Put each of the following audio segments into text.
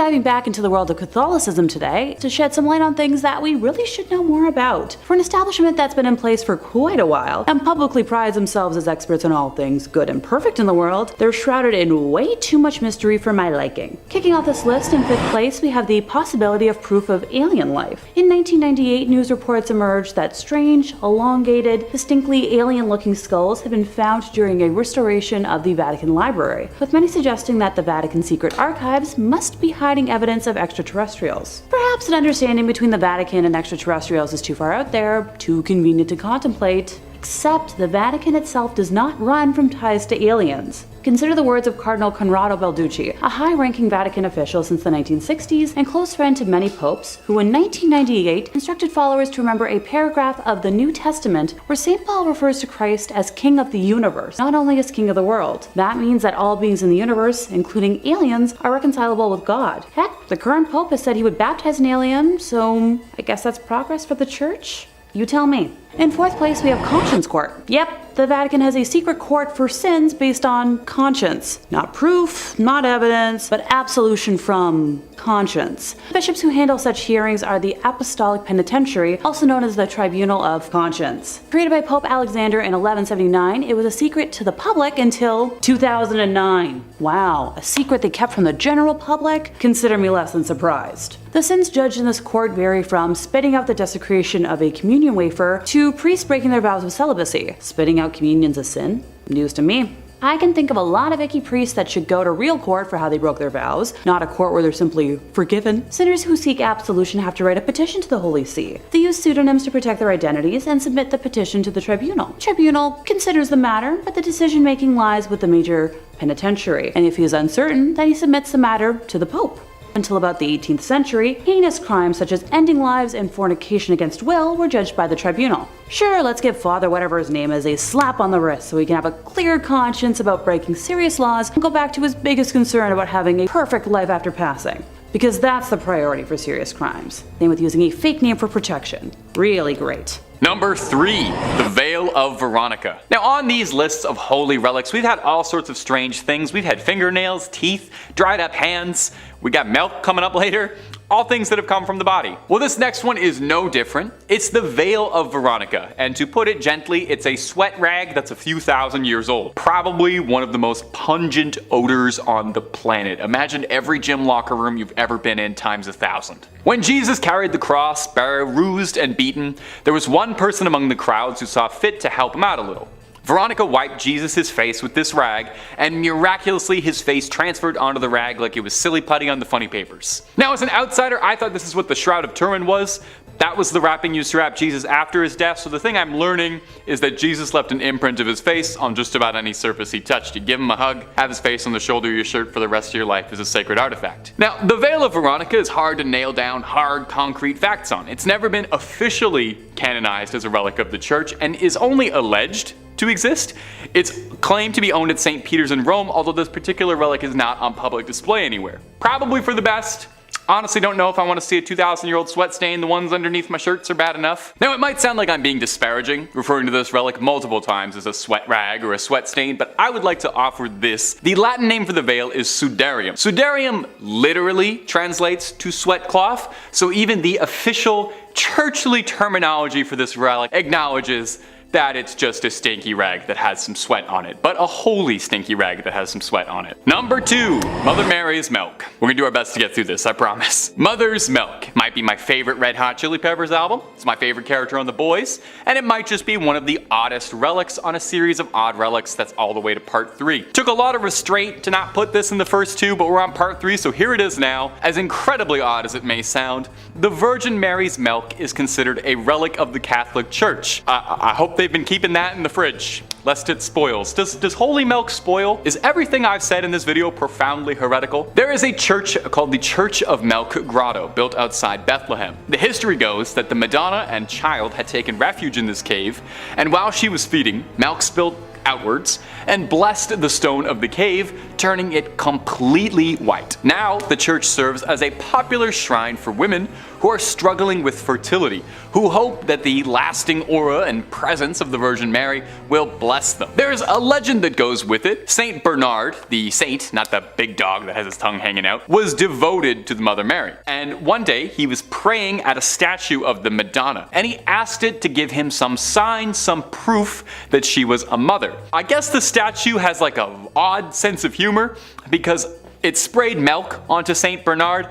diving back into the world of Catholicism today to shed some light on things that we really should know more about. For an establishment that's been in place for quite a while and publicly prides themselves as experts on all things good and perfect in the world, they're shrouded in way too much mystery for my liking. Kicking off this list in 5th place, we have the possibility of proof of alien life. In 1998, news reports emerged that strange, elongated, distinctly alien-looking skulls had been found during a restoration of the Vatican Library, with many suggesting that the Vatican secret archives must be hiding evidence of extraterrestrials. Perhaps an understanding between the Vatican and extraterrestrials is too far out there, too convenient to contemplate. Except the Vatican itself does not run from ties to aliens. Consider the words of Cardinal Conrado Balducci, a high-ranking Vatican official since the 1960s and close friend to many popes, who in 1998 instructed followers to remember a paragraph of the New Testament where St. Paul refers to Christ as King of the universe, not only as King of the world. That means that all beings in the universe, including aliens, are reconcilable with God. Heck, the current pope has said he would baptize an alien, so I guess that's progress for the church? You tell me. In 4th place, we have Conscience Court. Yep, the Vatican has a secret court for sins based on conscience. Not proof, not evidence, but absolution from conscience. Bishops who handle such hearings are the Apostolic Penitentiary, also known as the Tribunal of Conscience. Created by Pope Alexander in 1179, it was a secret to the public until 2009. Wow, a secret they kept from the general public? Consider me less than surprised. The sins judged in this court vary from spitting out the desecration of a communion wafer to priests breaking their vows of celibacy. Spitting out communion's a sin? News to me. I can think of a lot of icky priests that should go to real court for how they broke their vows, not a court where they're simply forgiven. Sinners who seek absolution have to write a petition to the Holy See. They use pseudonyms to protect their identities and submit the petition to the tribunal. The tribunal considers the matter, but the decision-making lies with the major penitentiary, and if he is uncertain, then he submits the matter to the Pope. Until about the 18th century, heinous crimes such as ending lives and fornication against will were judged by the tribunal. Sure, let's give Father whatever his name is a slap on the wrist so he can have a clear conscience about breaking serious laws and go back to his biggest concern about having a perfect life after passing. Because that's the priority for serious crimes. Same with using a fake name for protection. Really great. Number 3, the Veil of Veronica. Now on these lists of holy relics, we've had all sorts of strange things. We've had fingernails, teeth, dried up hands, we got milk coming up later, all things that have come from the body. Well, this next one is no different. It's the Veil of Veronica, and to put it gently, it's a sweat rag that's a few thousand years old. Probably one of the most pungent odors on the planet. Imagine every gym locker room you've ever been in times 1,000. When Jesus carried the cross, bruised and beaten, there was one person among the crowds who saw fit to help him out a little. Veronica wiped Jesus' face with this rag, and miraculously his face transferred onto the rag like it was silly putty on the funny papers. Now as an outsider, I thought this is what the Shroud of Turin was. That was the wrapping used to wrap Jesus after his death, so the thing I'm learning is that Jesus left an imprint of his face on just about any surface he touched. You give him a hug, have his face on the shoulder of your shirt for the rest of your life as a sacred artifact. Now, the Veil of Veronica is hard to nail down hard, concrete facts on. It's never been officially canonized as a relic of the church and is only alleged to exist. It's claimed to be owned at St. Peter's in Rome, although this particular relic is not on public display anywhere. Probably for the best. Honestly don't know if I want to see a 2,000-year-old sweat stain. The ones underneath my shirts are bad enough. Now it might sound like I'm being disparaging, referring to this relic multiple times as a sweat rag or a sweat stain, but I would like to offer this. The Latin name for the veil is sudarium. Sudarium literally translates to sweat cloth, so even the official churchly terminology for this relic acknowledges that it's just a stinky rag that has some sweat on it, but a holy stinky rag that has some sweat on it. Number 2, Mother Mary's milk. We're gonna do our best to get through this, I promise. Mother's Milk might be my favorite Red Hot Chili Peppers album, it's my favorite character on The Boys, and it might just be one of the oddest relics on a series of odd relics that's all the way to part 3. Took a lot of restraint to not put this in the first 2, but we're on part 3, so here it is now. As incredibly odd as it may sound, the Virgin Mary's milk is considered a relic of the Catholic Church. I hope they've been keeping that in the fridge, lest it spoils. Does holy milk spoil? Is everything I've said in this video profoundly heretical? There is a church called the Church of Milk Grotto, built outside Bethlehem. The history goes that the Madonna and child had taken refuge in this cave, and while she was feeding, milk spilled outwards, and blessed the stone of the cave, turning it completely white. Now, the church serves as a popular shrine for women who are struggling with fertility, who hope that the lasting aura and presence of the Virgin Mary will bless them. There's a legend that goes with it. Saint Bernard, the saint, not the big dog that has his tongue hanging out, was devoted to the Mother Mary. And one day, he was praying at a statue of the Madonna, and he asked it to give him some sign, some proof that she was a mother. I guess the statue has like an odd sense of humor because it sprayed milk onto Saint Bernard.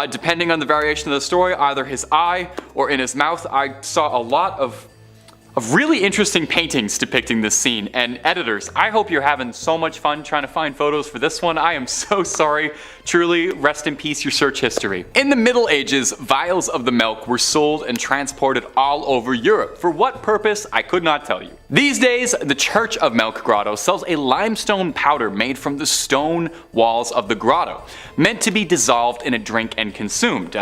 Depending on the variation of the story, either his eye or in his mouth. I saw a lot of really interesting paintings depicting this scene, and editors, I hope you're having so much fun trying to find photos for this one. I am so sorry. Truly, rest in peace your search history. In the Middle Ages, vials of the milk were sold and transported all over Europe. For what purpose, I could not tell you. These days, the Church of Milk Grotto sells a limestone powder made from the stone walls of the grotto, meant to be dissolved in a drink and consumed.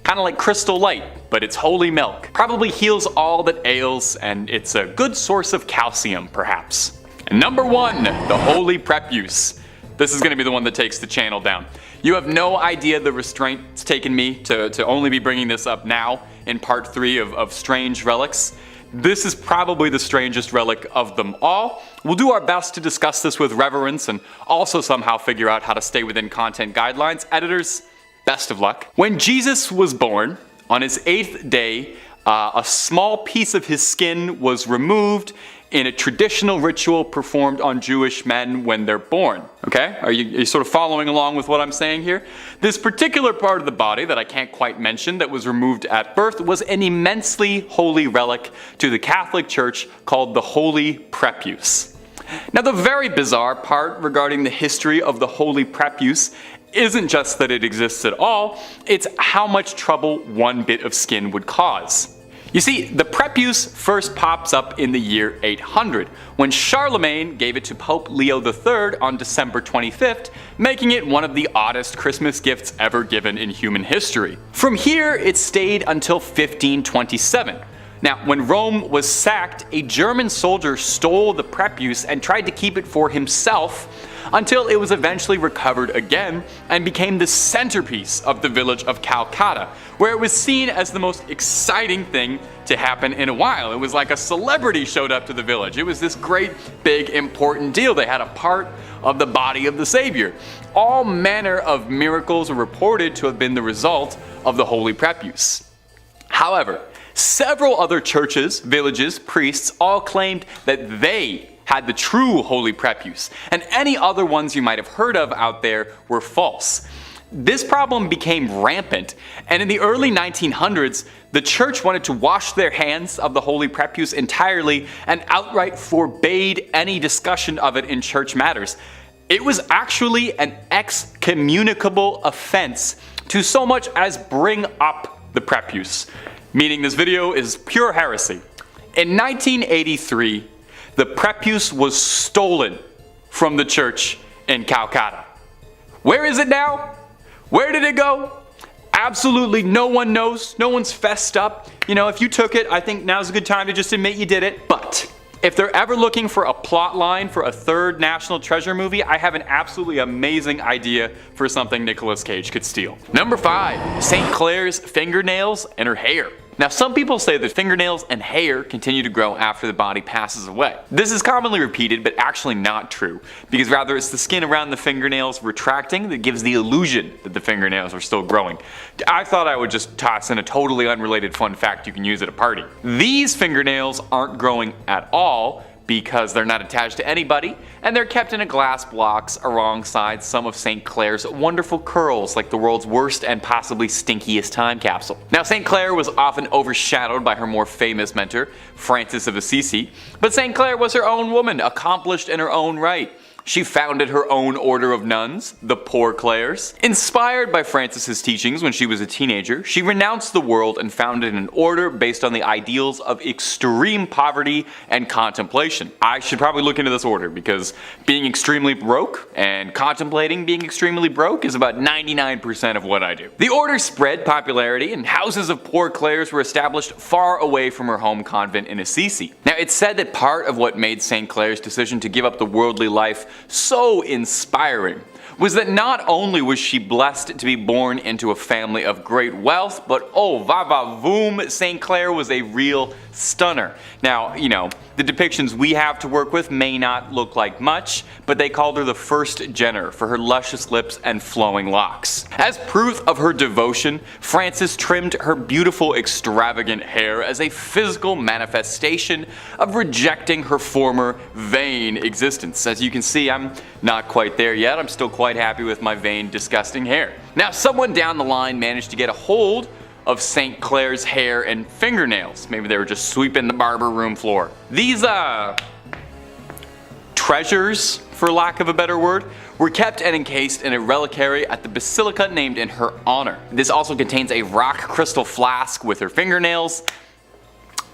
Kind of like Crystal Light, but it's holy milk. Probably heals all that ails, and it's a good source of calcium, perhaps. And number 1, the Holy Prepuce. This is going to be the one that takes the channel down. You have no idea the restraint it's taken me to only be bringing this up now in part 3 of Strange Relics. This is probably the strangest relic of them all. We'll do our best to discuss this with reverence and also somehow figure out how to stay within content guidelines. Editors, best of luck. When Jesus was born, on his 8th day, a small piece of his skin was removed in a traditional ritual performed on Jewish men when they're born. Okay? Are you sort of following along with what I'm saying here? This particular part of the body that I can't quite mention that was removed at birth was an immensely holy relic to the Catholic Church called the Holy Prepuce. Now, the very bizarre part regarding the history of the Holy Prepuce isn't just that it exists at all, it's how much trouble one bit of skin would cause. You see, the prepuce first pops up in the year 800, when Charlemagne gave it to Pope Leo III on December 25th, making it one of the oddest Christmas gifts ever given in human history. From here, it stayed until 1527. Now, when Rome was sacked, a German soldier stole the prepuce and tried to keep it for himself until it was eventually recovered again and became the centerpiece of the village of Calcutta, where it was seen as the most exciting thing to happen in a while. It was like a celebrity showed up to the village. It was this great, big, important deal. They had a part of the body of the Savior. All manner of miracles are reported to have been the result of the Holy Prepuce. However, several other churches, villages, priests all claimed that they had the true Holy Prepuce, and any other ones you might have heard of out there were false. This problem became rampant, and in the early 1900s, the church wanted to wash their hands of the Holy Prepuce entirely and outright forbade any discussion of it in church matters. It was actually an excommunicable offense to so much as bring up the prepuce, meaning this video is pure heresy. In 1983, the prepuce was stolen from the church in Calcutta. Where is it now? Where did it go? Absolutely no one knows. No one's fessed up. You know, if you took it, I think now's a good time to just admit you did it. But if they're ever looking for a plot line for a third National Treasure movie, I have an absolutely amazing idea for something Nicolas Cage could steal. Number 5, St. Clair's fingernails and her hair. Now, some people say that fingernails and hair continue to grow after the body passes away. This is commonly repeated, but actually not true, because rather it's the skin around the fingernails retracting that gives the illusion that the fingernails are still growing. I thought I would just toss in a totally unrelated fun fact you can use at a party. These fingernails aren't growing at all, because they're not attached to anybody, and they're kept in a glass box alongside some of St. Clair's wonderful curls, like the world's worst and possibly stinkiest time capsule. Now, St. Clair was often overshadowed by her more famous mentor, Francis of Assisi, but St. Clair was her own woman, accomplished in her own right. She founded her own order of nuns, the Poor Clares. Inspired by Francis's teachings when she was a teenager, she renounced the world and founded an order based on the ideals of extreme poverty and contemplation. I should probably look into this order because being extremely broke and contemplating being extremely broke is about 99% of what I do. The order spread popularity and houses of Poor Clares were established far away from her home convent in Assisi. Now, it's said that part of what made St. Clare's decision to give up the worldly life so inspiring was that not only was she blessed to be born into a family of great wealth, but oh va-va-voom, St. Clare was a real stunner. Now, the depictions we have to work with may not look like much, but they called her the first Jenner for her luscious lips and flowing locks. As proof of her devotion, Francis trimmed her beautiful, extravagant hair as a physical manifestation of rejecting her former vain existence. As you can see, I'm not quite there yet. I'm still quite happy with my vain, disgusting hair. Now, someone down the line managed to get a hold of St. Clare's hair and fingernails. Maybe they were just sweeping the barber room floor. These treasures, for lack of a better word, were kept and encased in a reliquary at the basilica named in her honor. This also contains a rock crystal flask with her fingernails.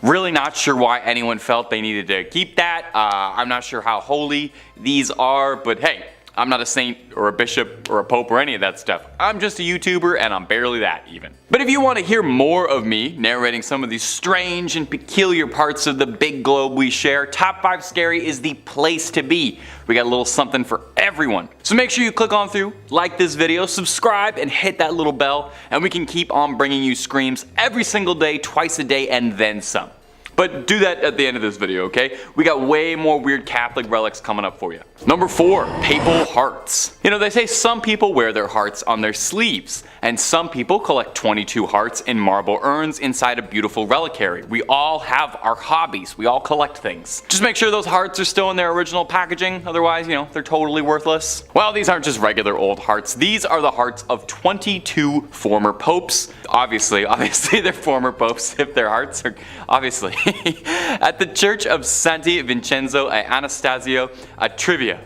Really not sure why anyone felt they needed to keep that. I'm not sure how holy these are, but hey, I'm not a saint or a bishop or a pope or any of that stuff. I'm just a YouTuber and I'm barely that even. But if you want to hear more of me narrating some of these strange and peculiar parts of the big globe we share, Top 5 Scary is the place to be. We got a little something for everyone. So make sure you click on through, like this video, subscribe, and hit that little bell, and we can keep on bringing you screams every single day, twice a day, and then some. But do that at the end of this video, okay? We got way more weird Catholic relics coming up for you. Number 4, papal hearts. They say some people wear their hearts on their sleeves, and some people collect 22 hearts in marble urns inside a beautiful reliquary. We all have our hobbies. We all collect things. Just make sure those hearts are still in their original packaging, otherwise, they're totally worthless. Well, these aren't just regular old hearts. These are the hearts of 22 former popes. Obviously, they're former popes if their hearts are, obviously. At the Church of Santi Vincenzo e Anastasio a Trivia.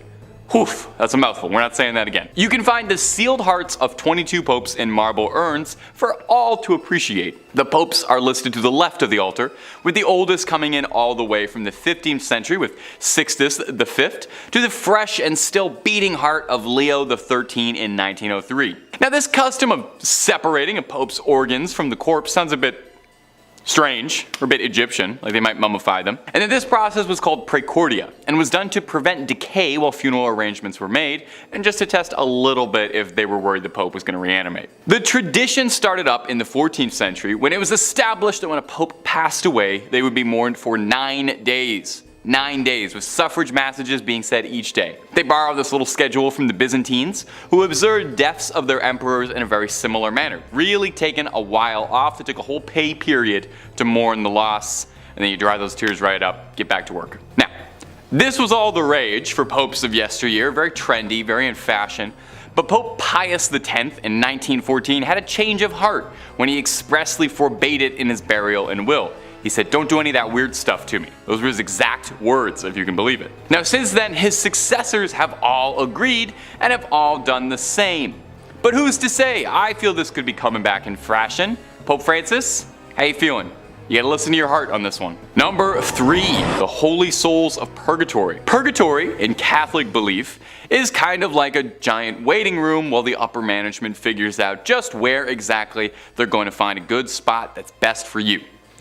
Oof, that's a mouthful. We're not saying that again. You can find the sealed hearts of 22 popes in marble urns for all to appreciate. The popes are listed to the left of the altar, with the oldest coming in all the way from the 15th century with Sixtus V to the fresh and still beating heart of Leo XIII in 1903. Now, this custom of separating a pope's organs from the corpse sounds a bit strange, or a bit Egyptian, like they might mummify them. And then this process was called praecordia, and was done to prevent decay while funeral arrangements were made, and just to test a little bit if they were worried the Pope was going to reanimate. The tradition started up in the 14th century when it was established that when a Pope passed away, they would be mourned for 9 days. 9 days, with suffrage massages being said each day. They borrowed this little schedule from the Byzantines, who observed deaths of their emperors in a very similar manner. Really taking a while off. They took a whole pay period to mourn the loss, and then you dry those tears right up, get back to work. Now, this was all the rage for popes of yesteryear, very trendy, very in fashion. But Pope Pius X in 1914 had a change of heart when he expressly forbade it in his burial and will. He said, "Don't do any of that weird stuff to me." Those were his exact words, if you can believe it. Now, since then, his successors have all agreed and have all done the same. But who's to say? I feel this could be coming back in fashion. Pope Francis, how you feeling? You gotta listen to your heart on this one. Number 3, the Holy Souls of Purgatory. Purgatory, in Catholic belief, is kind of like a giant waiting room while the upper management figures out just where exactly they're going to find a good spot that's best for you.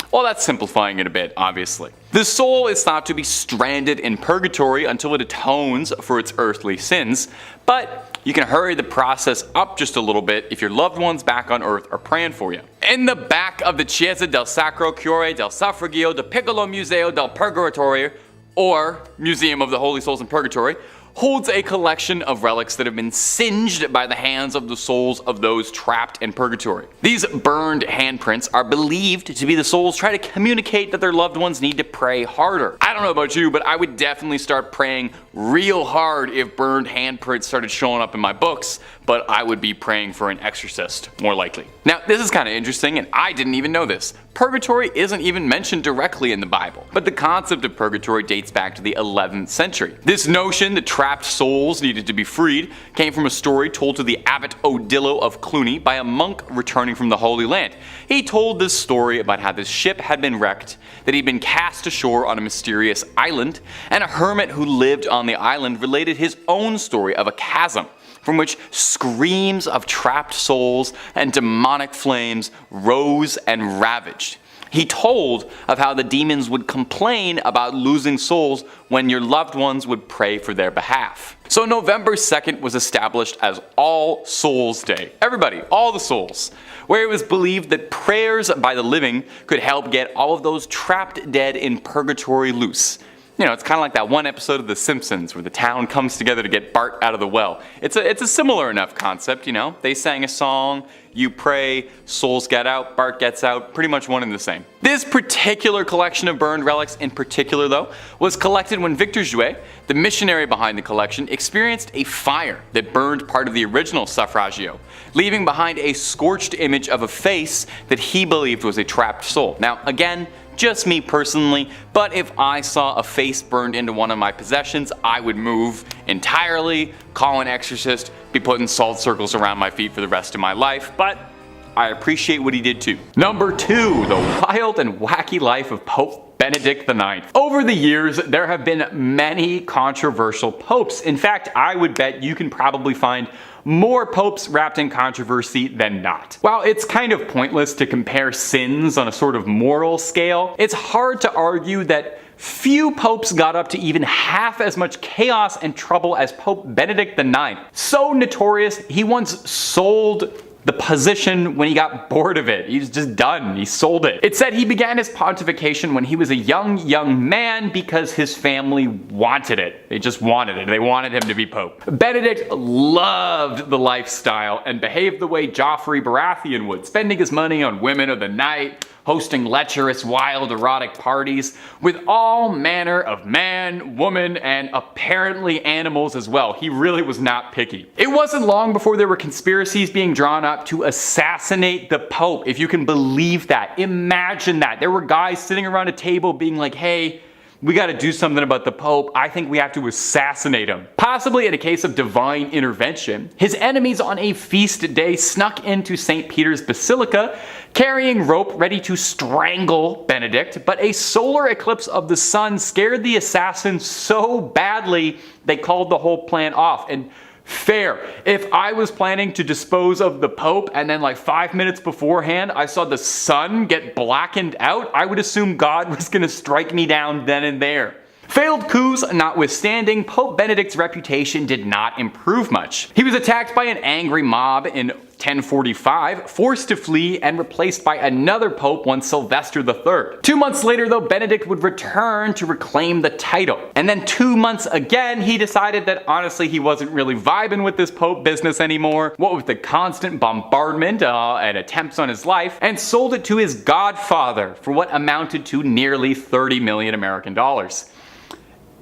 Well, that's simplifying it a bit, obviously. The soul is thought to be stranded in purgatory until it atones for its earthly sins, but you can hurry the process up just a little bit if your loved ones back on earth are praying for you. In the back of the Chiesa del Sacro Cuore del Suffragio del Piccolo Museo del Purgatorio, or Museum of the Holy Souls in Purgatory, holds a collection of relics that have been singed by the hands of the souls of those trapped in purgatory. These burned handprints are believed to be the souls trying to communicate that their loved ones need to pray harder. I don't know about you, but I would definitely start praying real hard if burned handprints started showing up in my books, but I would be praying for an exorcist, more likely. Now, this is kind of interesting, and I didn't even know this. Purgatory isn't even mentioned directly in the Bible, but the concept of purgatory dates back to the 11th century. This notion that trapped souls needed to be freed came from a story told to the Abbot Odilo of Cluny by a monk returning from the Holy Land. He told this story about how this ship had been wrecked, that he'd been cast ashore on a mysterious island, and a hermit who lived on the island related his own story of a chasm from which screams of trapped souls and demonic flames rose and ravaged. He told of how the demons would complain about losing souls when your loved ones would pray for their behalf. So November 2nd was established as All Souls Day. Everybody, all the souls. Where it was believed that prayers by the living could help get all of those trapped dead in purgatory loose. You know, it's kind of like that one episode of The Simpsons where the town comes together to get Bart out of the well. It's a similar enough concept, you know. They sang a song, you pray, souls get out, Bart gets out, pretty much one and the same. This particular collection of burned relics in particular, though, was collected when Victor Jouet, the missionary behind the collection, experienced a fire that burned part of the original suffragio, leaving behind a scorched image of a face that he believed was a trapped soul. Now, again, just me personally, but if I saw a face burned into one of my possessions, I would move entirely, call an exorcist, be putting salt circles around my feet for the rest of my life, but I appreciate what he did too. Number 2, the wild and wacky life of Pope Benedict IX. Over the years, there have been many controversial popes. In fact, I would bet you can probably find more popes wrapped in controversy than not. While it's kind of pointless to compare sins on a sort of moral scale, it's hard to argue that few popes got up to even half as much chaos and trouble as Pope Benedict IX. So notorious, he once sold the position when he got bored of it. He's just done. He sold it. It said he began his pontification when he was a young man because his family wanted it. They just wanted it. They wanted him to be pope. Benedict loved the lifestyle and behaved the way Joffrey Baratheon would, spending his money on women of the night, hosting lecherous, wild, erotic parties with all manner of man, woman, and apparently animals as well. He really was not picky. It wasn't long before there were conspiracies being drawn up to assassinate the Pope, if you can believe that. Imagine that. There were guys sitting around a table being like, hey, we gotta do something about the Pope. I think we have to assassinate him. Possibly in a case of divine intervention, his enemies on a feast day snuck into St. Peter's Basilica, carrying rope ready to strangle Benedict, but a solar eclipse of the sun scared the assassins so badly they called the whole plan off. And fair. If I was planning to dispose of the Pope and then like 5 minutes beforehand I saw the sun get blackened out, I would assume God was gonna strike me down then and there. Failed coups notwithstanding, Pope Benedict's reputation did not improve much. He was attacked by an angry mob in 1045, forced to flee, and replaced by another pope, one Sylvester III. 2 months later though, Benedict would return to reclaim the title. And then 2 months again, he decided that honestly he wasn't really vibing with this pope business anymore, what with the constant bombardment and attempts on his life, and sold it to his godfather for what amounted to nearly 30 million American dollars.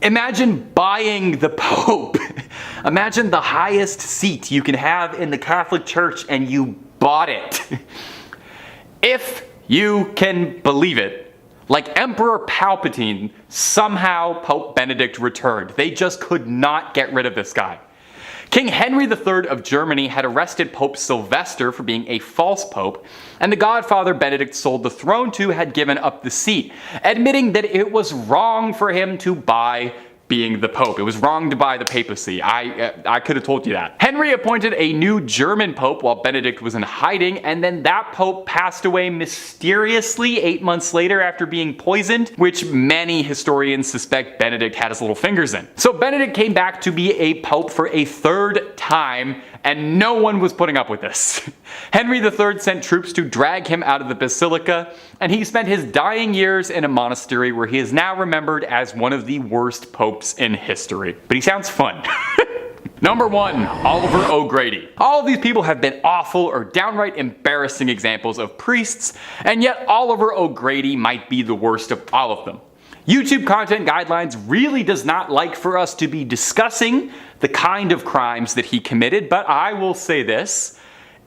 Imagine buying the Pope. Imagine the highest seat you can have in the Catholic Church and you bought it. If you can believe it, like Emperor Palpatine, somehow Pope Benedict returned. They just could not get rid of this guy. King Henry III of Germany had arrested Pope Sylvester for being a false pope, and the godfather Benedict sold the throne to had given up the seat, admitting that it was wrong for him to buy being the Pope. It was wrong to buy the papacy. I could have told you that. Henry appointed a new German Pope while Benedict was in hiding, and then that Pope passed away mysteriously 8 months later after being poisoned, which many historians suspect Benedict had his little fingers in. So Benedict came back to be a Pope for a third time, and no one was putting up with this. Henry III sent troops to drag him out of the basilica, and he spent his dying years in a monastery where he is now remembered as one of the worst popes in history. But he sounds fun. Number 1, Oliver O'Grady. All of these people have been awful or downright embarrassing examples of priests, and yet Oliver O'Grady might be the worst of all of them. YouTube content guidelines really does not like for us to be discussing the kind of crimes that he committed, but I will say this.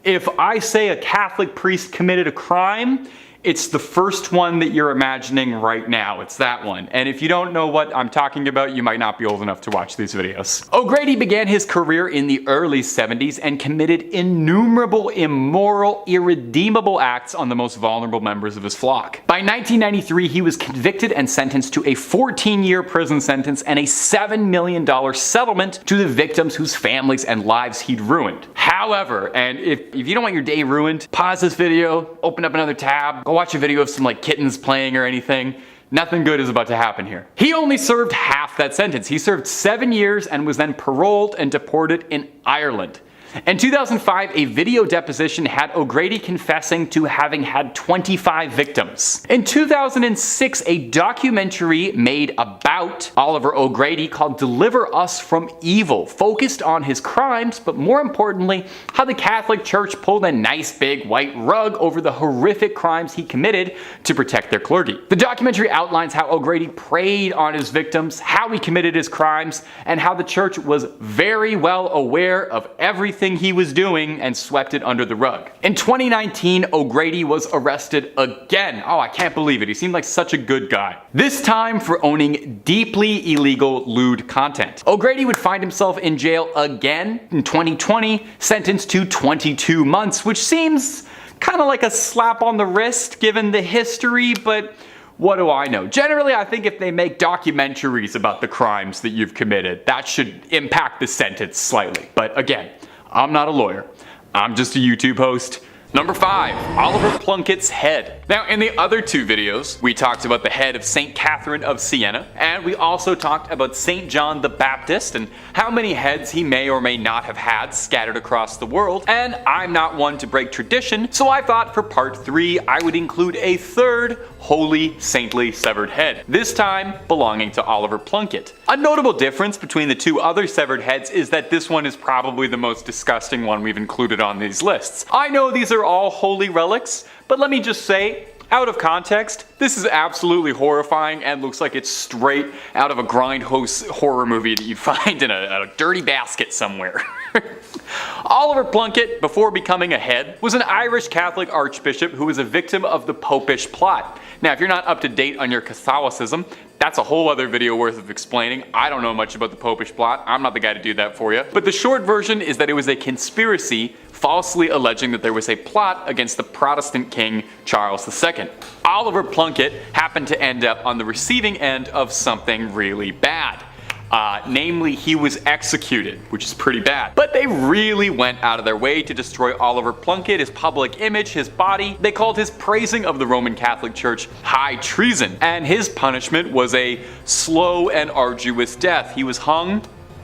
If I say a Catholic priest committed a crime, it's the first one that you're imagining right now. It's that one. And if you don't know what I'm talking about, you might not be old enough to watch these videos. O'Grady began his career in the early 70s and committed innumerable immoral, irredeemable acts on the most vulnerable members of his flock. By 1993, he was convicted and sentenced to a 14-year prison sentence and a $7 million settlement to the victims whose families and lives he'd ruined. However, and if you don't want your day ruined, pause this video, open up another tab, go watch a video of some kittens playing or anything. Nothing good is about to happen here. He only served half that sentence. He served 7 years and was then paroled and deported in Ireland. In 2005, a video deposition had O'Grady confessing to having had 25 victims. In 2006, a documentary made about Oliver O'Grady called Deliver Us from Evil focused on his crimes, but more importantly, how the Catholic Church pulled a nice big white rug over the horrific crimes he committed to protect their clergy. The documentary outlines how O'Grady preyed on his victims, how he committed his crimes, and how the church was very well aware of everything he was doing and swept it under the rug. In 2019, O'Grady was arrested again. Oh, I can't believe it. He seemed like such a good guy. This time for owning deeply illegal lewd content. O'Grady would find himself in jail again in 2020, sentenced to 22 months, which seems kind of like a slap on the wrist given the history, but what do I know? Generally, I think if they make documentaries about the crimes that you've committed, that should impact the sentence slightly. But again, I'm not a lawyer. I'm just a YouTube host. Number 5, Oliver Plunkett's head. Now, in the other 2 videos, we talked about the head of St. Catherine of Siena, and we also talked about St. John the Baptist and how many heads he may or may not have had scattered across the world. And I'm not one to break tradition, so I thought for part 3, I would include a third holy, saintly severed head, this time belonging to Oliver Plunkett. A notable difference between the 2 other severed heads is that this one is probably the most disgusting one we've included on these lists. I know these are all holy relics, but let me just say, out of context, this is absolutely horrifying and looks like it's straight out of a grindhouse horror movie that you'd find in a dirty basket somewhere. Oliver Plunkett, before becoming a head, was an Irish Catholic archbishop who was a victim of the Popish plot. Now, if you're not up to date on your Catholicism, that's a whole other video worth of explaining. I don't know much about the Popish plot. I'm not the guy to do that for you. But the short version is that it was a conspiracy falsely alleging that there was a plot against the Protestant king Charles II. Oliver Plunkett happened to end up on the receiving end of something really bad. Namely, he was executed, which is pretty bad. But they really went out of their way to destroy Oliver Plunkett, his public image, his body. They called his praising of the Roman Catholic Church high treason, and his punishment was a slow and arduous death. He was hung,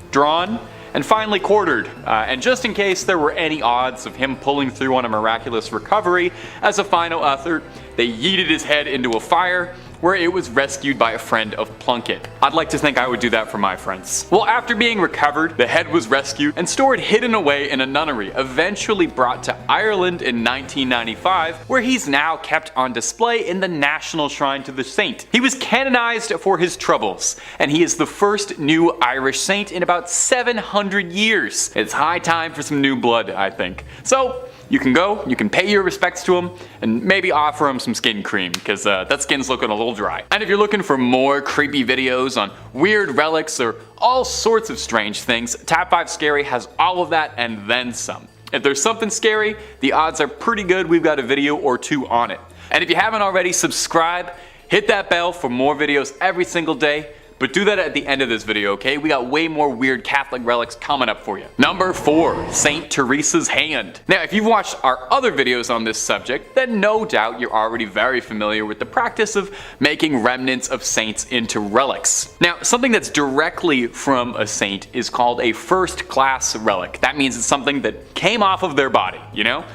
drawn, and finally quartered. And just in case there were any odds of him pulling through on a miraculous recovery, as a final effort, they yeeted his head into a fire, where it was rescued by a friend of Plunkett. I'd like to think I would do that for my friends. Well, after being recovered, the head was rescued and stored hidden away in a nunnery, eventually brought to Ireland in 1995, where he's now kept on display in the National Shrine to the Saint. He was canonized for his troubles, and he is the first new Irish saint in about 700 years. It's high time for some new blood, I think. So, you can go, you can pay your respects to him, and maybe offer him some skin cream, because that skin's looking a little dry. And if you're looking for more creepy videos on weird relics or all sorts of strange things, Top 5 Scary has all of that and then some. If there's something scary, the odds are pretty good we've got a video or 2 on it. And if you haven't already, subscribe, hit that bell for more videos every single day. But do that at the end of this video, okay? We got way more weird Catholic relics coming up for you. Number 4, St. Teresa's hand. Now, if you've watched our other videos on this subject, then no doubt you're already very familiar with the practice of making remnants of saints into relics. Now, something that's directly from a saint is called a first-class relic. That means it's something that came off of their body, you know?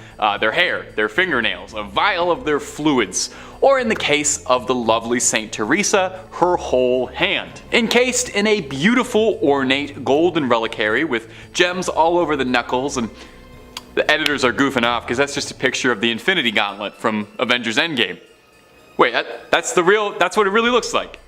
Their hair, their fingernails, a vial of their fluids, or in the case of the lovely St. Teresa, her whole hand. Encased in a beautiful, ornate golden reliquary with gems all over the knuckles, and the editors are goofing off because that's just a picture of the Infinity Gauntlet from Avengers Endgame. Wait, that's what it really looks like.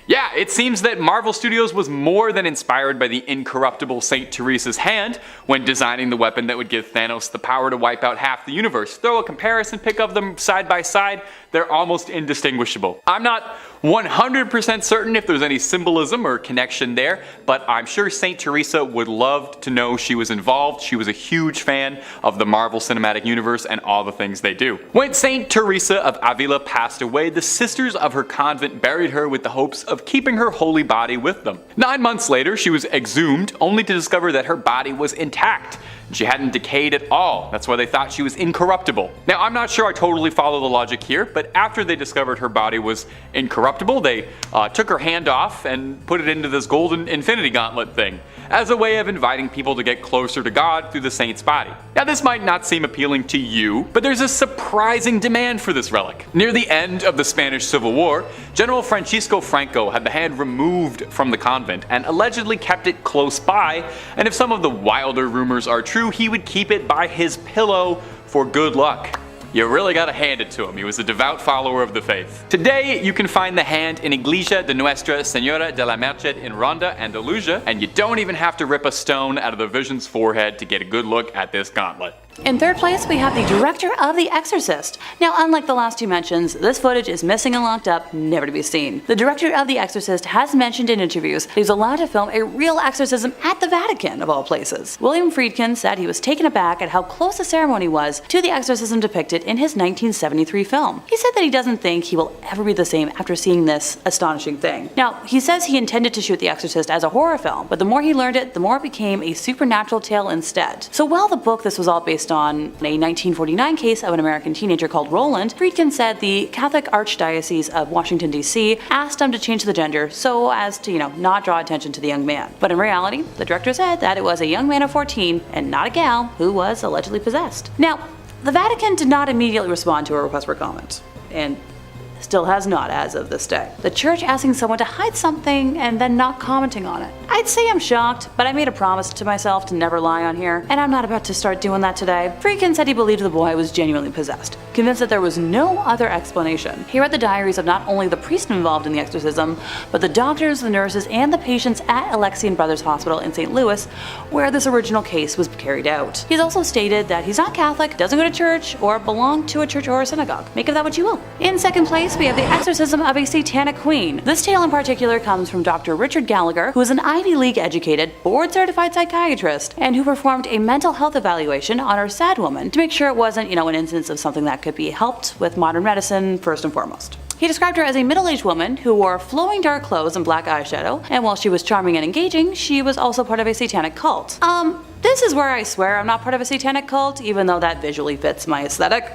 Yeah, it seems that Marvel Studios was more than inspired by the incorruptible Saint Teresa's hand when designing the weapon that would give Thanos the power to wipe out half the universe. Throw a comparison pic of them side by side, they're almost indistinguishable. I'm not 100% certain if there's any symbolism or connection there, but I'm sure Saint Teresa would love to know she was involved. She was a huge fan of the Marvel Cinematic Universe and all the things they do. When Saint Teresa of Avila passed away, the sisters of her convent buried her with the hopes of keeping her holy body with them. 9 months later, she was exhumed, only to discover that her body was intact. She hadn't decayed at all. That's why they thought she was incorruptible. Now, I'm not sure I totally follow the logic here, but after they discovered her body was incorruptible, they took her hand off and put it into this golden infinity gauntlet thing, as a way of inviting people to get closer to God through the saint's body. Now, this might not seem appealing to you, but there's a surprising demand for this relic. Near the end of the Spanish Civil War, General Francisco Franco had the hand removed from the convent and allegedly kept it close by, and if some of the wilder rumors are true, he would keep it by his pillow for good luck. You really gotta hand it to him, he was a devout follower of the faith. Today, you can find the hand in Iglesia de Nuestra Señora de la Merced in Ronda, Andalusia, and you don't even have to rip a stone out of the Vision's forehead to get a good look at this gauntlet. In third place, we have the director of The Exorcist. Now, unlike the last two mentions, this footage is missing and locked up, never to be seen. The director of The Exorcist has mentioned in interviews that he was allowed to film a real exorcism at the Vatican, of all places. William Friedkin said he was taken aback at how close the ceremony was to the exorcism depicted in his 1973 film. He said that he doesn't think he will ever be the same after seeing this astonishing thing. Now, he says he intended to shoot The Exorcist as a horror film, but the more he learned it, the more it became a supernatural tale instead. So while the book this was all based on a 1949 case of an American teenager called Roland, Friedkin said the Catholic Archdiocese of Washington, D.C. asked him to change the gender so as to, not draw attention to the young man. But in reality, the director said that it was a young man of 14 and not a gal who was allegedly possessed. Now, the Vatican did not immediately respond to a request for comment, and still has not as of this day. The church asking someone to hide something and then not commenting on it. I'd say I'm shocked, but I made a promise to myself to never lie on here, and I'm not about to start doing that today. Friedkin said he believed the boy was genuinely possessed, convinced that there was no other explanation. He read the diaries of not only the priest involved in the exorcism, but the doctors, the nurses, and the patients at Alexian Brothers Hospital in St. Louis, where this original case was carried out. He's also stated that he's not Catholic, doesn't go to church, or belong to a church or a synagogue. Make of that what you will. In second place, we have The Exorcism of a Satanic Queen. This tale in particular comes from Dr. Richard Gallagher, who is an Ivy League educated, board-certified psychiatrist, and who performed a mental health evaluation on our sad woman to make sure it wasn't, an instance of something that could be helped with modern medicine first and foremost. He described her as a middle-aged woman who wore flowing dark clothes and black eyeshadow, and while she was charming and engaging, she was also part of a satanic cult. This is where I swear I'm not part of a satanic cult, even though that visually fits my aesthetic.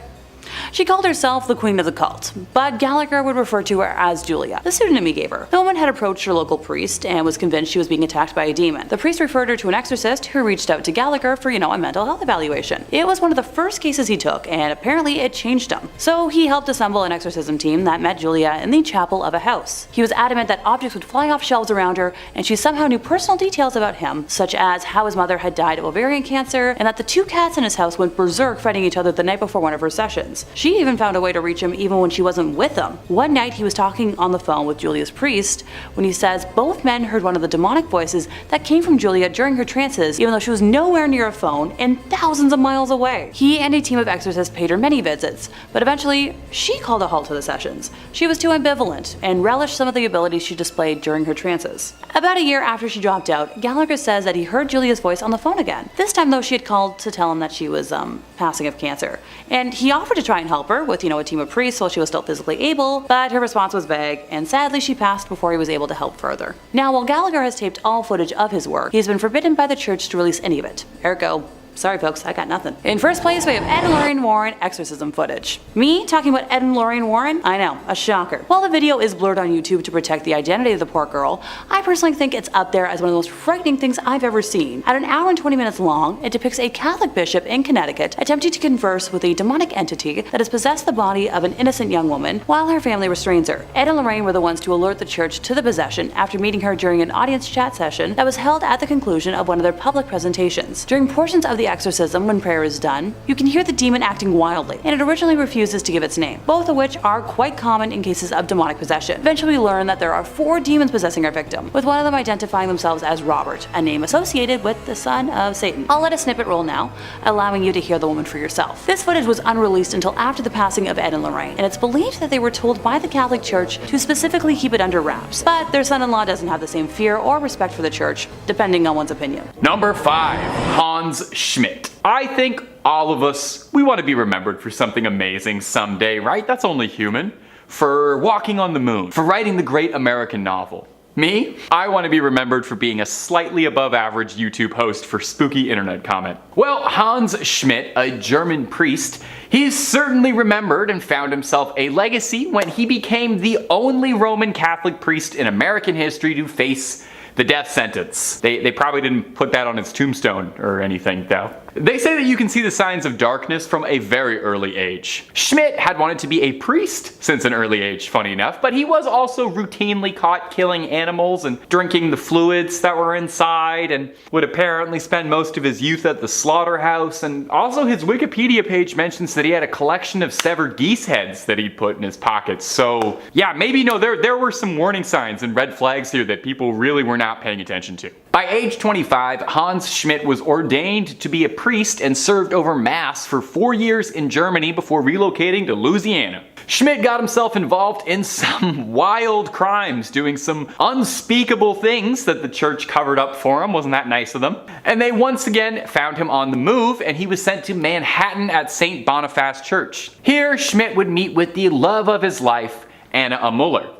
She called herself the queen of the cult, but Gallagher would refer to her as Julia, the pseudonym he gave her. The woman had approached her local priest and was convinced she was being attacked by a demon. The priest referred her to an exorcist who reached out to Gallagher for, a mental health evaluation. It was one of the first cases he took, and apparently it changed him. So he helped assemble an exorcism team that met Julia in the chapel of a house. He was adamant that objects would fly off shelves around her, and she somehow knew personal details about him, such as how his mother had died of ovarian cancer, and that the two cats in his house went berserk fighting each other the night before one of her sessions. She even found a way to reach him even when she wasn't with him. One night he was talking on the phone with Julia's priest when he says both men heard one of the demonic voices that came from Julia during her trances, even though she was nowhere near a phone and thousands of miles away. He and a team of exorcists paid her many visits, but eventually she called a halt to the sessions. She was too ambivalent and relished some of the abilities she displayed during her trances. About a year after she dropped out, Gallagher says that he heard Julia's voice on the phone again. This time though, she had called to tell him that she was passing of cancer, and he offered to try and help her with a team of priests while she was still physically able, but her response was vague, and sadly she passed before he was able to help further. Now, while Gallagher has taped all footage of his work, he has been forbidden by the church to release any of it. Ergo, sorry folks, I got nothing. In first place, we have Ed and Lorraine Warren exorcism footage. Me talking about Ed and Lorraine Warren? I know, a shocker. While the video is blurred on YouTube to protect the identity of the poor girl, I personally think it's up there as one of the most frightening things I've ever seen. At an hour and 20 minutes long, it depicts a Catholic bishop in Connecticut attempting to converse with a demonic entity that has possessed the body of an innocent young woman while her family restrains her. Ed and Lorraine were the ones to alert the church to the possession after meeting her during an audience chat session that was held at the conclusion of one of their public presentations. During portions of the the exorcism when prayer is done, you can hear the demon acting wildly, and it originally refuses to give its name, both of which are quite common in cases of demonic possession. Eventually we learn that there are 4 demons possessing our victim, with one of them identifying themselves as Robert, a name associated with the son of Satan. I'll let a snippet roll now, allowing you to hear the woman for yourself. This footage was unreleased until after the passing of Ed and Lorraine, and it's believed that they were told by the Catholic Church to specifically keep it under wraps, but their son-in-law doesn't have the same fear or respect for the church, depending on one's opinion. Number 5. Hans Schmidt. I think all of us, we want to be remembered for something amazing someday, right? That's only human. For walking on the moon, for writing the great American novel. Me? I want to be remembered for being a slightly above average YouTube host for spooky internet comment. Well, Hans Schmidt, a German priest, he's certainly remembered and found himself a legacy when he became the only Roman Catholic priest in American history to face the death sentence. They probably didn't put that on his tombstone or anything though. They say that you can see the signs of darkness from a very early age. Schmidt had wanted to be a priest since an early age, funny enough, but he was also routinely caught killing animals and drinking the fluids that were inside, and would apparently spend most of his youth at the slaughterhouse. And also his Wikipedia page mentions that he had a collection of severed geese heads that he'd put in his pockets. So yeah, maybe there were some warning signs and red flags here that people really were not paying attention to. By age 25, Hans Schmidt was ordained to be a priest and served over Mass for 4 years in Germany before relocating to Louisiana. Schmidt got himself involved in some wild crimes, doing some unspeakable things that the church covered up for him. Wasn't that nice of them? And they once again found him on the move, and he was sent to Manhattan at St. Boniface Church. Here, Schmidt would meet with the love of his life, Anna Muller.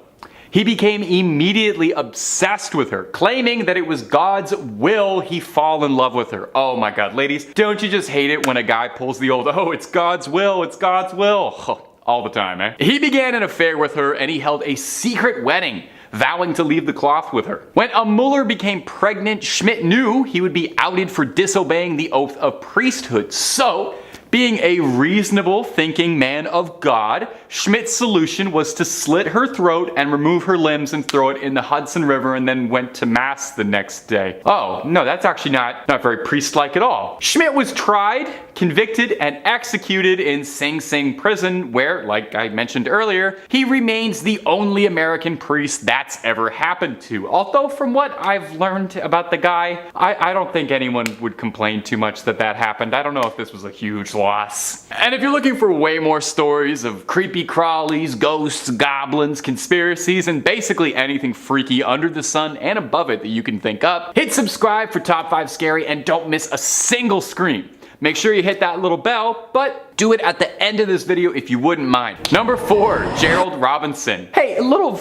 He became immediately obsessed with her, claiming that it was God's will he fall in love with her. Oh my God, ladies, don't you just hate it when a guy pulls the old, oh, it's God's will, it's God's will, all the time, eh? He began an affair with her, and he held a secret wedding, vowing to leave the cloth with her. When Muller became pregnant, Schmidt knew he would be outed for disobeying the oath of priesthood. So, being a reasonable thinking man of God, Schmidt's solution was to slit her throat and remove her limbs and throw it in the Hudson River, and then went to Mass the next day. Oh, no, that's actually not very priest-like at all. Schmidt was tried, convicted, and executed in Sing Sing prison, where, like I mentioned earlier, he remains the only American priest that's ever happened to. Although from what I've learned about the guy, I don't think anyone would complain too much that happened. I don't know if this was a huge loss. And if you're looking for way more stories of creepy crawlies, ghosts, goblins, conspiracies, and basically anything freaky under the sun and above it that you can think up, hit subscribe for Top 5 Scary and don't miss a single scream. Make sure you hit that little bell, but do it at the end of this video if you wouldn't mind. Number 4, Gerald Robinson. Hey, a little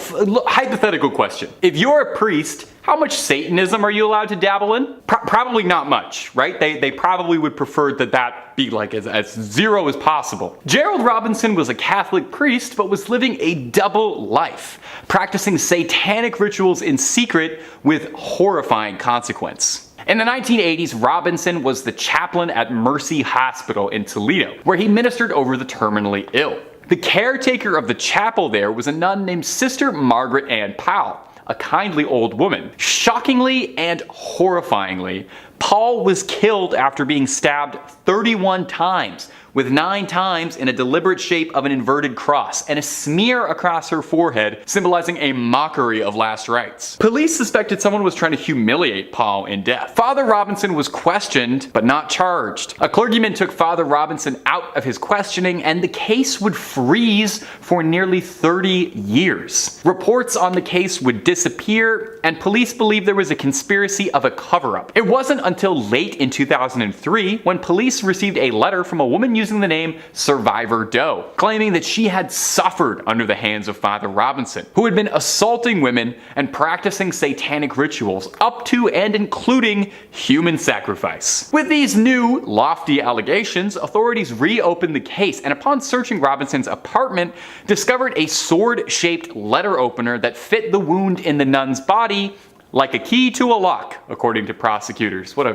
hypothetical question. If you're a priest, how much Satanism are you allowed to dabble in? Probably not much, right? They probably would prefer that be like as zero as possible. Gerald Robinson was a Catholic priest, but was living a double life, practicing satanic rituals in secret with horrifying consequence. In the 1980s, Robinson was the chaplain at Mercy Hospital in Toledo, where he ministered over the terminally ill. The caretaker of the chapel there was a nun named Sister Margaret Ann Powell, a kindly old woman. Shockingly and horrifyingly, Paul was killed after being stabbed 31 times, with 9 times in a deliberate shape of an inverted cross, and a smear across her forehead symbolizing a mockery of last rites. Police suspected someone was trying to humiliate Paul in death. Father Robinson was questioned, but not charged. A clergyman took Father Robinson out of his questioning, and the case would freeze for nearly 30 years. Reports on the case would disappear, and police believed there was a conspiracy of a cover-up. It wasn't until late in 2003 when police received a letter from a woman using the name Survivor Doe, claiming that she had suffered under the hands of Father Robinson, who had been assaulting women and practicing satanic rituals up to and including human sacrifice. With these new, lofty allegations, authorities reopened the case, and upon searching Robinson's apartment, discovered a sword-shaped letter opener that fit the wound in the nun's body like a key to a lock, according to prosecutors. What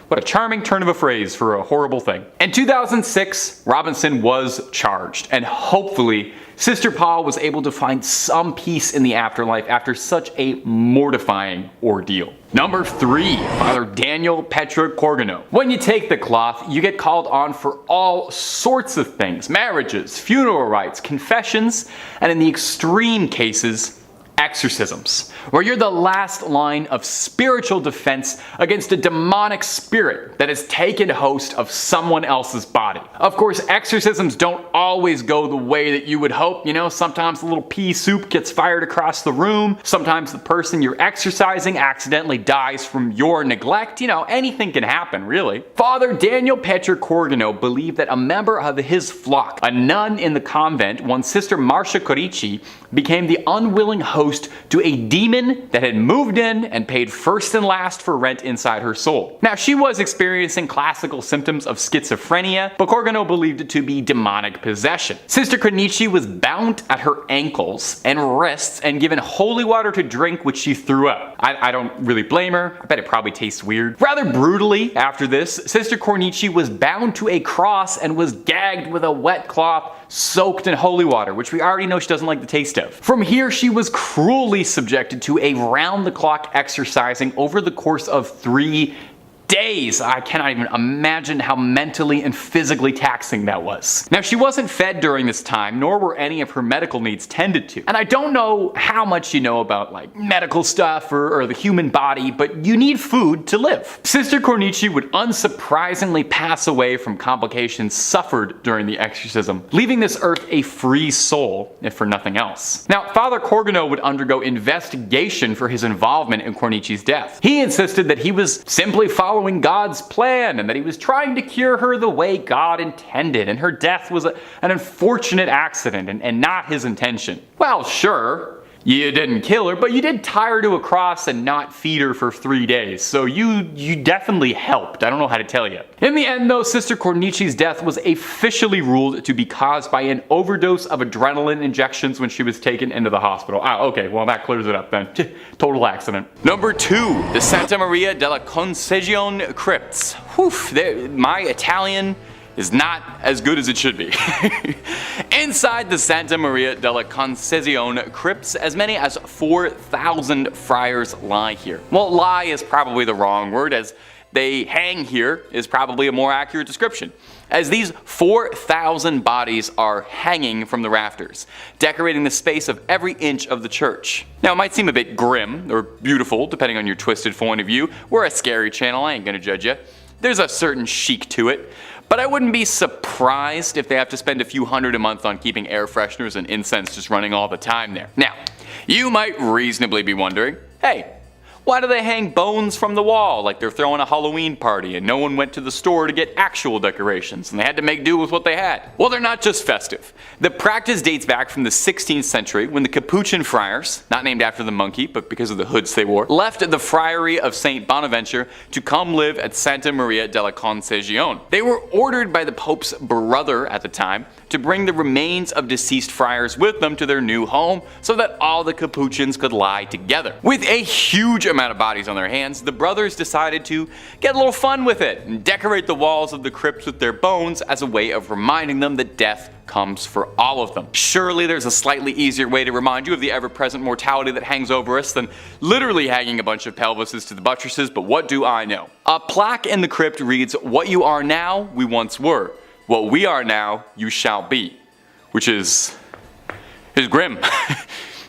What a charming turn of a phrase for a horrible thing. In 2006, Robinson was charged, and hopefully Sister Paul was able to find some peace in the afterlife after such a mortifying ordeal. Number 3, Father Daniel Petra Corgano. When you take the cloth, you get called on for all sorts of things: marriages, funeral rites, confessions, and in the extreme cases, exorcisms, where you're the last line of spiritual defense against a demonic spirit that has taken host of someone else's body. Of course, exorcisms don't always go the way that you would hope. Sometimes a little pea soup gets fired across the room. Sometimes the person you're exorcising accidentally dies from your neglect. Anything can happen, really. Father Daniel Petra Corgano believed that a member of his flock, a nun in the convent, one Sister Marcia Corici, became the unwilling host to a demon that had moved in and paid first and last for rent inside her soul. Now, she was experiencing classical symptoms of schizophrenia, but Corgano believed it to be demonic possession. Sister Corici was bound at her ankles and wrists and given holy water to drink, which she threw up. I don't really blame her. I bet it probably tastes weird. Rather brutally, after this, Sister Corici was bound to a cross and was gagged with a wet cloth soaked in holy water, which we already know she doesn't like the taste of. From here, she was cruelly subjected to a round-the-clock exercising over the course of 3 days. I cannot even imagine how mentally and physically taxing that was. Now, she wasn't fed during this time, nor were any of her medical needs tended to. And I don't know how much you know about medical stuff or the human body, but you need food to live. Sister Corici would unsurprisingly pass away from complications suffered during the exorcism, leaving this earth a free soul, if for nothing else. Now, Father Corgano would undergo investigation for his involvement in Cornici's death. He insisted that he was simply following God's plan and that he was trying to cure her the way God intended, and her death was an unfortunate accident and not his intention. Well, sure, you didn't kill her, but you did tie her to a cross and not feed her for 3 days, so you definitely helped. I don't know how to tell you. In the end, though, Sister Cornici's death was officially ruled to be caused by an overdose of adrenaline injections when she was taken into the hospital. Okay, well that clears it up then. Total accident. Number 2, the Santa Maria della Concezione crypts. Whew, my Italian is not as good as it should be. Inside the Santa Maria della Concezione crypts, as many as 4,000 friars lie here. Well, lie is probably the wrong word, as they hang here is probably a more accurate description, as these 4,000 bodies are hanging from the rafters, decorating the space of every inch of the church. Now, it might seem a bit grim or beautiful, depending on your twisted point of view. We're a scary channel, I ain't gonna judge you. There's a certain chic to it. But I wouldn't be surprised if they have to spend a few hundred a month on keeping air fresheners and incense just running all the time there. Now, you might reasonably be wondering, hey, why do they hang bones from the wall like they're throwing a Halloween party and no one went to the store to get actual decorations and they had to make do with what they had? Well, they're not just festive. The practice dates back from the 16th century when the Capuchin friars, not named after the monkey but because of the hoods they wore, left the friary of St. Bonaventure to come live at Santa Maria della Concezione. They were ordered by the Pope's brother at the time to bring the remains of deceased friars with them to their new home so that all the Capuchins could lie together. With a huge amount of bodies on their hands, the brothers decided to get a little fun with it and decorate the walls of the crypts with their bones as a way of reminding them that death comes for all of them. Surely there's a slightly easier way to remind you of the ever-present mortality that hangs over us than literally hanging a bunch of pelvises to the buttresses, but what do I know? A plaque in the crypt reads, "What you are now, we once were. What we are now, you shall be." Which is grim.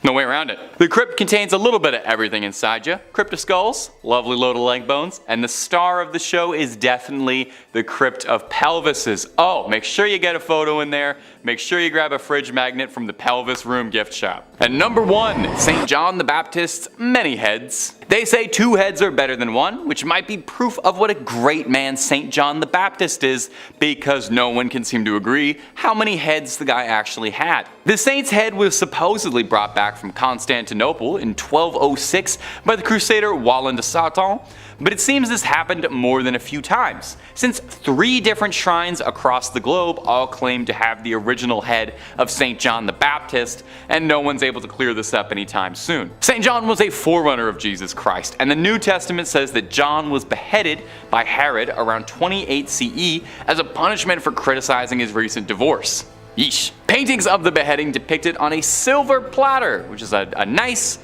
No way around it. The crypt contains a little bit of everything inside you. Crypt of skulls, lovely load of leg bones, and the star of the show is definitely the crypt of pelvises. Oh, make sure you get a photo in there. Make sure you grab a fridge magnet from the Pelvis Room gift shop. And number 1, St. John the Baptist's many heads. They say 2 heads are better than 1, which might be proof of what a great man St. John the Baptist is, because no one can seem to agree how many heads the guy actually had. The saint's head was supposedly brought back back from Constantinople in 1206 by the crusader Wallen de Sarton, but it seems this happened more than a few times, since 3 different shrines across the globe all claim to have the original head of St. John the Baptist, and no one's able to clear this up anytime soon. St. John was a forerunner of Jesus Christ, and the New Testament says that John was beheaded by Herod around 28 CE as a punishment for criticizing his recent divorce. Yeesh. Paintings of the beheading depicted on a silver platter, which is a nice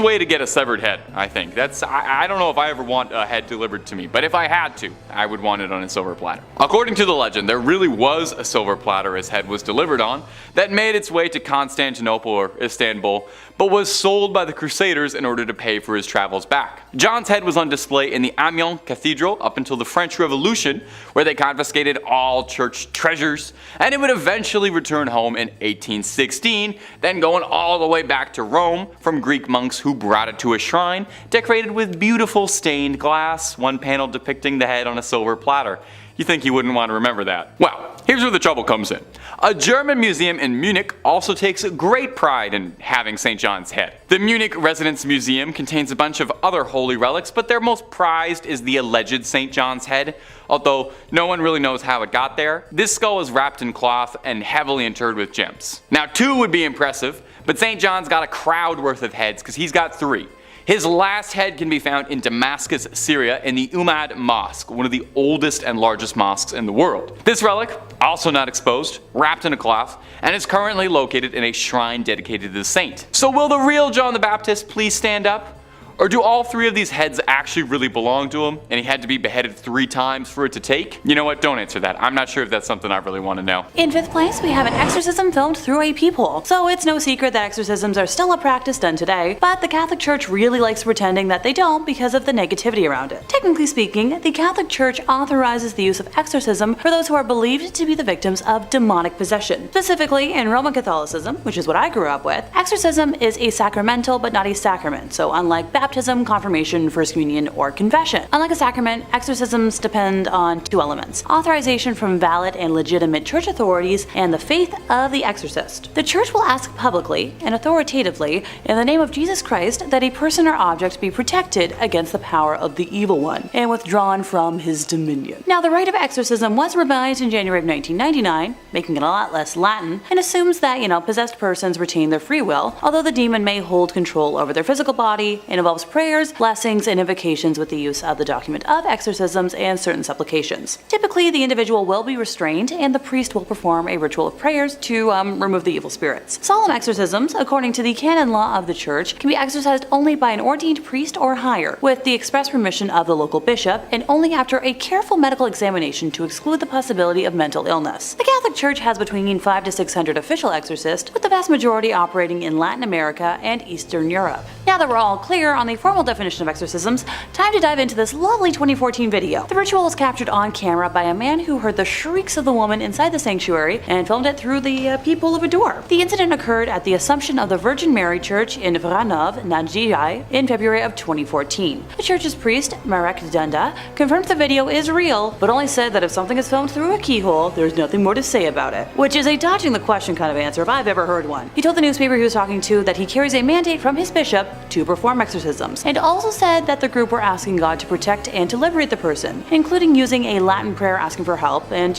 way to get a severed head, I think. I don't know if I ever want a head delivered to me, but if I had to, I would want it on a silver platter. According to the legend, there really was a silver platter his head was delivered on that made its way to Constantinople or Istanbul, but was sold by the Crusaders in order to pay for his travels back. John's head was on display in the Amiens Cathedral up until the French Revolution, where they confiscated all church treasures, and it would eventually return home in 1816, then going all the way back to Rome from Greek monks who brought it to a shrine decorated with beautiful stained glass, one panel depicting the head on a silver platter. You think you wouldn't want to remember that? Well, here's where the trouble comes in. A German museum in Munich also takes great pride in having St. John's head. The Munich Residence Museum contains a bunch of other holy relics, but their most prized is the alleged St. John's head, although no one really knows how it got there. This skull is wrapped in cloth and heavily interred with gems. Now 2 would be impressive, but St. John's got a crowd worth of heads because he's got 3. His last head can be found in Damascus, Syria in the Umayyad Mosque, one of the oldest and largest mosques in the world. This relic, also not exposed, wrapped in a cloth, and is currently located in a shrine dedicated to the saint. So will the real John the Baptist please stand up? Or do all 3 of these heads actually really belong to him, and he had to be beheaded 3 times for it to take? You know what, don't answer that. I'm not sure if that's something I really want to know. In 5th place, we have an exorcism filmed through a peephole. So it's no secret that exorcisms are still a practice done today, but the Catholic Church really likes pretending that they don't because of the negativity around it. Technically speaking, the Catholic Church authorizes the use of exorcism for those who are believed to be the victims of demonic possession. Specifically, in Roman Catholicism, which is what I grew up with, exorcism is a sacramental but not a sacrament, so unlike baptism, confirmation, first communion, or confession. Unlike a sacrament, exorcisms depend on 2 elements: authorization from valid and legitimate church authorities and the faith of the exorcist. The church will ask publicly and authoritatively in the name of Jesus Christ that a person or object be protected against the power of the evil one and withdrawn from his dominion. Now, the rite of exorcism was revised in January of 1999, making it a lot less Latin, and assumes that, possessed persons retain their free will, although the demon may hold control over their physical body, and involves prayers, blessings, and invocations with the use of the document of exorcisms and certain supplications. Typically, the individual will be restrained, and the priest will perform a ritual of prayers to remove the evil spirits. Solemn exorcisms, according to the canon law of the church, can be exercised only by an ordained priest or higher, with the express permission of the local bishop, and only after a careful medical examination to exclude the possibility of mental illness. The Catholic Church has between 500 to 600 official exorcists, with the vast majority operating in Latin America and Eastern Europe. Now that we're all clear on the formal definition of exorcisms, time to dive into this lovely 2014 video. The ritual was captured on camera by a man who heard the shrieks of the woman inside the sanctuary and filmed it through the peephole of a door. The incident occurred at the Assumption of the Virgin Mary Church in Vranov, Najijai, in February of 2014. The church's priest, Marek Dunda, confirmed the video is real, but only said that if something is filmed through a keyhole, there's nothing more to say about it. Which is a dodging the question kind of answer if I've ever heard one. He told the newspaper he was talking to that he carries a mandate from his bishop to perform exorcisms, and also said that the group were asking God to protect and to liberate the person, including using a Latin prayer asking for help, and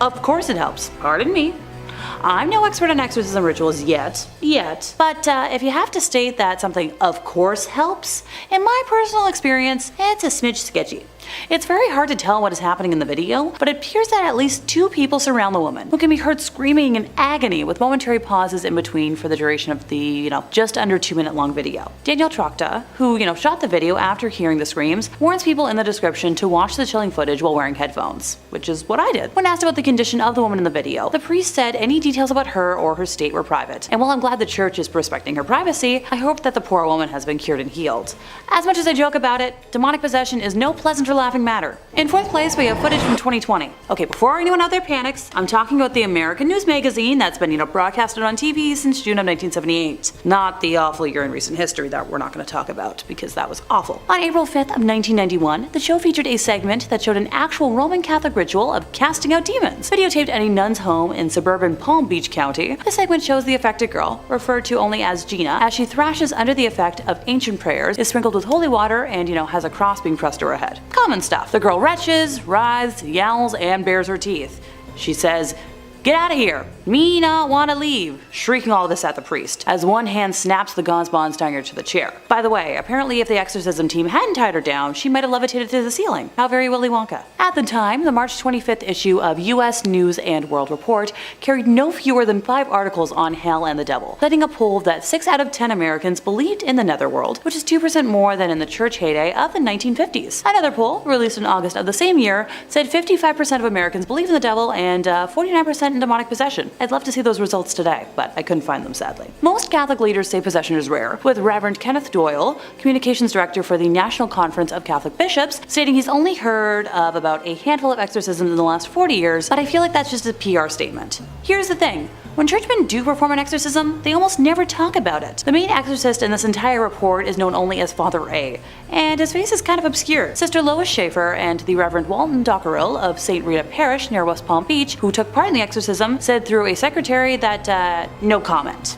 of course it helps. Pardon me. I'm no expert on exorcism rituals yet, but if you have to state that something of course helps, in my personal experience, it's a smidge sketchy. It's very hard to tell what is happening in the video, but it appears that at least 2 people surround the woman, who can be heard screaming in agony with momentary pauses in between for the duration of the, just under 2-minute long video. Daniel Trokta, who, shot the video after hearing the screams, warns people in the description to watch the chilling footage while wearing headphones, which is what I did. When asked about the condition of the woman in the video, the priest said any details about her or her state were private. And while I'm glad the church is respecting her privacy, I hope that the poor woman has been cured and healed. As much as I joke about it, demonic possession is no pleasant for laughing matter. In fourth place, we have footage from 2020. Okay, before anyone out there panics, I'm talking about the American news magazine that's been, broadcasted on TV since June of 1978. Not the awful year in recent history that we're not going to talk about, because that was awful. On April 5th of 1991, the show featured a segment that showed an actual Roman Catholic ritual of casting out demons, videotaped at a nun's home in suburban Palm Beach County. The segment shows the affected girl, referred to only as Gina, as she thrashes under the effect of ancient prayers, is sprinkled with holy water, and, has a cross being pressed to her head. Common stuff. The girl retches, writhes, yowls, and bares her teeth. She says, "Get out of here! Me not want to leave!" shrieking all this at the priest, as one hand snaps the gauze bonds tying her to the chair. By the way, apparently if the exorcism team hadn't tied her down, she might have levitated to the ceiling. How very Willy Wonka. At the time, the March 25th issue of U.S. News and World Report carried no fewer than 5 articles on hell and the devil, citing a poll that 6 out of 10 Americans believed in the netherworld, which is 2% more than in the church heyday of the 1950s. Another poll, released in August of the same year, said 55% of Americans believe in the devil and 49% in demonic possession. I'd love to see those results today, but I couldn't find them sadly. Most Catholic leaders say possession is rare, with Reverend Kenneth Doyle, communications director for the National Conference of Catholic Bishops, stating he's only heard of about a handful of exorcisms in the last 40 years, but I feel like that's just a PR statement. Here's the thing. When churchmen do perform an exorcism, they almost never talk about it. The main exorcist in this entire report is known only as Father A, and his face is kind of obscured. Sister Lois Schaefer and the Reverend Walton Dockerell of St. Rita Parish near West Palm Beach, who took part in the exorcism, said through a secretary that, no comment.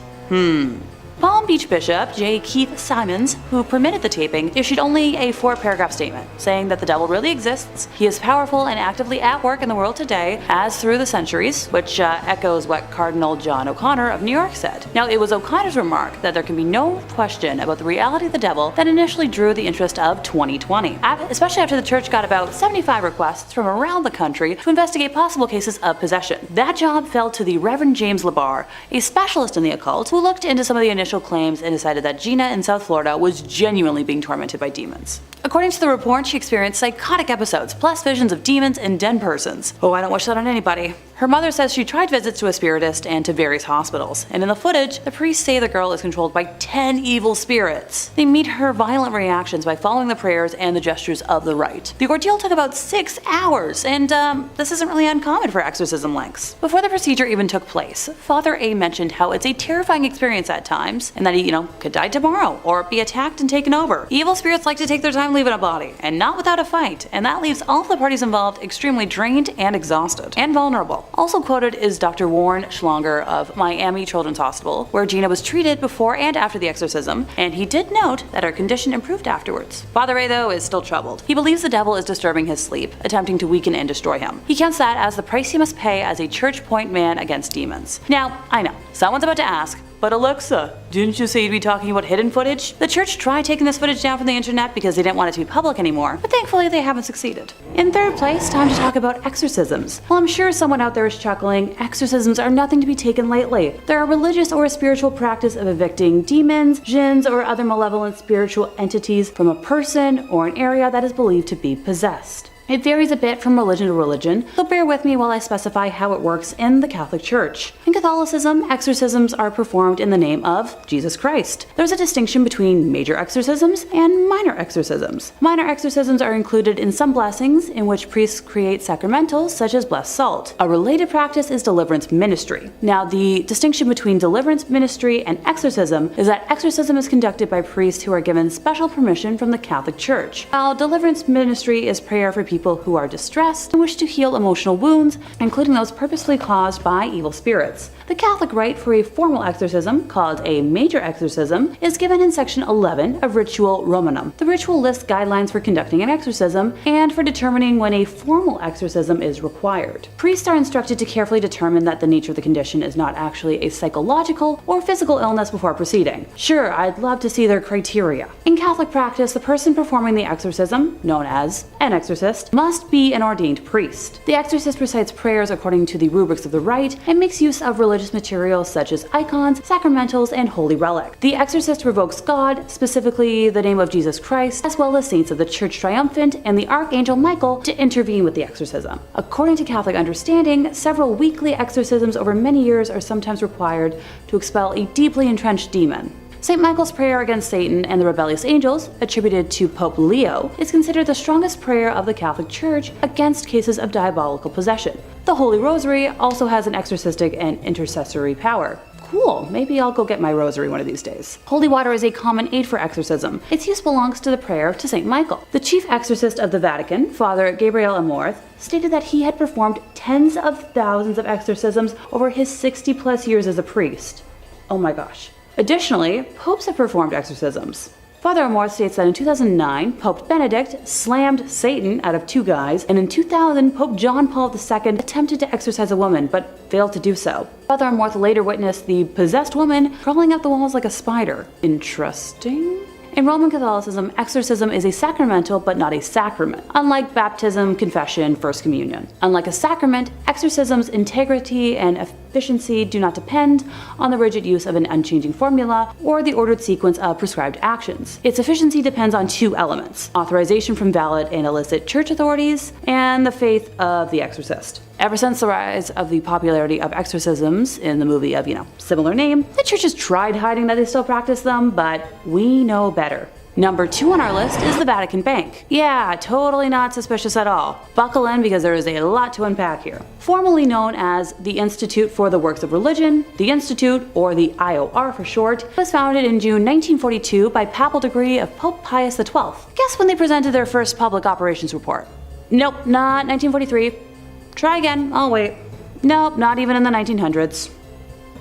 Palm Beach Bishop J. Keith Simons, who permitted the taping, issued only a 4-paragraph statement, saying that the devil really exists, he is powerful and actively at work in the world today, as through the centuries, which echoes what Cardinal John O'Connor of New York said. Now, it was O'Connor's remark that there can be no question about the reality of the devil that initially drew the interest of 2020, especially after the church got about 75 requests from around the country to investigate possible cases of possession. That job fell to the Reverend James LeBar, a specialist in the occult, who looked into some of the initial claims and decided that Gina in South Florida was genuinely being tormented by demons. According to the report, she experienced psychotic episodes, plus visions of demons and dead persons. Oh, I don't wish that on anybody. Her mother says she tried visits to a spiritist and to various hospitals, and in the footage, the priests say the girl is controlled by 10 evil spirits. They meet her violent reactions by following the prayers and the gestures of the rite. The ordeal took about 6 hours, and this isn't really uncommon for exorcism lengths. Before the procedure even took place, Father A mentioned how it's a terrifying experience at times, and that he, could die tomorrow, or be attacked and taken over. Evil spirits like to take their time leaving a body, and not without a fight, and that leaves all of the parties involved extremely drained and exhausted, and vulnerable. Also quoted is Dr. Warren Schlonger of Miami Children's Hospital, where Gina was treated before and after the exorcism, and he did note that her condition improved afterwards. Father A, though, is still troubled. He believes the devil is disturbing his sleep, attempting to weaken and destroy him. He counts that as the price he must pay as a church point man against demons. Now, I know, someone's about to ask, but Alexa, didn't you say you'd be talking about hidden footage? The church tried taking this footage down from the internet because they didn't want it to be public anymore, but thankfully they haven't succeeded. In third place, time to talk about exorcisms. While I'm sure someone out there is chuckling, exorcisms are nothing to be taken lightly. They're a religious or a spiritual practice of evicting demons, jinns, or other malevolent spiritual entities from a person or an area that is believed to be possessed. It varies a bit from religion to religion, so bear with me while I specify how it works in the Catholic Church. In Catholicism, exorcisms are performed in the name of Jesus Christ. There's a distinction between major exorcisms and minor exorcisms. Minor exorcisms are included in some blessings in which priests create sacramentals such as blessed salt. A related practice is deliverance ministry. Now, the distinction between deliverance ministry and exorcism is that exorcism is conducted by priests who are given special permission from the Catholic Church, while deliverance ministry is prayer for people who are distressed and wish to heal emotional wounds, including those purposefully caused by evil spirits. The Catholic rite for a formal exorcism, called a major exorcism, is given in section 11 of Ritual Romanum. The ritual lists guidelines for conducting an exorcism and for determining when a formal exorcism is required. Priests are instructed to carefully determine that the nature of the condition is not actually a psychological or physical illness before proceeding. Sure, I'd love to see their criteria. In Catholic practice, the person performing the exorcism, known as an exorcist, must be an ordained priest. The exorcist recites prayers according to the rubrics of the rite and makes use of religious materials such as icons, sacramentals, and holy relic. The exorcist revokes God, specifically the name of Jesus Christ, as well as saints of the Church Triumphant and the Archangel Michael, to intervene with the exorcism. According to Catholic understanding, several weekly exorcisms over many years are sometimes required to expel a deeply entrenched demon. St. Michael's prayer against Satan and the rebellious angels, attributed to Pope Leo, is considered the strongest prayer of the Catholic Church against cases of diabolical possession. The Holy Rosary also has an exorcistic and intercessory power. Cool, maybe I'll go get my rosary one of these days. Holy water is a common aid for exorcism. Its use belongs to the prayer to St. Michael. The chief exorcist of the Vatican, Father Gabriel Amorth, stated that he had performed tens of thousands of exorcisms over his 60+ years as a priest. Oh my gosh. Additionally, popes have performed exorcisms. Father Amorth states that in 2009, Pope Benedict slammed Satan out of 2 guys, and in 2000, Pope John Paul II attempted to exorcise a woman, but failed to do so. Father Amorth later witnessed the possessed woman crawling up the walls like a spider. Interesting. In Roman Catholicism, exorcism is a sacramental but not a sacrament, unlike baptism, confession, First Communion. Unlike a sacrament, exorcism's integrity and efficiency do not depend on the rigid use of an unchanging formula or the ordered sequence of prescribed actions. Its efficiency depends on 2 elements: authorization from valid and illicit church authorities, and the faith of the exorcist. Ever since the rise of the popularity of exorcisms in the movie of, similar name, the church has tried hiding that they still practice them, but we know better. Number 2 on our list is the Vatican Bank. Yeah, totally not suspicious at all. Buckle in because there is a lot to unpack here. Formerly known as the Institute for the Works of Religion, the Institute, or the IOR for short, was founded in June 1942 by papal decree of Pope Pius XII. Guess when they presented their first public operations report? Nope, not 1943. Try again, I'll wait. Nope, not even in the 1900s.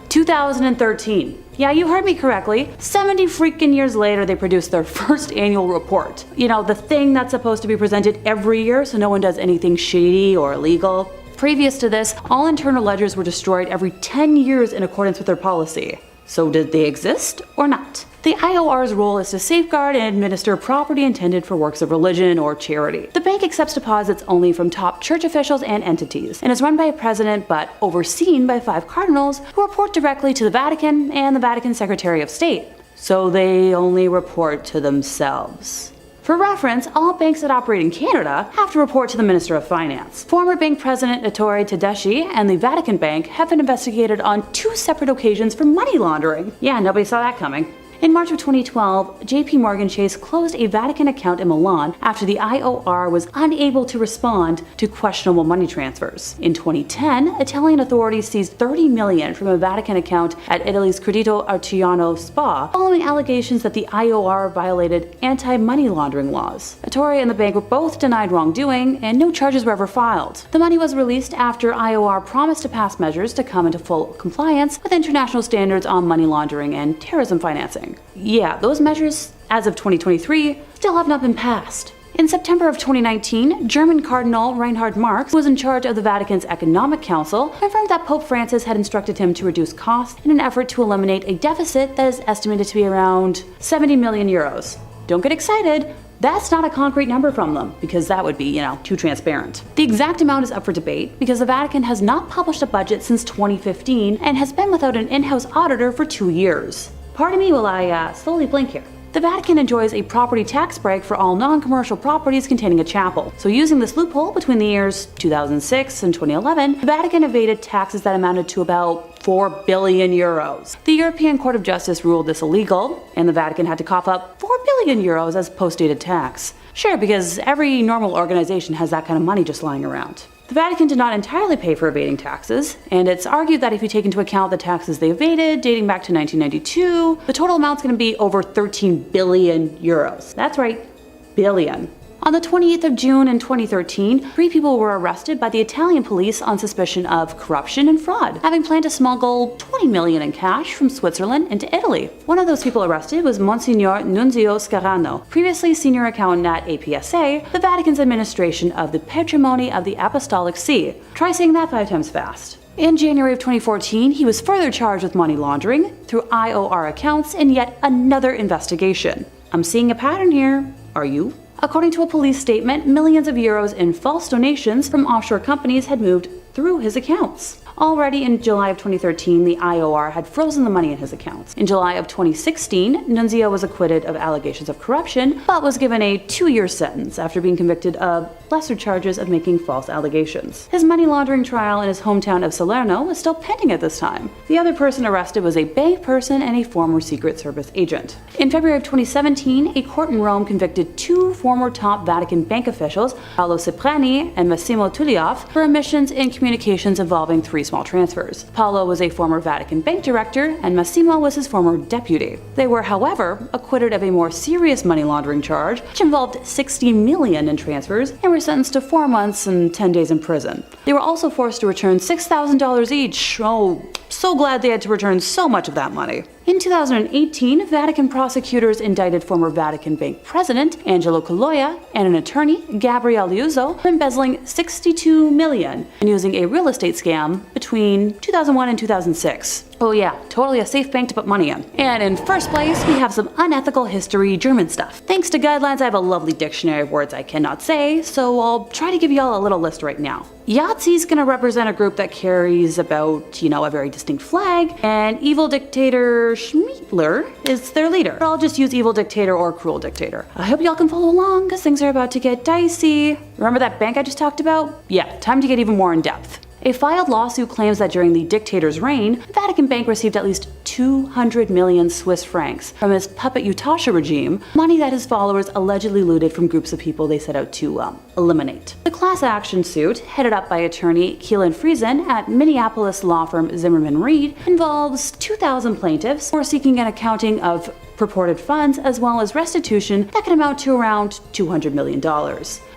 2013. Yeah, you heard me correctly. 70 freaking years later, they produced their first annual report. The thing that's supposed to be presented every year so no one does anything shady or illegal. Previous to this, all internal ledgers were destroyed every 10 years in accordance with their policy. So did they exist or not? The IOR's role is to safeguard and administer property intended for works of religion or charity. The bank accepts deposits only from top church officials and entities, and is run by a president but overseen by 5 cardinals who report directly to the Vatican and the Vatican Secretary of State. So they only report to themselves. For reference, all banks that operate in Canada have to report to the Minister of Finance. Former bank president Ettore Tedeschi and the Vatican Bank have been investigated on 2 separate occasions for money laundering. Yeah, nobody saw that coming. In March of 2012, JP Morgan Chase closed a Vatican account in Milan after the IOR was unable to respond to questionable money transfers. In 2010, Italian authorities seized $30 million from a Vatican account at Italy's Credito Artigiano Spa following allegations that the IOR violated anti-money laundering laws. Ettore and the bank were both denied wrongdoing, and no charges were ever filed. The money was released after IOR promised to pass measures to come into full compliance with international standards on money laundering and terrorism financing. Yeah, those measures, as of 2023, still have not been passed. In September of 2019, German Cardinal Reinhard Marx, who was in charge of the Vatican's Economic Council, confirmed that Pope Francis had instructed him to reduce costs in an effort to eliminate a deficit that is estimated to be around 70 million euros. Don't get excited. That's not a concrete number from them, because that would be, too transparent. The exact amount is up for debate because the Vatican has not published a budget since 2015 and has been without an in-house auditor for 2 years. Pardon me while I slowly blink here. The Vatican enjoys a property tax break for all non-commercial properties containing a chapel. So using this loophole between the years 2006 and 2011, the Vatican evaded taxes that amounted to about 4 billion euros. The European Court of Justice ruled this illegal, and the Vatican had to cough up 4 billion euros as post-dated tax. Sure, because every normal organization has that kind of money just lying around. The Vatican did not entirely pay for evading taxes, and it's argued that if you take into account the taxes they evaded dating back to 1992, the total amount's going to be over 13 billion euros. That's right, billion. On the 28th of June in 2013, 3 people were arrested by the Italian police on suspicion of corruption and fraud, having planned to smuggle 20 million in cash from Switzerland into Italy. One of those people arrested was Monsignor Nunzio Scarano, previously senior accountant at APSA, the Vatican's administration of the Patrimony of the Apostolic See. Try saying that 5 times fast. In January of 2014, he was further charged with money laundering through IOR accounts in yet another investigation. I'm seeing a pattern here. Are you? According to a police statement, millions of euros in false donations from offshore companies had moved through his accounts. Already in July of 2013, the IOR had frozen the money in his accounts. In July of 2016, Nunzio was acquitted of allegations of corruption, but was given a 2-year sentence after being convicted of lesser charges of making false allegations. His money laundering trial in his hometown of Salerno was still pending at this time. The other person arrested was a bank person and a former Secret Service agent. In February of 2017, a court in Rome convicted 2 former top Vatican bank officials, Paolo Cipriani and Massimo Tullioff, for omissions in communications involving 3 small transfers. Paolo was a former Vatican bank director, and Massimo was his former deputy. They were, however, acquitted of a more serious money laundering charge, which involved $60 million in transfers, and were sentenced to 4 months and 10 days in prison. They were also forced to return $6,000 each. Oh, so glad they had to return so much of that money. In 2018, Vatican prosecutors indicted former Vatican Bank president Angelo Caloia and an attorney, Gabriele Liuzzo, for embezzling $62 million and using a real estate scam between 2001 and 2006. Oh yeah, totally a safe bank to put money in. And in first place, we have some unethical history German stuff. Thanks to guidelines, I have a lovely dictionary of words I cannot say, so I'll try to give y'all a little list right now. Yahtzee is going to represent a group that carries about, a very distinct flag, and evil dictator Schmiedler is their leader. But I'll just use evil dictator or cruel dictator. I hope y'all can follow along, because things are about to get dicey. Remember that bank I just talked about? Yeah, time to get even more in depth. A filed lawsuit claims that during the dictator's reign, the Vatican Bank received at least 200 million Swiss francs from his puppet Utasha regime, money that his followers allegedly looted from groups of people they set out to eliminate. The class action suit, headed up by attorney Keelan Friesen at Minneapolis law firm Zimmerman Reed, involves 2,000 plaintiffs who are seeking an accounting of purported funds as well as restitution that can amount to around $200 million.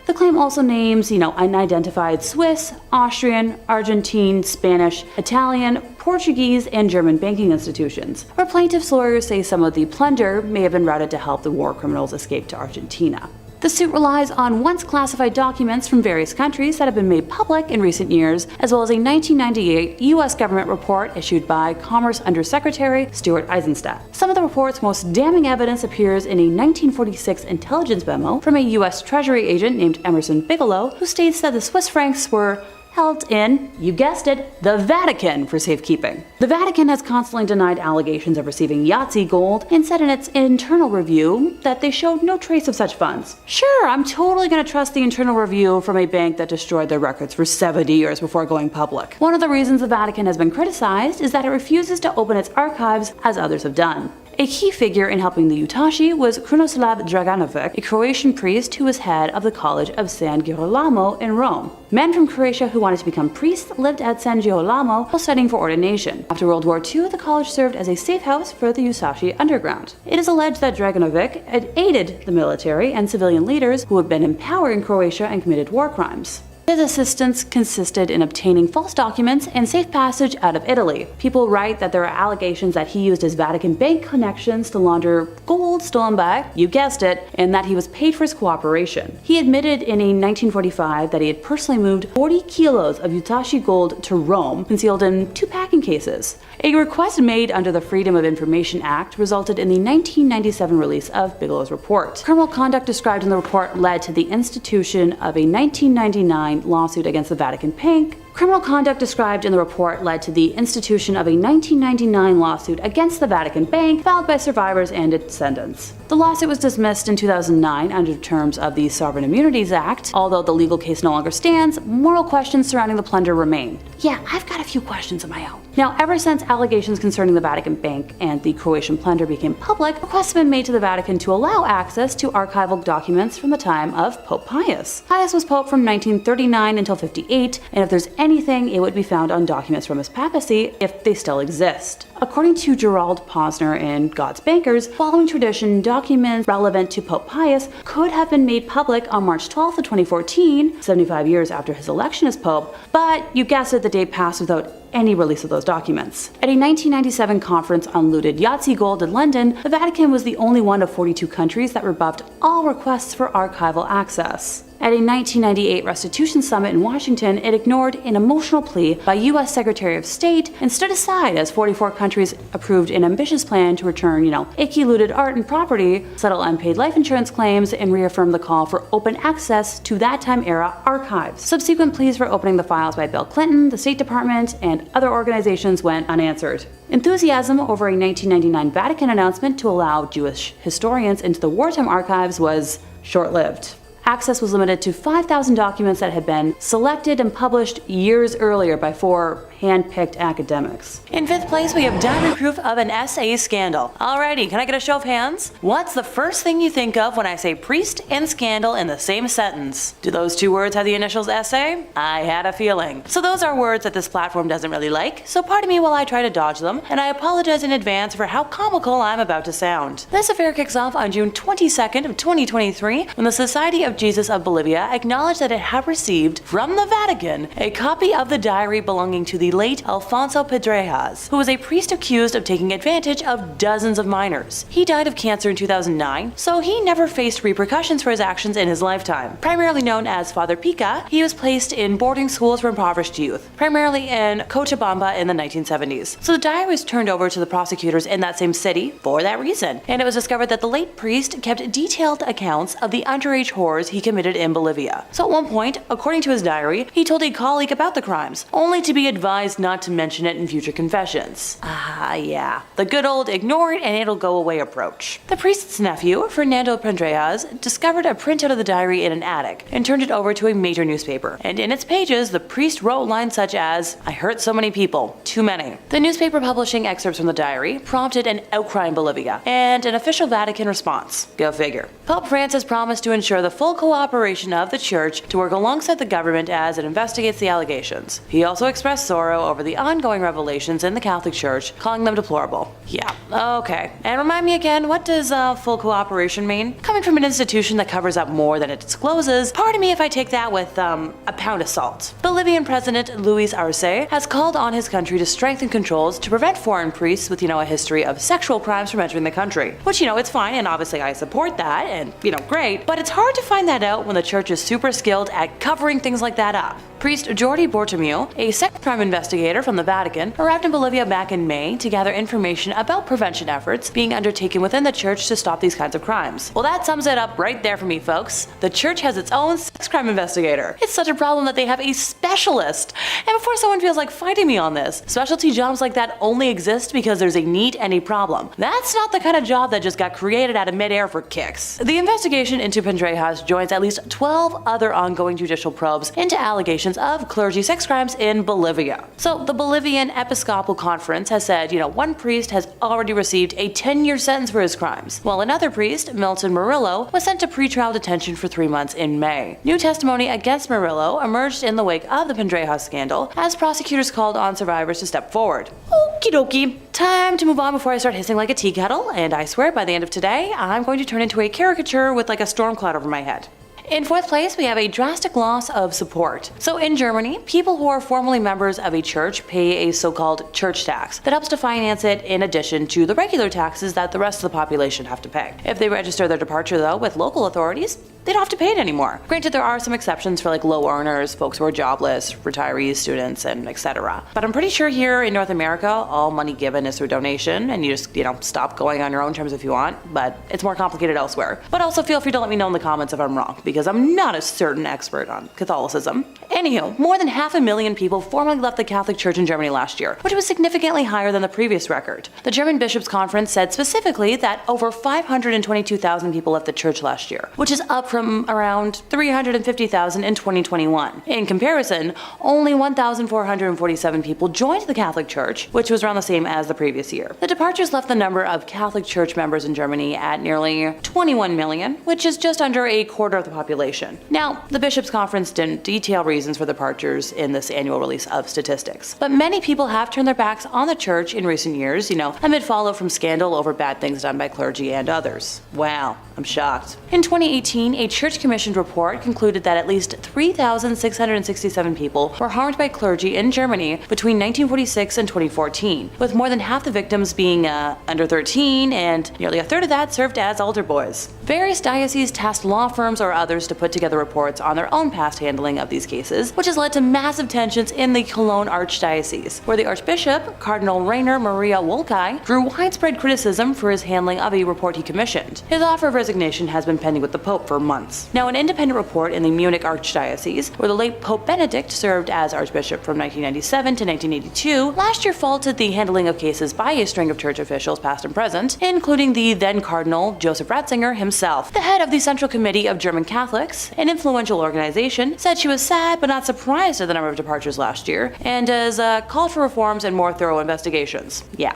The claim also names, unidentified Swiss, Austrian, Argentine, Spanish, Italian, Portuguese, and German banking institutions, where plaintiffs' lawyers say some of the plunder may have been routed to help the war criminals escape to Argentina. The suit relies on once classified documents from various countries that have been made public in recent years, as well as a 1998 U.S. government report issued by Commerce Undersecretary Stuart Eizenstat. Some of the report's most damning evidence appears in a 1946 intelligence memo from a U.S. Treasury agent named Emerson Bigelow, who states that the Swiss francs were held in, you guessed it, the Vatican for safekeeping. The Vatican has constantly denied allegations of receiving Yahtzee gold and said in its internal review that they showed no trace of such funds. Sure, I'm totally going to trust the internal review from a bank that destroyed their records for 70 years before going public. One of the reasons the Vatican has been criticized is that it refuses to open its archives as others have done. A key figure in helping the Utashi was Krunoslav Draganovic, a Croatian priest who was head of the College of San Girolamo in Rome. Men from Croatia who wanted to become priests lived at San Girolamo while studying for ordination. After World War II, the college served as a safe house for the Usashi underground. It is alleged that Draganovic had aided the military and civilian leaders who had been in power in Croatia and committed war crimes. His assistance consisted in obtaining false documents and safe passage out of Italy. People write that there are allegations that he used his Vatican Bank connections to launder gold stolen by, you guessed it, and that he was paid for his cooperation. He admitted in a 1945 that he had personally moved 40 kilos of Utashi gold to Rome, concealed in 2 packing cases. A request made under the Freedom of Information Act resulted in the 1997 release of Bigelow's report. Criminal conduct described in the report led to the institution of a 1999 lawsuit against the Vatican Bank. Criminal conduct described in the report led to the institution of a 1999 lawsuit against the Vatican Bank filed by survivors and descendants. The lawsuit was dismissed in 2009 under terms of the Sovereign Immunities Act. Although the legal case no longer stands, moral questions surrounding the plunder remain. Yeah, I've got a few questions of my own. Now, ever since allegations concerning the Vatican Bank and the Croatian plunder became public, requests have been made to the Vatican to allow access to archival documents from the time of Pope Pius. Pius was Pope from 1939 until 58, and if there's anything, it would be found on documents from his papacy if they still exist. According to Gerald Posner in God's Bankers, following tradition, documents relevant to Pope Pius could have been made public on March 12th of 2014, 75 years after his election as Pope, but you guessed it, the date passed without any release of those documents. At a 1997 conference on looted Yahtzee gold in London, the Vatican was the only one of 42 countries that rebuffed all requests for archival access. At a 1998 restitution summit in Washington, it ignored an emotional plea by U.S. Secretary of State and stood aside as 44 countries approved an ambitious plan to return, icky looted art and property, settle unpaid life insurance claims, and reaffirm the call for open access to that time-era archives. Subsequent pleas for opening the files by Bill Clinton, the State Department, and other organizations went unanswered. Enthusiasm over a 1999 Vatican announcement to allow Jewish historians into the wartime archives was short-lived. Access was limited to 5,000 documents that had been selected and published years earlier by 4 hand-picked academics. In 5th place, we have diamond proof of an SA scandal. Alrighty, can I get a show of hands? What's the first thing you think of when I say priest and scandal in the same sentence? Do those 2 words have the initials SA? I had a feeling. So those are words that this platform doesn't really like, so pardon me while I try to dodge them, and I apologize in advance for how comical I'm about to sound. This affair kicks off on June 22nd of 2023 when the Society of Jesus of Bolivia acknowledged that it had received from the Vatican a copy of the diary belonging to the late Alfonso Pedrejas, who was a priest accused of taking advantage of dozens of minors. He died of cancer in 2009, so he never faced repercussions for his actions in his lifetime. Primarily known as Father Pica, he was placed in boarding schools for impoverished youth, primarily in Cochabamba in the 1970s. So the diary was turned over to the prosecutors in that same city for that reason, and it was discovered that the late priest kept detailed accounts of the underage horrors he committed in Bolivia. So at one point, according to his diary, he told a colleague about the crimes, only to be advised not to mention it in future confessions. Yeah. The good old ignore it and it'll go away approach. The priest's nephew, Fernando Pendreas, discovered a printout of the diary in an attic and turned it over to a major newspaper. And in its pages, the priest wrote lines such as, "I hurt so many people, too many." The newspaper publishing excerpts from the diary prompted an outcry in Bolivia and an official Vatican response. Go figure. Pope Francis promised to ensure the full cooperation of the Church to work alongside the government as it investigates the allegations. He also expressed sorrow over the ongoing revelations in the Catholic Church, calling them deplorable. Yeah, okay. And remind me again, what does full cooperation mean? Coming from an institution that covers up more than it discloses, pardon me if I take that with a pound of salt. Bolivian President Luis Arce has called on his country to strengthen controls to prevent foreign priests with, a history of sexual crimes from entering the country. Which, it's fine, and obviously I support that, and, great, but it's hard to find that out when the Church is super skilled at covering things like that up. Priest Jordi Bortomeu, a sex crime investigator from the Vatican, arrived in Bolivia back in May to gather information about prevention efforts being undertaken within the Church to stop these kinds of crimes. Well, that sums it up right there for me, folks. The Church has its own sex crime investigator. It's such a problem that they have a specialist. And before someone feels like fighting me on this, specialty jobs like that only exist because there's a need and a problem. That's not the kind of job that just got created out of midair for kicks. The investigation into Pendrejas joins at least 12 other ongoing judicial probes into allegations of clergy sex crimes in Bolivia. So the Bolivian Episcopal Conference has said, one priest has already received a 10-year sentence for his crimes, while another priest, Milton Murillo, was sent to pretrial detention for 3 months in May. New testimony against Murillo emerged in the wake of the Pendrejas scandal as prosecutors called on survivors to step forward. Okie dokie. Time to move on before I start hissing like a tea kettle, and I swear by the end of today, I'm going to turn into a caricature with like a storm cloud over my head. In 4th place, we have a drastic loss of support. So in Germany, people who are formally members of a church pay a so-called church tax that helps to finance it in addition to the regular taxes that the rest of the population have to pay. If they register their departure, though, with local authorities, they don't have to pay it anymore. Granted, there are some exceptions for like low earners, folks who are jobless, retirees, students, and etc. But I'm pretty sure here in North America, all money given is through donation, and you just, stop going on your own terms if you want, but it's more complicated elsewhere. But also feel free to let me know in the comments if I'm wrong, because I'm not a certain expert on Catholicism. Anywho, more than 500,000 people formally left the Catholic Church in Germany last year, which was significantly higher than the previous record. The German Bishops' Conference said specifically that over 522,000 people left the church last year, which is up from around 350,000 in 2021. In comparison, only 1,447 people joined the Catholic Church, which was around the same as the previous year. The departures left the number of Catholic Church members in Germany at nearly 21 million, which is just under a quarter of the population. Now, the Bishops' Conference didn't detail reasons for departures in this annual release of statistics, but many people have turned their backs on the church in recent years, amid fallout from scandal over bad things done by clergy and others. Wow, I'm shocked. In 2018, a church-commissioned report concluded that at least 3,667 people were harmed by clergy in Germany between 1946 and 2014, with more than half the victims being under 13 and nearly a third of that served as altar boys. Various dioceses tasked law firms or others scholars to put together reports on their own past handling of these cases, which has led to massive tensions in the Cologne Archdiocese, where the Archbishop, Cardinal Rainer Maria Wolkai, drew widespread criticism for his handling of a report he commissioned. His offer of resignation has been pending with the Pope for months. Now, an independent report in the Munich Archdiocese, where the late Pope Benedict served as Archbishop from 1997 to 1982, last year faulted the handling of cases by a string of church officials past and present, including the then Cardinal Joseph Ratzinger himself. The head of the Central Committee of German Catholics, an influential organization, said she was sad but not surprised at the number of departures last year, and has called for reforms and more thorough investigations. Yeah,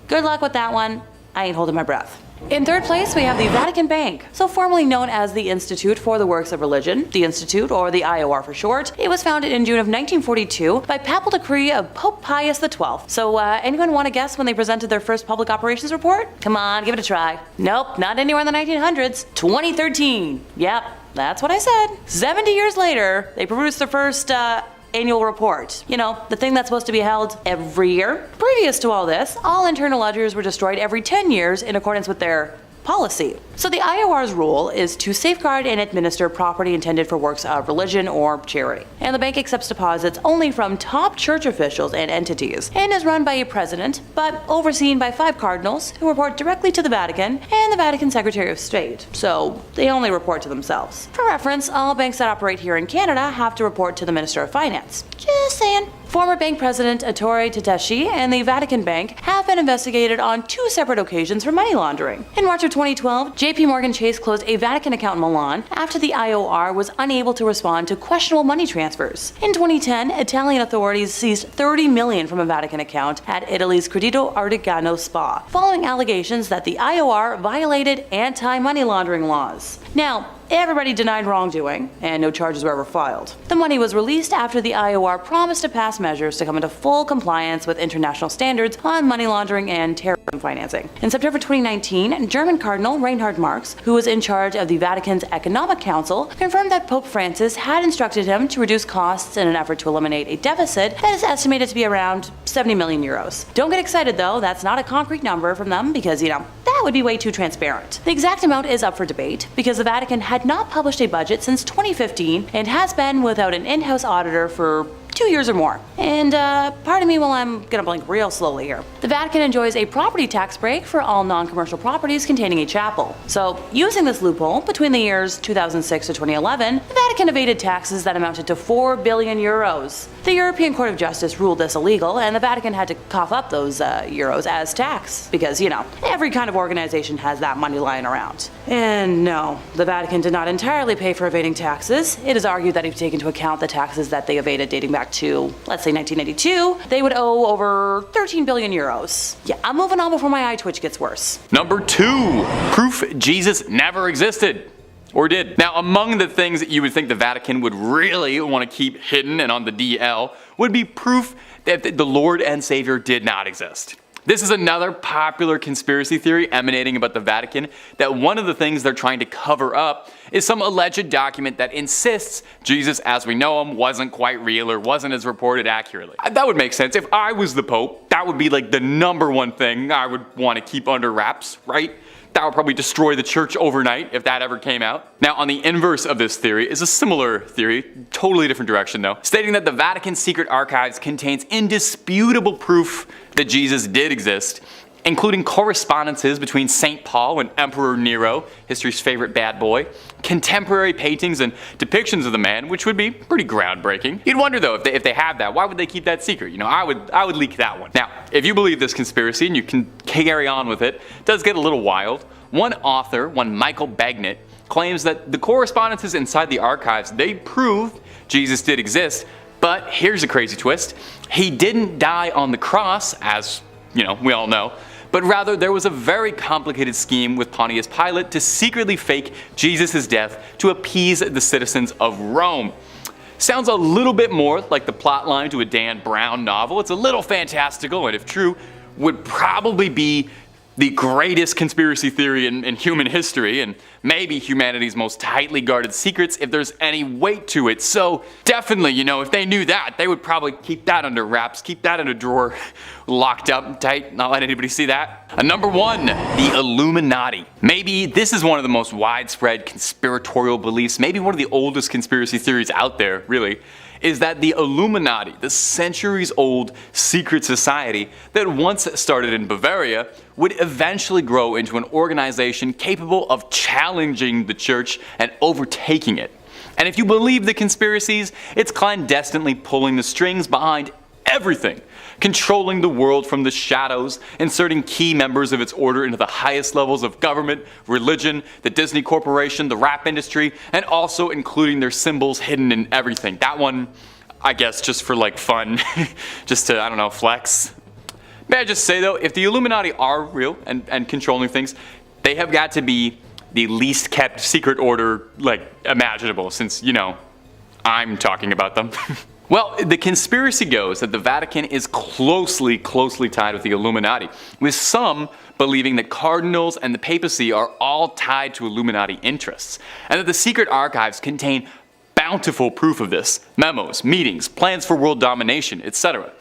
good luck with that one. I ain't holding my breath. In third place, we have the Vatican Bank, so formerly known as the Institute for the Works of Religion, the Institute, or the IOR for short. It was founded in June of 1942 by papal decree of Pope Pius XII. So anyone want to guess when they presented their first public operations report? Come on, give it a try. Nope, not anywhere in the 1900s. 2013. Yep, that's what I said. 70 years later, they produced their first annual report. You know, the thing that's supposed to be held every year. Previous to all this, all internal ledgers were destroyed every 10 years in accordance with their policy. So the IOR's role is to safeguard and administer property intended for works of religion or charity. And the bank accepts deposits only from top church officials and entities, and is run by a president, but overseen by 5 cardinals who report directly to the Vatican and the Vatican Secretary of State. So they only report to themselves. For reference, all banks that operate here in Canada have to report to the Minister of Finance. Just saying. Former bank president Ettore Tedeschi and the Vatican Bank have been investigated on 2 separate occasions for money laundering. In March of 2012, JP Morgan Chase closed a Vatican account in Milan after the IOR was unable to respond to questionable money transfers. In 2010, Italian authorities seized $30 million from a Vatican account at Italy's Credito Artigiano Spa, following allegations that the IOR violated anti-money laundering laws. Now, everybody denied wrongdoing, and no charges were ever filed. The money was released after the IOR promised to pass measures to come into full compliance with international standards on money laundering and terrorism financing. In September 2019, German Cardinal Reinhard Marx, who was in charge of the Vatican's Economic Council, confirmed that Pope Francis had instructed him to reduce costs in an effort to eliminate a deficit that is estimated to be around 70 million euros. Don't get excited though, that's not a concrete number from them because, that would be way too transparent. The exact amount is up for debate because the Vatican had not published a budget since 2015 and has been without an in-house auditor for 2 years or more. And pardon me while I'm gonna blink real slowly here. The Vatican enjoys a property tax break for all non-commercial properties containing a chapel. So using this loophole, between the years 2006 to 2011, the Vatican evaded taxes that amounted to 4 billion euros. The European Court of Justice ruled this illegal, and the Vatican had to cough up those euros as tax. Because, every kind of organization has that money lying around. And no, the Vatican did not entirely pay for evading taxes. It is argued that if you take into account the taxes that they evaded dating back to, let's say 1992, they would owe over 13 billion euros. Yeah, I'm moving on before my eye twitch gets worse. Number 2, proof Jesus never existed. Or did. Now, among the things that you would think the Vatican would really want to keep hidden and on the DL would be proof that the Lord and Savior did not exist. This is another popular conspiracy theory emanating about the Vatican, that one of the things they're trying to cover up is some alleged document that insists Jesus as we know him wasn't quite real or wasn't as reported accurately. That would make sense. If I was the Pope, that would be like the number one thing I would want to keep under wraps, right? That would probably destroy the church overnight if that ever came out. Now, on the inverse of this theory is a similar theory, totally different direction though, stating that the Vatican's secret archives contains indisputable proof that Jesus did exist, including correspondences between St. Paul and Emperor Nero, history's favorite bad boy, contemporary paintings and depictions of the man, which would be pretty groundbreaking. You'd wonder though, if they have that, why would they keep that secret? I would leak that one. Now, if you believe this conspiracy and you can carry on with it, it does get a little wild. One author, one Michael Bagnet, claims that the correspondences inside the archives, they prove Jesus did exist, but here's a crazy twist. He didn't die on the cross, as, we all know, but rather there was a very complicated scheme with Pontius Pilate to secretly fake Jesus' death to appease the citizens of Rome. Sounds a little bit more like the plotline to a Dan Brown novel. It's a little fantastical, and if true, would probably be the greatest conspiracy theory in human history, and maybe humanity's most tightly guarded secrets if there's any weight to it. So definitely, if they knew that, they would probably keep that under wraps, keep that in a drawer, locked up tight, not let anybody see that. Number 1, the Illuminati. Maybe this is one of the most widespread conspiratorial beliefs, maybe one of the oldest conspiracy theories out there, really, is that the Illuminati, the centuries-old secret society that once started in Bavaria, would eventually grow into an organization capable of challenging the church and overtaking it. And if you believe the conspiracies, it's clandestinely pulling the strings behind everything, controlling the world from the shadows, inserting key members of its order into the highest levels of government, religion, the Disney Corporation, the rap industry, and also including their symbols hidden in everything. That one, I guess, just for like fun, just to, I don't know, flex. May I just say though, if the Illuminati are real and controlling things, they have got to be the least kept secret order, like, imaginable, since, I'm talking about them. Well, the conspiracy goes that the Vatican is closely tied with the Illuminati, with some believing that cardinals and the papacy are all tied to Illuminati interests, and that the secret archives contain bountiful proof of this: memos, meetings, plans for world domination, etc.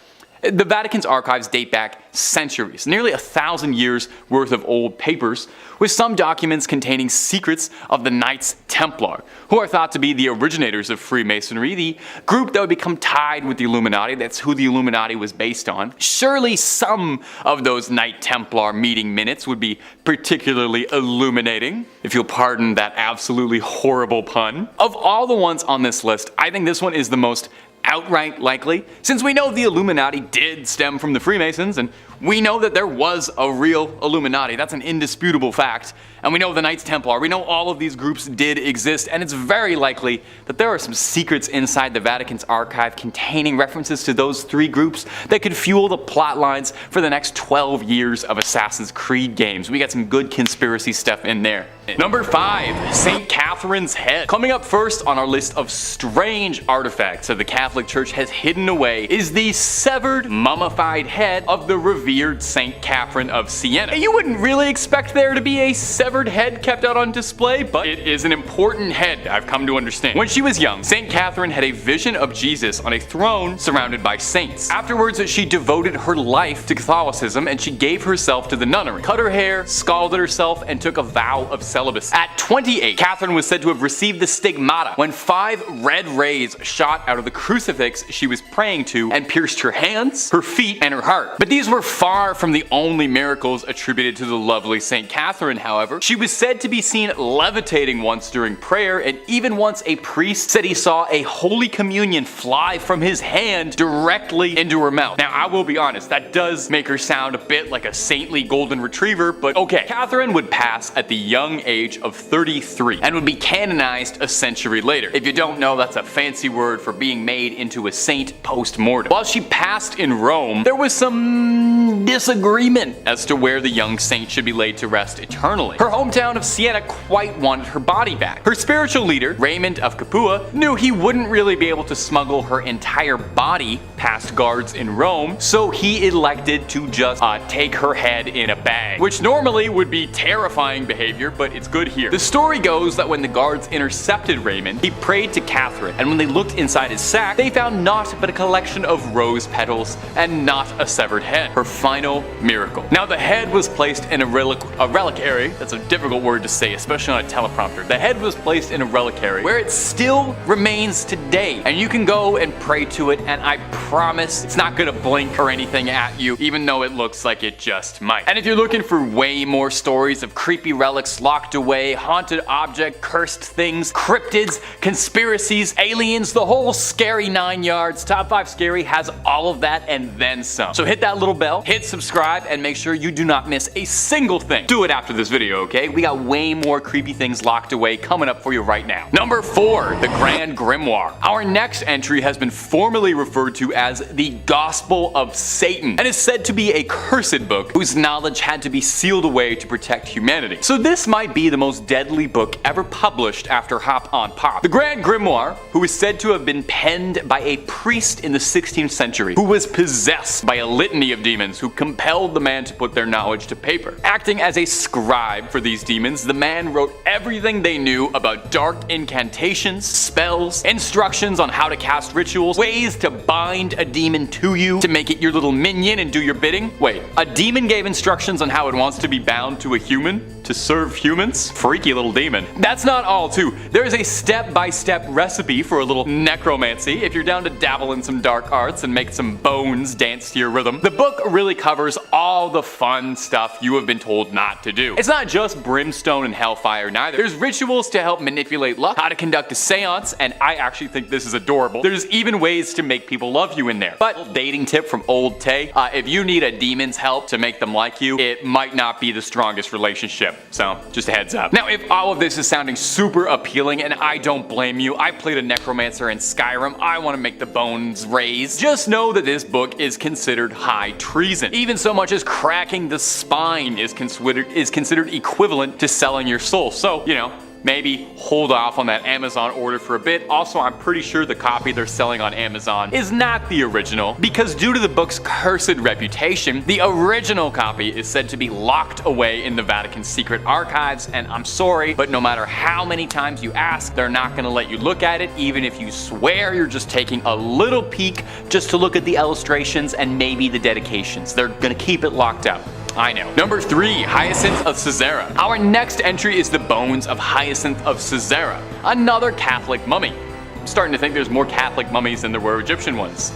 The Vatican's archives date back centuries, nearly 1,000 years worth of old papers, with some documents containing secrets of the Knights Templar, who are thought to be the originators of Freemasonry, the group that would become tied with the Illuminati. That's who the Illuminati was based on. Surely some of those Knight Templar meeting minutes would be particularly illuminating, if you'll pardon that absolutely horrible pun. Of all the ones on this list, I think this one is the most outright likely, since we know the Illuminati did stem from the Freemasons, and we know that there was a real Illuminati. That's an indisputable fact. And we know the Knights Templar, we know all of these groups did exist, and it's very likely that there are some secrets inside the Vatican's archive containing references to those 3 groups that could fuel the plot lines for the next 12 years of Assassin's Creed games. We got some good conspiracy stuff in there. Number 5, St. Catherine's head. Coming up first on our list of strange artifacts that the Catholic Church has hidden away is the severed, mummified head of the revered St. Catherine of Siena. You wouldn't really expect there to be a severed head kept out on display, but it is an important head, I've come to understand. When she was young, St. Catherine had a vision of Jesus on a throne surrounded by saints. Afterwards, she devoted her life to Catholicism, and she gave herself to the nunnery, cut her hair, scalded herself, and took a vow of celibacy. At 28, Catherine was said to have received the stigmata when 5 red rays shot out of the crucifix she was praying to and pierced her hands, her feet, and her heart. But these were far from the only miracles attributed to the lovely St. Catherine, however. She was said to be seen levitating once during prayer, and even once a priest said he saw a Holy Communion fly from his hand directly into her mouth. Now, I will be honest, that does make her sound a bit like a saintly golden retriever, but okay. Catherine would pass at the young age of 33 and would be canonized a century later. If you don't know, that's a fancy word for being made into a saint post-mortem. While she passed in Rome, there was some disagreement as to where the young saint should be laid to rest eternally. Her hometown of Siena quite wanted her body back. Her spiritual leader, Raymond of Capua, knew he wouldn't really be able to smuggle her entire body past guards in Rome, so he elected to just take her head in a bag, which normally would be terrifying behavior, but it's good here. The story goes that when the guards intercepted Raymond, he prayed to Catherine, and when they looked inside his sack, they found naught but a collection of rose petals and not a severed head. Her final miracle. Now, the head was placed in a reliquary. That's a difficult word to say, especially on a teleprompter. The head was placed in a reliquary where it still remains today, and you can go and pray to it, and I promise it's not gonna blink or anything at you, even though it looks like it just might. And if you're looking for way more stories of creepy relics locked away, haunted object, cursed things, cryptids, conspiracies, aliens, the whole scary 9 yards, Top 5 Scary has all of that and then some. So hit that little bell, hit subscribe, and make sure you do not miss a single thing. Do it after this video, okay? We got way more creepy things locked away coming up for you right now. Number 4, the Grand Grimoire. Our next entry has been formally referred to as the Gospel of Satan, and is said to be a cursed book whose knowledge had to be sealed away to protect humanity. So this might be the most deadly book ever published after Hop on Pop. The Grand Grimoire, who is said to have been penned by a priest in the 16th century, who was possessed by a litany of demons beings who compelled the man to put their knowledge to paper. Acting as a scribe for these demons, the man wrote everything they knew about dark incantations, spells, instructions on how to cast rituals, ways to bind a demon to you to make it your little minion and do your bidding. Wait, a demon gave instructions on how it wants to be bound to a human to serve humans? Freaky little demon. That's not all too. There is a step-by-step recipe for a little necromancy if you're down to dabble in some dark arts and make some bones dance to your rhythm. The book really covers all the fun stuff you have been told not to do. It's not just brimstone and hellfire neither. There's rituals to help manipulate luck, how to conduct a seance, and I actually think this is adorable. There's even ways to make people love you in there. But dating tip from old Tay, if you need a demon's help to make them like you, it might not be the strongest relationship. So just a heads up. Now if all of this is sounding super appealing, and I don't blame you, I played a necromancer in Skyrim, I want to make the bones raise. Just know that this book is considered high treason. Even so much as cracking the spine is considered equivalent to selling your soul. So, you know, maybe hold off on that Amazon order for a bit. Also, I'm pretty sure the copy they're selling on Amazon is not the original, because due to the book's cursed reputation, the original copy is said to be locked away in the Vatican's secret archives, and I'm sorry, but no matter how many times you ask, they're not gonna let you look at it, even if you swear you're just taking a little peek just to look at the illustrations and maybe the dedications. They're gonna keep it locked up. I know. Number 3, Hyacinth of Caesarea. Our next entry is the bones of Hyacinth of Caesarea, another Catholic mummy. I'm starting to think there's more Catholic mummies than there were Egyptian ones.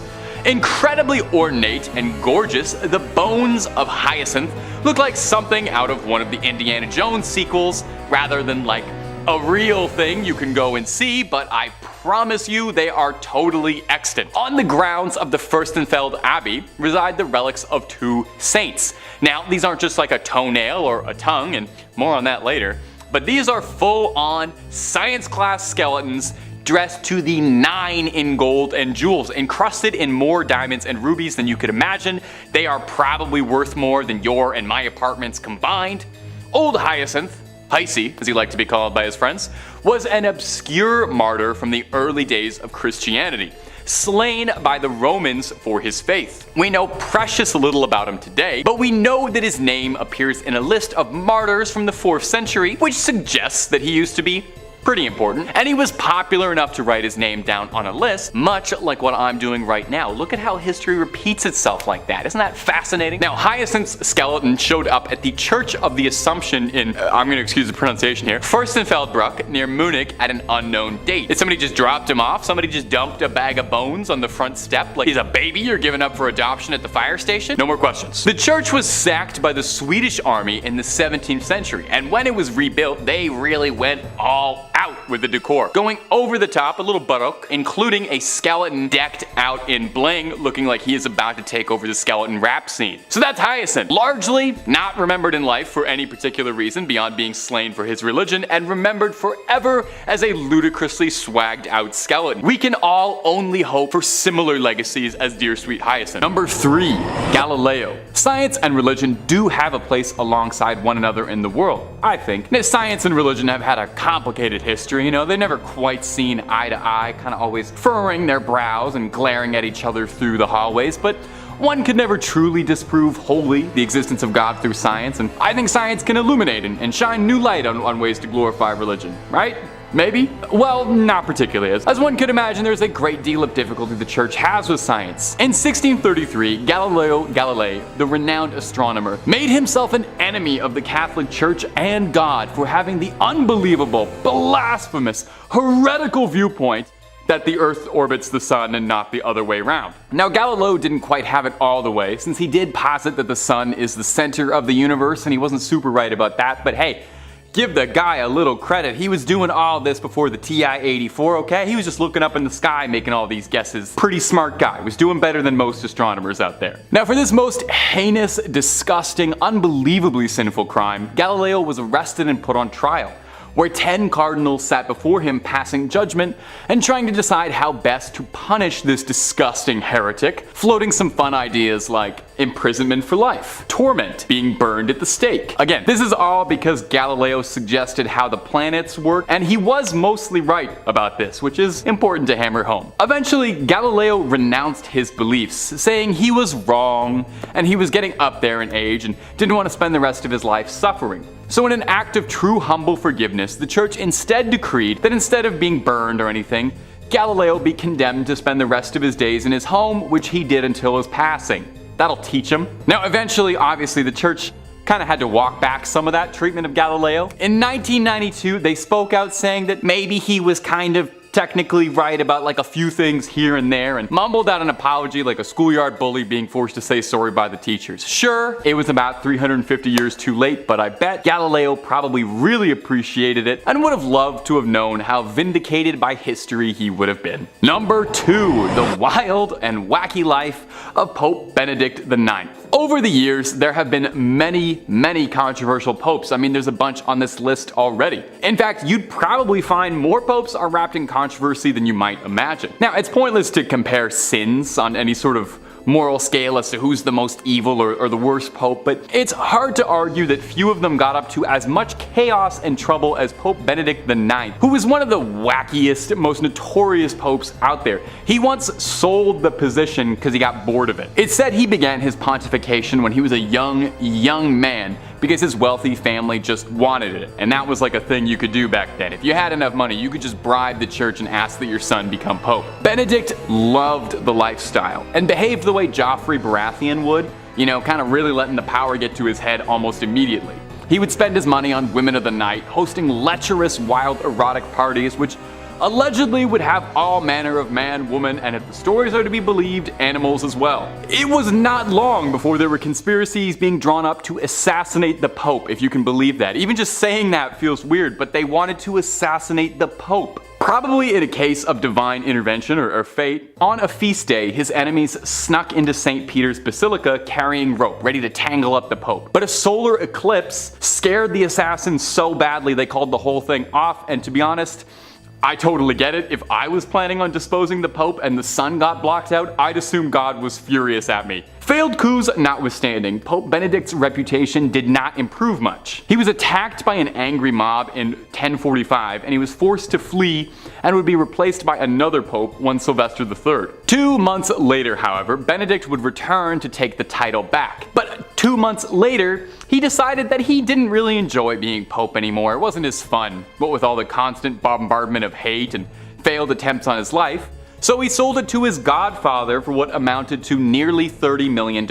Incredibly ornate and gorgeous, the bones of Hyacinth look like something out of one of the Indiana Jones sequels rather than like a real thing you can go and see, but I promise you they are totally extant. On the grounds of the Fürstenfeld Abbey reside the relics of 2 saints. Now, these aren't just like a toenail or a tongue, and more on that later, but these are full-on science class skeletons dressed to the 9 in gold and jewels, encrusted in more diamonds and rubies than you could imagine. They are probably worth more than your and my apartments combined. Old Hyacinth, Hisey, as he liked to be called by his friends, was an obscure martyr from the early days of Christianity, slain by the Romans for his faith. We know precious little about him today, but we know that his name appears in a list of martyrs from the 4th century, which suggests that he used to be pretty important, and he was popular enough to write his name down on a list, much like what I'm doing right now. Look at how history repeats itself like that. Isn't that fascinating? Now, Hyacinth's skeleton showed up at the Church of the Assumption in, I'm gonna excuse the pronunciation here, Fürstenfeldbruck near Munich at an unknown date. Did somebody just drop him off? Somebody just dumped a bag of bones on the front step like he's a baby you're giving up for adoption at the fire station? No more questions. The church was sacked by the Swedish army in the 17th century, and when it was rebuilt, they really went all out with the decor, going over the top, a little baroque, including a skeleton decked out in bling, looking like he is about to take over the skeleton rap scene. So that's Hyacinth, largely not remembered in life for any particular reason beyond being slain for his religion, and remembered forever as a ludicrously swagged out skeleton. We can all only hope for similar legacies as dear sweet Hyacinth. Number 3, Galileo. Science and religion do have a place alongside one another in the world, I think. Now, science and religion have had a complicated history, you know, they've never quite seen eye to eye, kind of always furrowing their brows and glaring at each other through the hallways, but one could never truly disprove wholly the existence of God through science, and I think science can illuminate and shine new light on ways to glorify religion, right? Maybe? Well, not particularly. As one could imagine, there's a great deal of difficulty the church has with science. In 1633, Galileo Galilei, the renowned astronomer, made himself an enemy of the Catholic Church and God for having the unbelievable, blasphemous, heretical viewpoint that the Earth orbits the Sun and not the other way around. Now, Galileo didn't quite have it all the way, since he did posit that the Sun is the center of the universe, and he wasn't super right about that, but hey, give the guy a little credit. He was doing all this before the TI-84, okay? He was just looking up in the sky making all these guesses. Pretty smart guy. Was doing better than most astronomers out there. Now, for this most heinous, disgusting, unbelievably sinful crime, Galileo was arrested and put on trial, where 10 cardinals sat before him passing judgment and trying to decide how best to punish this disgusting heretic, floating some fun ideas like imprisonment for life, torment, being burned at the stake. Again, this is all because Galileo suggested how the planets work, and he was mostly right about this, which is important to hammer home. Eventually, Galileo renounced his beliefs, saying he was wrong, and he was getting up there in age and didn't want to spend the rest of his life suffering. So in an act of true humble forgiveness, the church instead decreed that instead of being burned or anything, Galileo be condemned to spend the rest of his days in his home, which he did until his passing. That'll teach him. Now eventually, obviously, the church kind of had to walk back some of that treatment of Galileo. In 1992, they spoke out saying that maybe he was kind of technically right about like a few things here and there, and mumbled out an apology like a schoolyard bully being forced to say sorry by the teachers. Sure, it was about 350 years too late, but I bet Galileo probably really appreciated it and would have loved to have known how vindicated by history he would have been. Number 2, the wild and wacky life of Pope Benedict IX. Over the years, there have been many controversial popes. I mean, there's a bunch on this list already. In fact, you'd probably find more popes are wrapped in controversy than you might imagine. Now, it's pointless to compare sins on any sort of moral scale as to who's the most evil or the worst pope, but it's hard to argue that few of them got up to as much chaos and trouble as Pope Benedict IX, who was one of the wackiest, most notorious popes out there. He once sold the position because he got bored of it. It's said he began his pontification when he was a young man because his wealthy family just wanted it, and that was like a thing you could do back then. If you had enough money, you could just bribe the church and ask that your son become pope. Benedict loved the lifestyle and behaved the way Joffrey Baratheon would, you know, kind of really letting the power get to his head almost immediately. He would spend his money on women of the night, hosting lecherous, wild, erotic parties, which allegedly would have all manner of man, woman, and if the stories are to be believed, animals as well. It was not long before there were conspiracies being drawn up to assassinate the Pope, if you can believe that. Even just saying that feels weird, but they wanted to assassinate the Pope. Probably in a case of divine intervention or fate, on a feast day, his enemies snuck into St. Peter's Basilica carrying rope, ready to tangle up the Pope. But a solar eclipse scared the assassins so badly they called the whole thing off, and to be honest, I totally get it. If I was planning on disposing the Pope and the sun got blocked out, I'd assume God was furious at me. Failed coups notwithstanding, Pope Benedict's reputation did not improve much. He was attacked by an angry mob in 1045, and he was forced to flee and would be replaced by another pope, one Sylvester III. 2 months later, however, Benedict would return to take the title back. But 2 months later, he decided that he didn't really enjoy being pope anymore. It wasn't as fun, what with all the constant bombardment of hate and failed attempts on his life. So he sold it to his godfather for what amounted to nearly $30 million.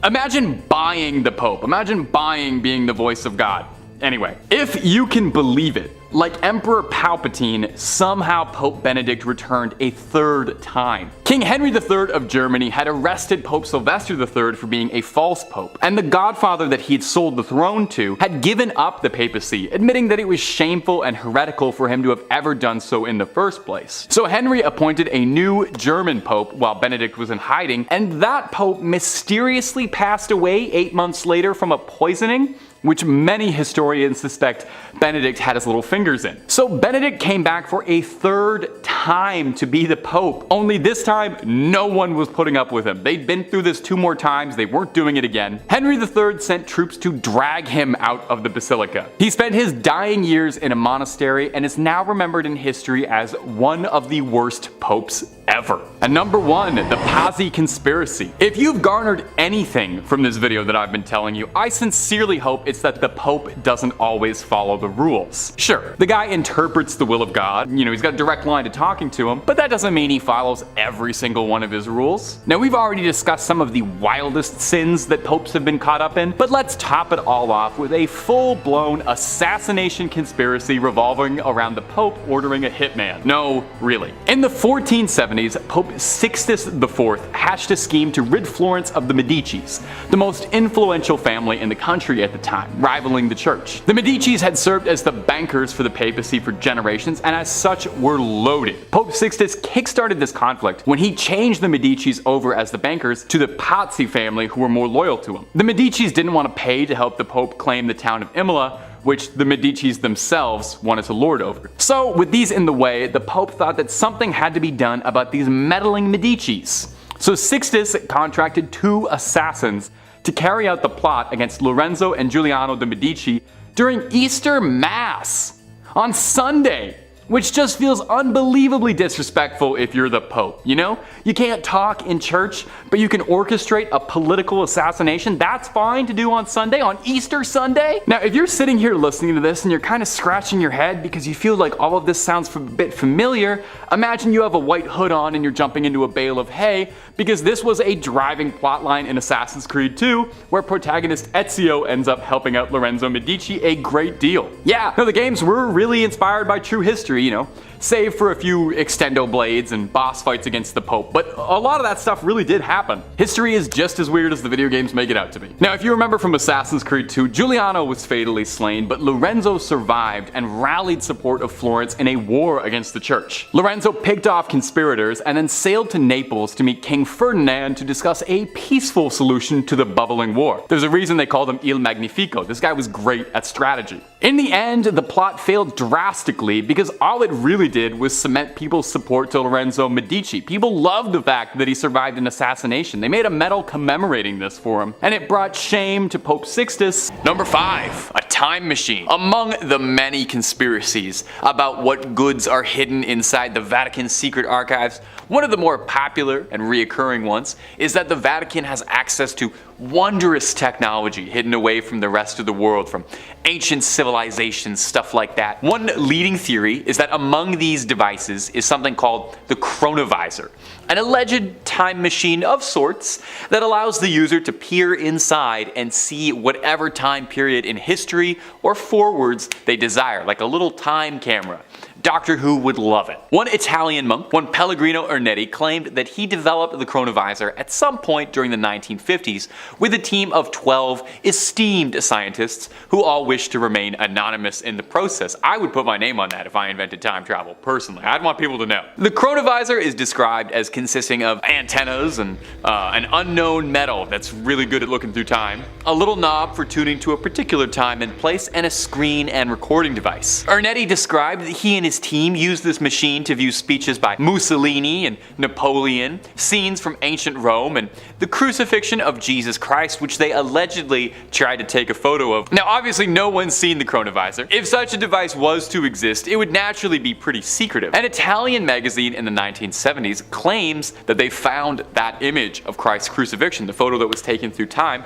Imagine buying the Pope. Imagine buying being the voice of God. Anyway, if you can believe it, like Emperor Palpatine, somehow Pope Benedict returned a third time. King Henry III of Germany had arrested Pope Sylvester III for being a false pope, and the godfather that he had sold the throne to had given up the papacy, admitting that it was shameful and heretical for him to have ever done so in the first place. So Henry appointed a new German pope while Benedict was in hiding, and that pope mysteriously passed away 8 months later from a poisoning, which many historians suspect Benedict had his little fingers in. So Benedict came back for a third time to be the Pope, only this time no one was putting up with him. They'd been through this 2 more times, they weren't doing it again. Henry III sent troops to drag him out of the basilica. He spent his dying years in a monastery and is now remembered in history as one of the worst popes ever. And number 1, the Pazzi conspiracy. If you've garnered anything from this video that I've been telling you, I sincerely hope it's that the Pope doesn't always follow the rules. Sure, the guy interprets the will of God, you know, he's got a direct line to talking to him, but that doesn't mean he follows every single one of his rules. Now, we've already discussed some of the wildest sins that popes have been caught up in, but let's top it all off with a full-blown assassination conspiracy revolving around the Pope ordering a hitman. No, really. In the 1470s, Pope Sixtus IV hatched a scheme to rid Florence of the Medicis, the most influential family in the country at the time, rivaling the church. The Medicis had served as the bankers for the papacy for generations, and as such were loaded. Pope Sixtus kickstarted this conflict when he changed the Medicis over as the bankers to the Pazzi family, who were more loyal to him. The Medicis didn't want to pay to help the Pope claim the town of Imola, which the Medicis themselves wanted to lord over. So with these in the way, the Pope thought that something had to be done about these meddling Medicis. So Sixtus contracted 2 assassins to carry out the plot against Lorenzo and Giuliano de' Medici during Easter Mass on Sunday, which just feels unbelievably disrespectful if you're the Pope, you know? You can't talk in church, but you can orchestrate a political assassination. That's fine to do on Sunday, on Easter Sunday? Now, if you're sitting here listening to this and you're kind of scratching your head because you feel like all of this sounds a bit familiar, imagine you have a white hood on and you're jumping into a bale of hay, because this was a driving plotline in Assassin's Creed 2, where protagonist Ezio ends up helping out Lorenzo Medici a great deal. Yeah, no, the games were really inspired by true history, you know, save for a few extendo blades and boss fights against the Pope, but a lot of that stuff really did happen. History is just as weird as the video games make it out to be. Now, if you remember from Assassin's Creed 2, Giuliano was fatally slain, but Lorenzo survived and rallied support of Florence in a war against the church. Lorenzo picked off conspirators and then sailed to Naples to meet King Ferdinand to discuss a peaceful solution to the bubbling war. There's a reason they called him Il Magnifico. This guy was great at strategy. In the end, the plot failed drastically because all it really did was cement people's support to Lorenzo Medici. People loved the fact that he survived an assassination. They made a medal commemorating this for him, and it brought shame to Pope Sixtus. Number 5, a time machine. Among the many conspiracies about what goods are hidden inside the Vatican's secret archives, one of the more popular and reoccurring ones is that the Vatican has access to wondrous technology hidden away from the rest of the world, from ancient civilizations, stuff like that. One leading theory is that among these devices is something called the chronovisor, an alleged time machine of sorts that allows the user to peer inside and see whatever time period in history or forwards they desire, like a little time camera. Doctor Who would love it. One Italian monk, one Pellegrino Ernetti, claimed that he developed the chronovisor at some point during the 1950s with a team of 12 esteemed scientists who all wished to remain anonymous in the process. I would put my name on that if I invented time travel, personally. I'd want people to know. The chronovisor is described as consisting of antennas and an unknown metal that's really good at looking through time, a little knob for tuning to a particular time and place, and a screen and recording device. Ernetti described that he and his team used this machine to view speeches by Mussolini and Napoleon, scenes from ancient Rome, and the crucifixion of Jesus Christ, which they allegedly tried to take a photo of. Now, obviously no one's seen the chronovisor. If such a device was to exist, it would naturally be pretty secretive. An Italian magazine in the 1970s claims that they found that image of Christ's crucifixion, the photo that was taken through time,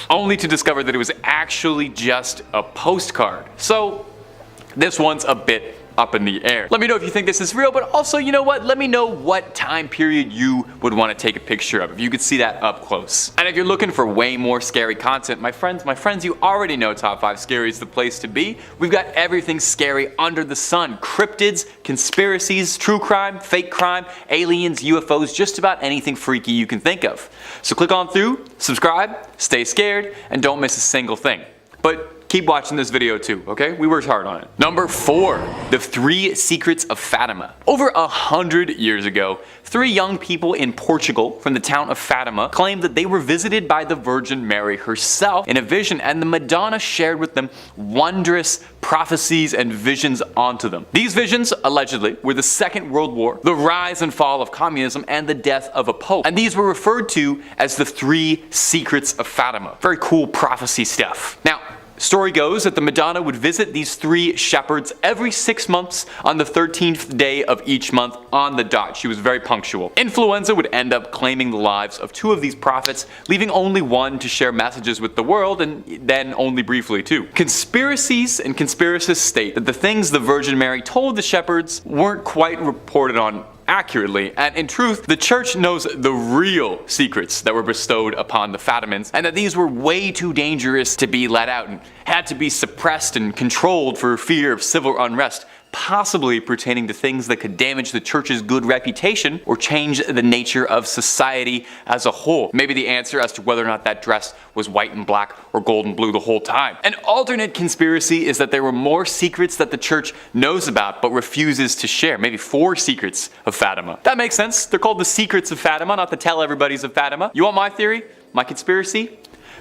only to discover that it was actually just a postcard. So this one's a bit up in the air. Let me know if you think this is real, but also, you know what? Let me know what time period you would want to take a picture of, if you could see that up close. And if you're looking for way more scary content, my friends, you already know Top 5 Scary is the place to be. We've got everything scary under the sun. Cryptids, conspiracies, true crime, fake crime, aliens, UFOs, just about anything freaky you can think of. So click on through, subscribe, stay scared, and don't miss a single thing. But keep watching this video too, okay? We worked hard on it. Number 4, the 3 secrets of Fatima. Over 100 years ago, 3 young people in Portugal from the town of Fatima claimed that they were visited by the Virgin Mary herself in a vision, and the Madonna shared with them wondrous prophecies and visions onto them. These visions, allegedly, were the Second World War, the rise and fall of communism, and the death of a pope. And these were referred to as the 3 secrets of Fatima. Very cool prophecy stuff. Now, story goes that the Madonna would visit these 3 shepherds every 6 months on the 13th day of each month on the dot. She was very punctual. Influenza would end up claiming the lives of 2 of these prophets, leaving only one to share messages with the world, and then only briefly too. Conspiracies and conspiracists state that the things the Virgin Mary told the shepherds weren't quite reported on accurately, and in truth, the church knows the real secrets that were bestowed upon the Fatimans, and that these were way too dangerous to be let out and had to be suppressed and controlled for fear of civil unrest, possibly pertaining to things that could damage the church's good reputation or change the nature of society as a whole. Maybe the answer as to whether or not that dress was white and black or gold and blue the whole time. An alternate conspiracy is that there were more secrets that the church knows about but refuses to share. Maybe 4 secrets of Fatima. That makes sense. They're called the secrets of Fatima, not the tell everybody's of Fatima. You want my theory? My conspiracy?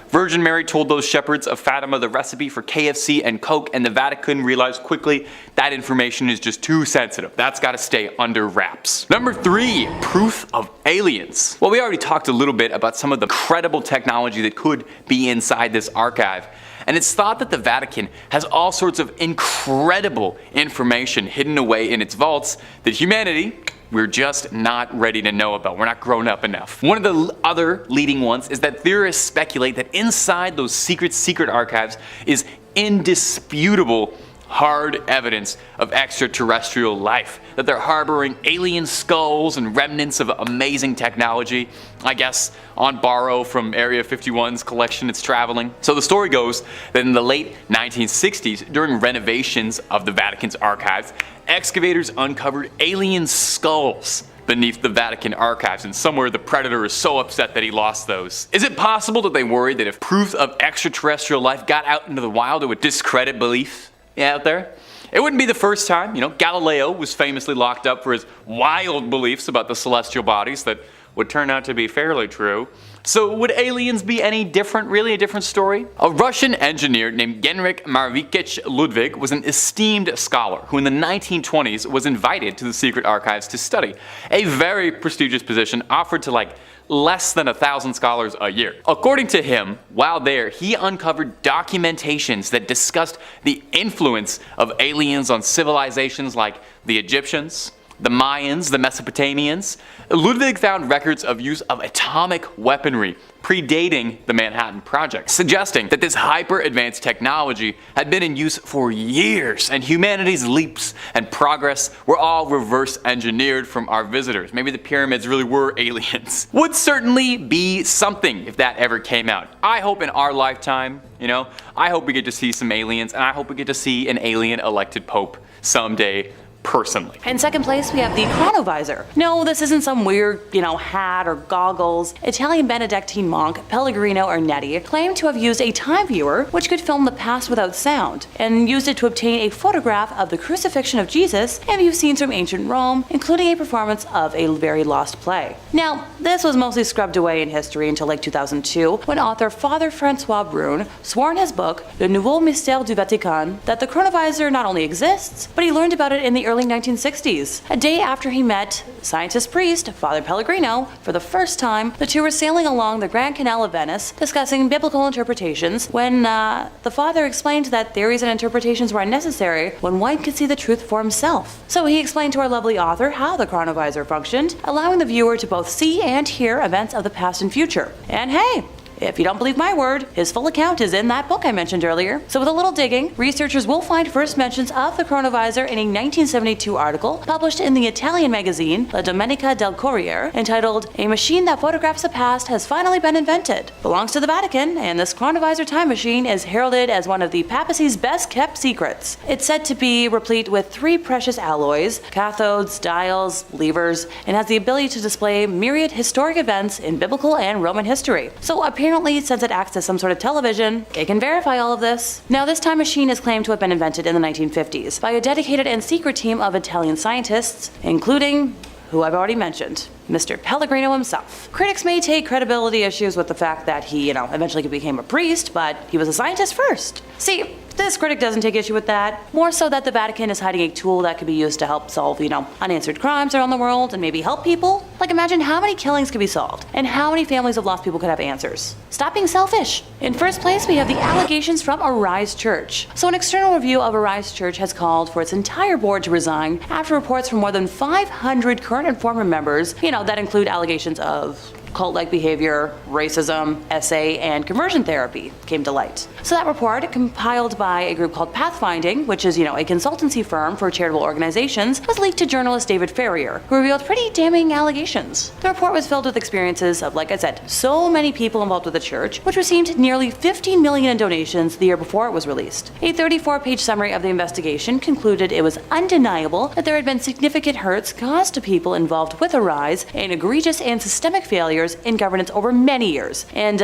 Virgin Mary told those shepherds of Fatima the recipe for KFC and Coke, and the Vatican realized quickly that information is just too sensitive. That's gotta stay under wraps. Number 3, proof of aliens. Well, we already talked a little bit about some of the incredible technology that could be inside this archive. And it's thought that the Vatican has all sorts of incredible information hidden away in its vaults that humanity, we're just not ready to know about. We're not grown up enough. One of the other leading ones is that theorists speculate that inside those secret archives is indisputable hard evidence of extraterrestrial life, that they're harboring alien skulls and remnants of amazing technology, I guess on borrow from Area 51's collection it's traveling. So the story goes that in the late 1960s, during renovations of the Vatican's archives, excavators uncovered alien skulls beneath the Vatican archives, and somewhere the predator is so upset that he lost those. Is it possible that they worried that if proof of extraterrestrial life got out into the wild, it would discredit belief out there? It wouldn't be the first time. Galileo was famously locked up for his wild beliefs about the celestial bodies that would turn out to be fairly true. So would aliens be any different, really a different story? A Russian engineer named Genrikh Marvikich Ludwig was an esteemed scholar who in the 1920s was invited to the secret archives to study, a very prestigious position offered to less than 1,000 scholars a year. According to him, while there, he uncovered documentations that discussed the influence of aliens on civilizations like the Egyptians, the Mayans, the Mesopotamians. Ludwig found records of use of atomic weaponry predating the Manhattan Project, suggesting that this hyper-advanced technology had been in use for years, and humanity's leaps and progress were all reverse engineered from our visitors. Maybe the pyramids really were aliens. Would certainly be something if that ever came out. I hope in our lifetime, I hope we get to see some aliens, and I hope we get to see an alien elected pope someday. Personally. In second place, we have the chronovisor. No, this isn't some weird, hat or goggles. Italian Benedictine monk Pellegrino Ernetti claimed to have used a time viewer which could film the past without sound, and used it to obtain a photograph of the crucifixion of Jesus and view scenes from ancient Rome, including a performance of a very lost play. Now, this was mostly scrubbed away in history until 2002, when author Father Francois Brune swore in his book, Le Nouveau Mystère du Vatican, that the chronovisor not only exists, but he learned about it in the early 1960s. A day after he met scientist priest Father Pellegrino for the first time, the two were sailing along the Grand Canal of Venice discussing biblical interpretations when the father explained that theories and interpretations were unnecessary when one could see the truth for himself. So he explained to our lovely author how the chronovisor functioned, allowing the viewer to both see and hear events of the past and future. And hey, if you don't believe my word, his full account is in that book I mentioned earlier. So with a little digging, researchers will find first mentions of the chronovisor in a 1972 article published in the Italian magazine La Domenica del Corriere entitled "A Machine That Photographs the Past Has Finally Been Invented." Belongs to the Vatican, and this chronovisor time machine is heralded as one of the papacy's best kept secrets. It's said to be replete with 3 precious alloys, cathodes, dials, levers, and has the ability to display myriad historic events in biblical and Roman history. So apparently, since it acts as some sort of television, it can verify all of this. Now, this time machine is claimed to have been invented in the 1950s by a dedicated and secret team of Italian scientists, including who I've already mentioned, Mr. Pellegrino himself. Critics may take credibility issues with the fact that he, eventually became a priest, but he was a scientist first. See, this critic doesn't take issue with that, more so that the Vatican is hiding a tool that could be used to help solve, unanswered crimes around the world and maybe help people. Imagine how many killings could be solved and how many families of lost people could have answers. Stop being selfish. In first place, we have the allegations from Arise Church. So an external review of Arise Church has called for its entire board to resign after reports from more than 500 current and former members, that include allegations of cult-like behavior, racism, SA, and conversion therapy came to light. So that report, compiled by a group called Pathfinding, which is, a consultancy firm for charitable organizations, was leaked to journalist David Ferrier, who revealed pretty damning allegations. The report was filled with experiences of, like I said, so many people involved with the church, which received nearly $15 million in donations the year before it was released. A 34-page summary of the investigation concluded it was undeniable that there had been significant hurts caused to people involved with Arise and egregious and systemic failures in governance over many years. And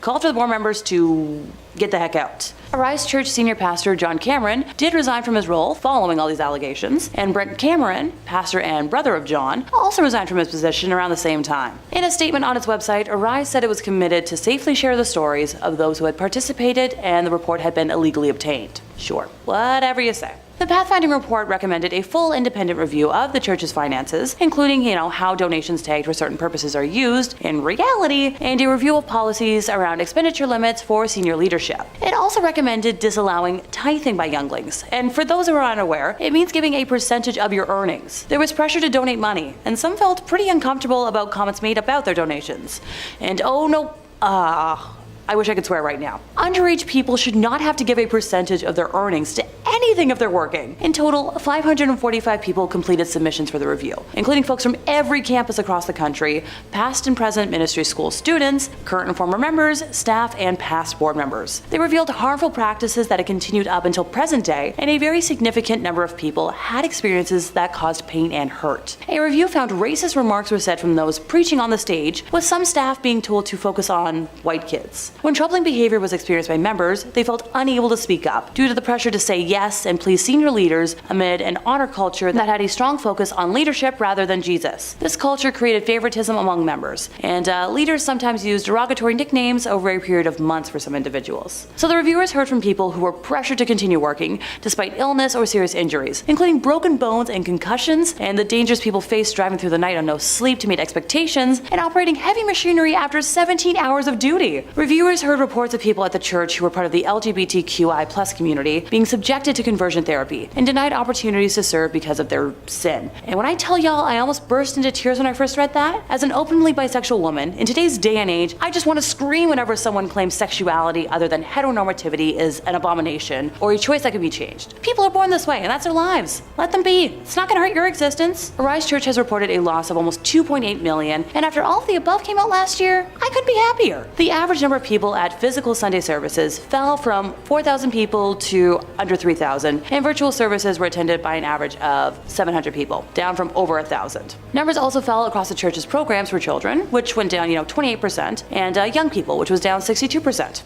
called for the board members to get the heck out. Arise Church senior pastor John Cameron did resign from his role following all these allegations, and Brent Cameron, pastor and brother of John, also resigned from his position around the same time. In a statement on its website, Arise said it was committed to safely share the stories of those who had participated and the report had been illegally obtained. Sure, whatever you say. The pathfinding report recommended a full independent review of the church's finances, including, how donations tagged for certain purposes are used in reality, and a review of policies around expenditure limits for senior leadership. It also recommended disallowing tithing by younglings, and for those who are unaware, it means giving a percentage of your earnings. There was pressure to donate money, and some felt pretty uncomfortable about comments made about their donations. And oh no, I wish I could swear right now. Underage people should not have to give a percentage of their earnings to anything if they're working. In total, 545 people completed submissions for the review, including folks from every campus across the country, past and present ministry school students, current and former members, staff, and past board members. They revealed harmful practices that had continued up until present day, and a very significant number of people had experiences that caused pain and hurt. A review found racist remarks were said from those preaching on the stage, with some staff being told to focus on white kids. When troubling behavior was experienced by members, they felt unable to speak up due to the pressure to say yes and please senior leaders amid an honor culture that had a strong focus on leadership rather than Jesus. This culture created favoritism among members, and leaders sometimes used derogatory nicknames over a period of months for some individuals. So the reviewers heard from people who were pressured to continue working despite illness or serious injuries, including broken bones and concussions, and the dangers people faced driving through the night on no sleep to meet expectations, and operating heavy machinery after 17 hours of duty. Reviewers heard reports of people at the church who were part of the LGBTQI+ community being subjected to conversion therapy and denied opportunities to serve because of their sin. And when I tell y'all I almost burst into tears when I first read that, as an openly bisexual woman, in today's day and age, I just want to scream whenever someone claims sexuality other than heteronormativity is an abomination or a choice that can be changed. People are born this way and that's their lives. Let them be. It's not going to hurt your existence. Arise Church has reported a loss of almost $2.8 million, and after all of the above came out last year, I couldn't be happier. The average number of people at physical Sunday services fell from 4,000 people to under 3,000, and virtual services were attended by an average of 700 people, down from over 1,000. Numbers also fell across the church's programs for children, which went down 28%, and young people, which was down 62%.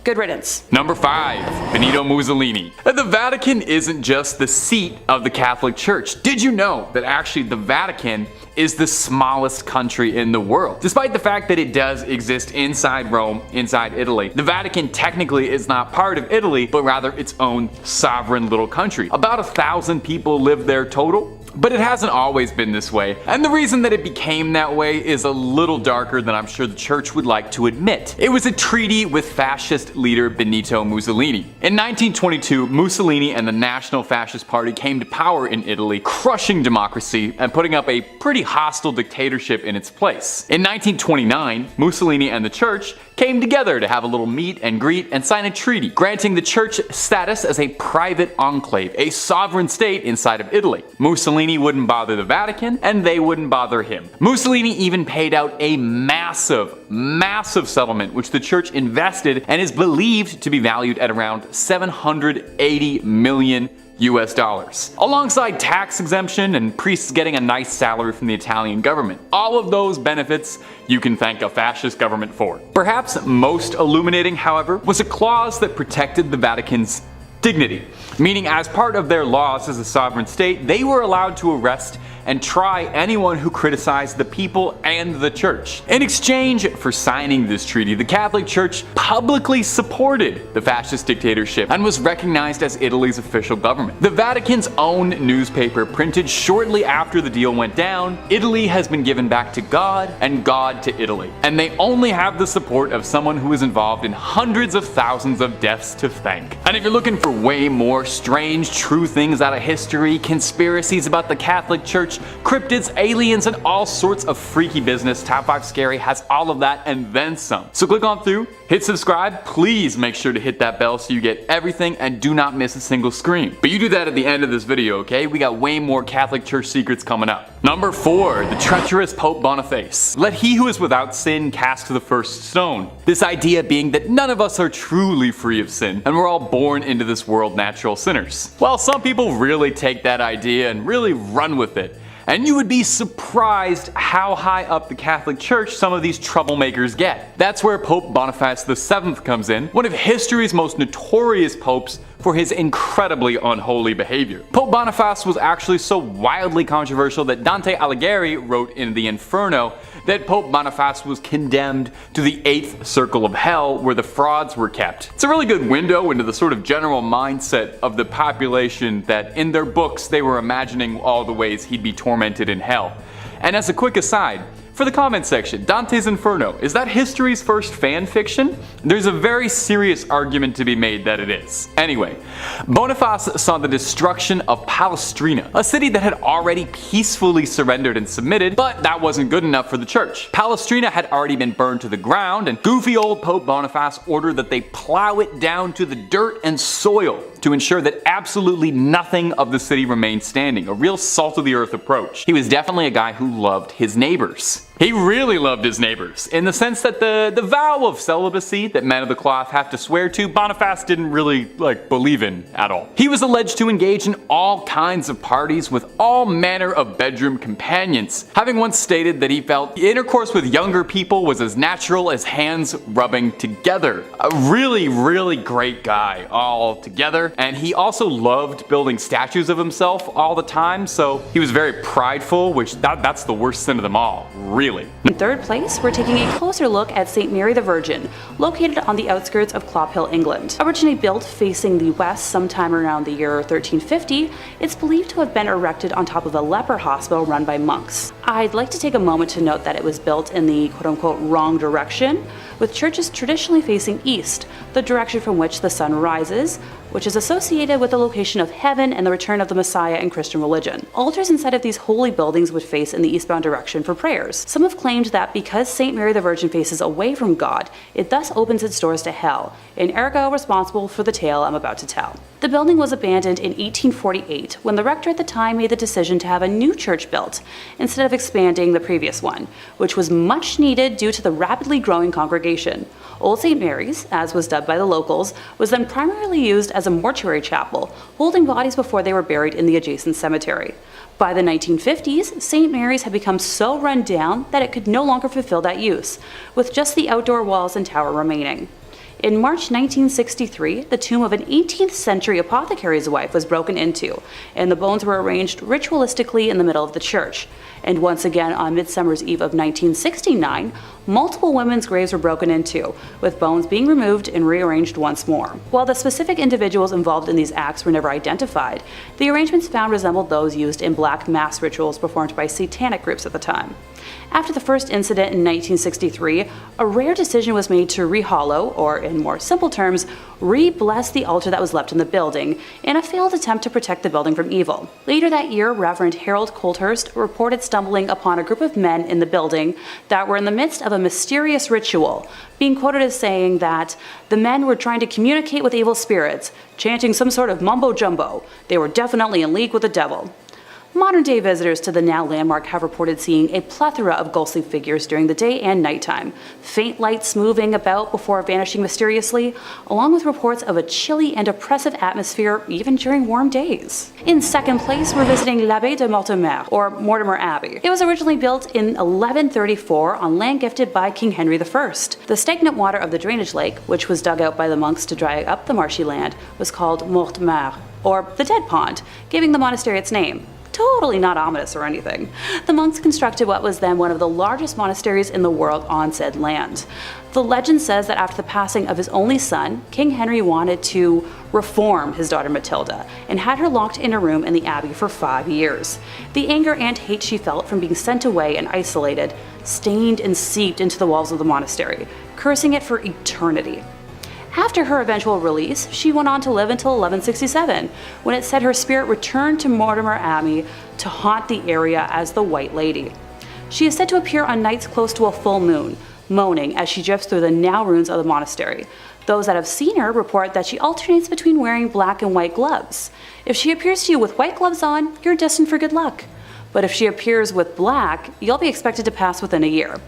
Good riddance. Number 5. Benito Mussolini. The Vatican isn't just the seat of the Catholic Church. Did you know that actually the Vatican is the smallest country in the world? Despite the fact that it does exist inside Rome, inside Italy, the Vatican technically is not part of Italy, but rather its own sovereign little country. About 1,000 people live there total. But it hasn't always been this way, and the reason that it became that way is a little darker than I'm sure the church would like to admit. It was a treaty with fascist leader Benito Mussolini. In 1922, Mussolini and the National Fascist Party came to power in Italy, crushing democracy and putting up a pretty hostile dictatorship in its place. In 1929, Mussolini and the church came together to have a little meet and greet and sign a treaty, granting the church status as a private enclave, a sovereign state inside of Italy. Mussolini wouldn't bother the Vatican, and they wouldn't bother him. Mussolini even paid out a massive settlement, which the church invested and is believed to be valued at around $780 million. Alongside tax exemption and priests getting a nice salary from the Italian government. All of those benefits you can thank a fascist government for. Perhaps most illuminating, however, was a clause that protected the Vatican's dignity, meaning as part of their laws as a sovereign state, they were allowed to arrest and try anyone who criticized the people and the church. In exchange for signing this treaty, the Catholic Church publicly supported the fascist dictatorship and was recognized as Italy's official government. The Vatican's own newspaper printed shortly after the deal went down, "Italy has been given back to God and God to Italy." And they only have the support of someone who was involved in hundreds of thousands of deaths to thank. And if you're looking for way more strange, true things out of history, conspiracies about the Catholic Church, cryptids, aliens, and all sorts of freaky business, Top 5 Scary has all of that and then some. So click on through, hit subscribe, please make sure to hit that bell so you get everything and do not miss a single scream. But you do that at the end of this video, okay? We got way more Catholic Church secrets coming up. Number 4, the treacherous Pope Boniface. Let he who is without sin cast the first stone. This idea being that none of us are truly free of sin, and we're all born into this world natural sinners. Well, some people really take that idea and really run with it. And you would be surprised how high up the Catholic Church some of these troublemakers get. That's where Pope Boniface VII comes in, one of history's most notorious popes for his incredibly unholy behavior. Pope Boniface was actually so wildly controversial that Dante Alighieri wrote in the Inferno that Pope Boniface was condemned to the 8th circle of hell where the frauds were kept. It's a really good window into the sort of general mindset of the population that in their books they were imagining all the ways he'd be tormented in hell. And as a quick aside, for the comment section, Dante's Inferno, is that history's first fan fiction? There's a very serious argument to be made that it is. Anyway, Boniface saw the destruction of Palestrina, a city that had already peacefully surrendered and submitted, but that wasn't good enough for the church. Palestrina had already been burned to the ground, and goofy old Pope Boniface ordered that they plow it down to the dirt and soil to ensure that absolutely nothing of the city remained standing, a real salt-of-the-earth approach. He was definitely a guy who loved his neighbors. He really loved his neighbors, in the sense that the vow of celibacy that men of the cloth have to swear to, Boniface didn't really, believe in at all. He was alleged to engage in all kinds of parties with all manner of bedroom companions, having once stated that he felt intercourse with younger people was as natural as hands rubbing together. A really, really great guy all together, and he also loved building statues of himself all the time, so he was very prideful, which that's the worst sin of them all, really. In third place, we're taking a closer look at St. Mary the Virgin, located on the outskirts of Clophill, England. Originally built facing the west sometime around the year 1350, it's believed to have been erected on top of a leper hospital run by monks. I'd like to take a moment to note that it was built in the quote-unquote wrong direction, with churches traditionally facing east, the direction from which the sun rises, which is associated with the location of heaven and the return of the Messiah in Christian religion. Altars inside of these holy buildings would face in the eastbound direction for prayers. Some have claimed that because St. Mary the Virgin faces away from God, it thus opens its doors to hell, and ergo responsible for the tale I'm about to tell. The building was abandoned in 1848 when the rector at the time made the decision to have a new church built, instead of expanding the previous one, which was much needed due to the rapidly growing congregation. Old St. Mary's, as was dubbed by the locals, was then primarily used as a mortuary chapel, holding bodies before they were buried in the adjacent cemetery. By the 1950s, St. Mary's had become so run down that it could no longer fulfill that use, with just the outdoor walls and tower remaining. In March 1963, the tomb of an 18th century apothecary's wife was broken into, and the bones were arranged ritualistically in the middle of the church. And once again on Midsummer's Eve of 1969, multiple women's graves were broken into, with bones being removed and rearranged once more. While the specific individuals involved in these acts were never identified, the arrangements found resembled those used in black mass rituals performed by satanic groups at the time. After the first incident in 1963, a rare decision was made to rehollow, or in more simple terms, re-bless the altar that was left in the building, in a failed attempt to protect the building from evil. Later that year, Reverend Harold Colthurst reported stumbling upon a group of men in the building that were in the midst of a mysterious ritual, being quoted as saying that the men were trying to communicate with evil spirits, chanting some sort of mumbo-jumbo. They were definitely in league with the devil. Modern-day visitors to the now landmark have reported seeing a plethora of ghostly figures during the day and nighttime, faint lights moving about before vanishing mysteriously, along with reports of a chilly and oppressive atmosphere even during warm days. In second place, we're visiting l'Abbaye de Mortemer, or Mortimer Abbey. It was originally built in 1134 on land gifted by King Henry I. The stagnant water of the drainage lake, which was dug out by the monks to dry up the marshy land, was called Mortemer, or the Dead Pond, giving the monastery its name. Totally not ominous or anything. The monks constructed what was then one of the largest monasteries in the world on said land. The legend says that after the passing of his only son, King Henry wanted to reform his daughter Matilda and had her locked in a room in the abbey for 5 years. The anger and hate she felt from being sent away and isolated stained and seeped into the walls of the monastery, cursing it for eternity. After her eventual release, she went on to live until 1167, when it said her spirit returned to Mortimer Abbey to haunt the area as the White Lady. She is said to appear on nights close to a full moon, moaning as she drifts through the now ruins of the monastery. Those that have seen her report that she alternates between wearing black and white gloves. If she appears to you with white gloves on, you're destined for good luck. But if she appears with black, you'll be expected to pass within a year.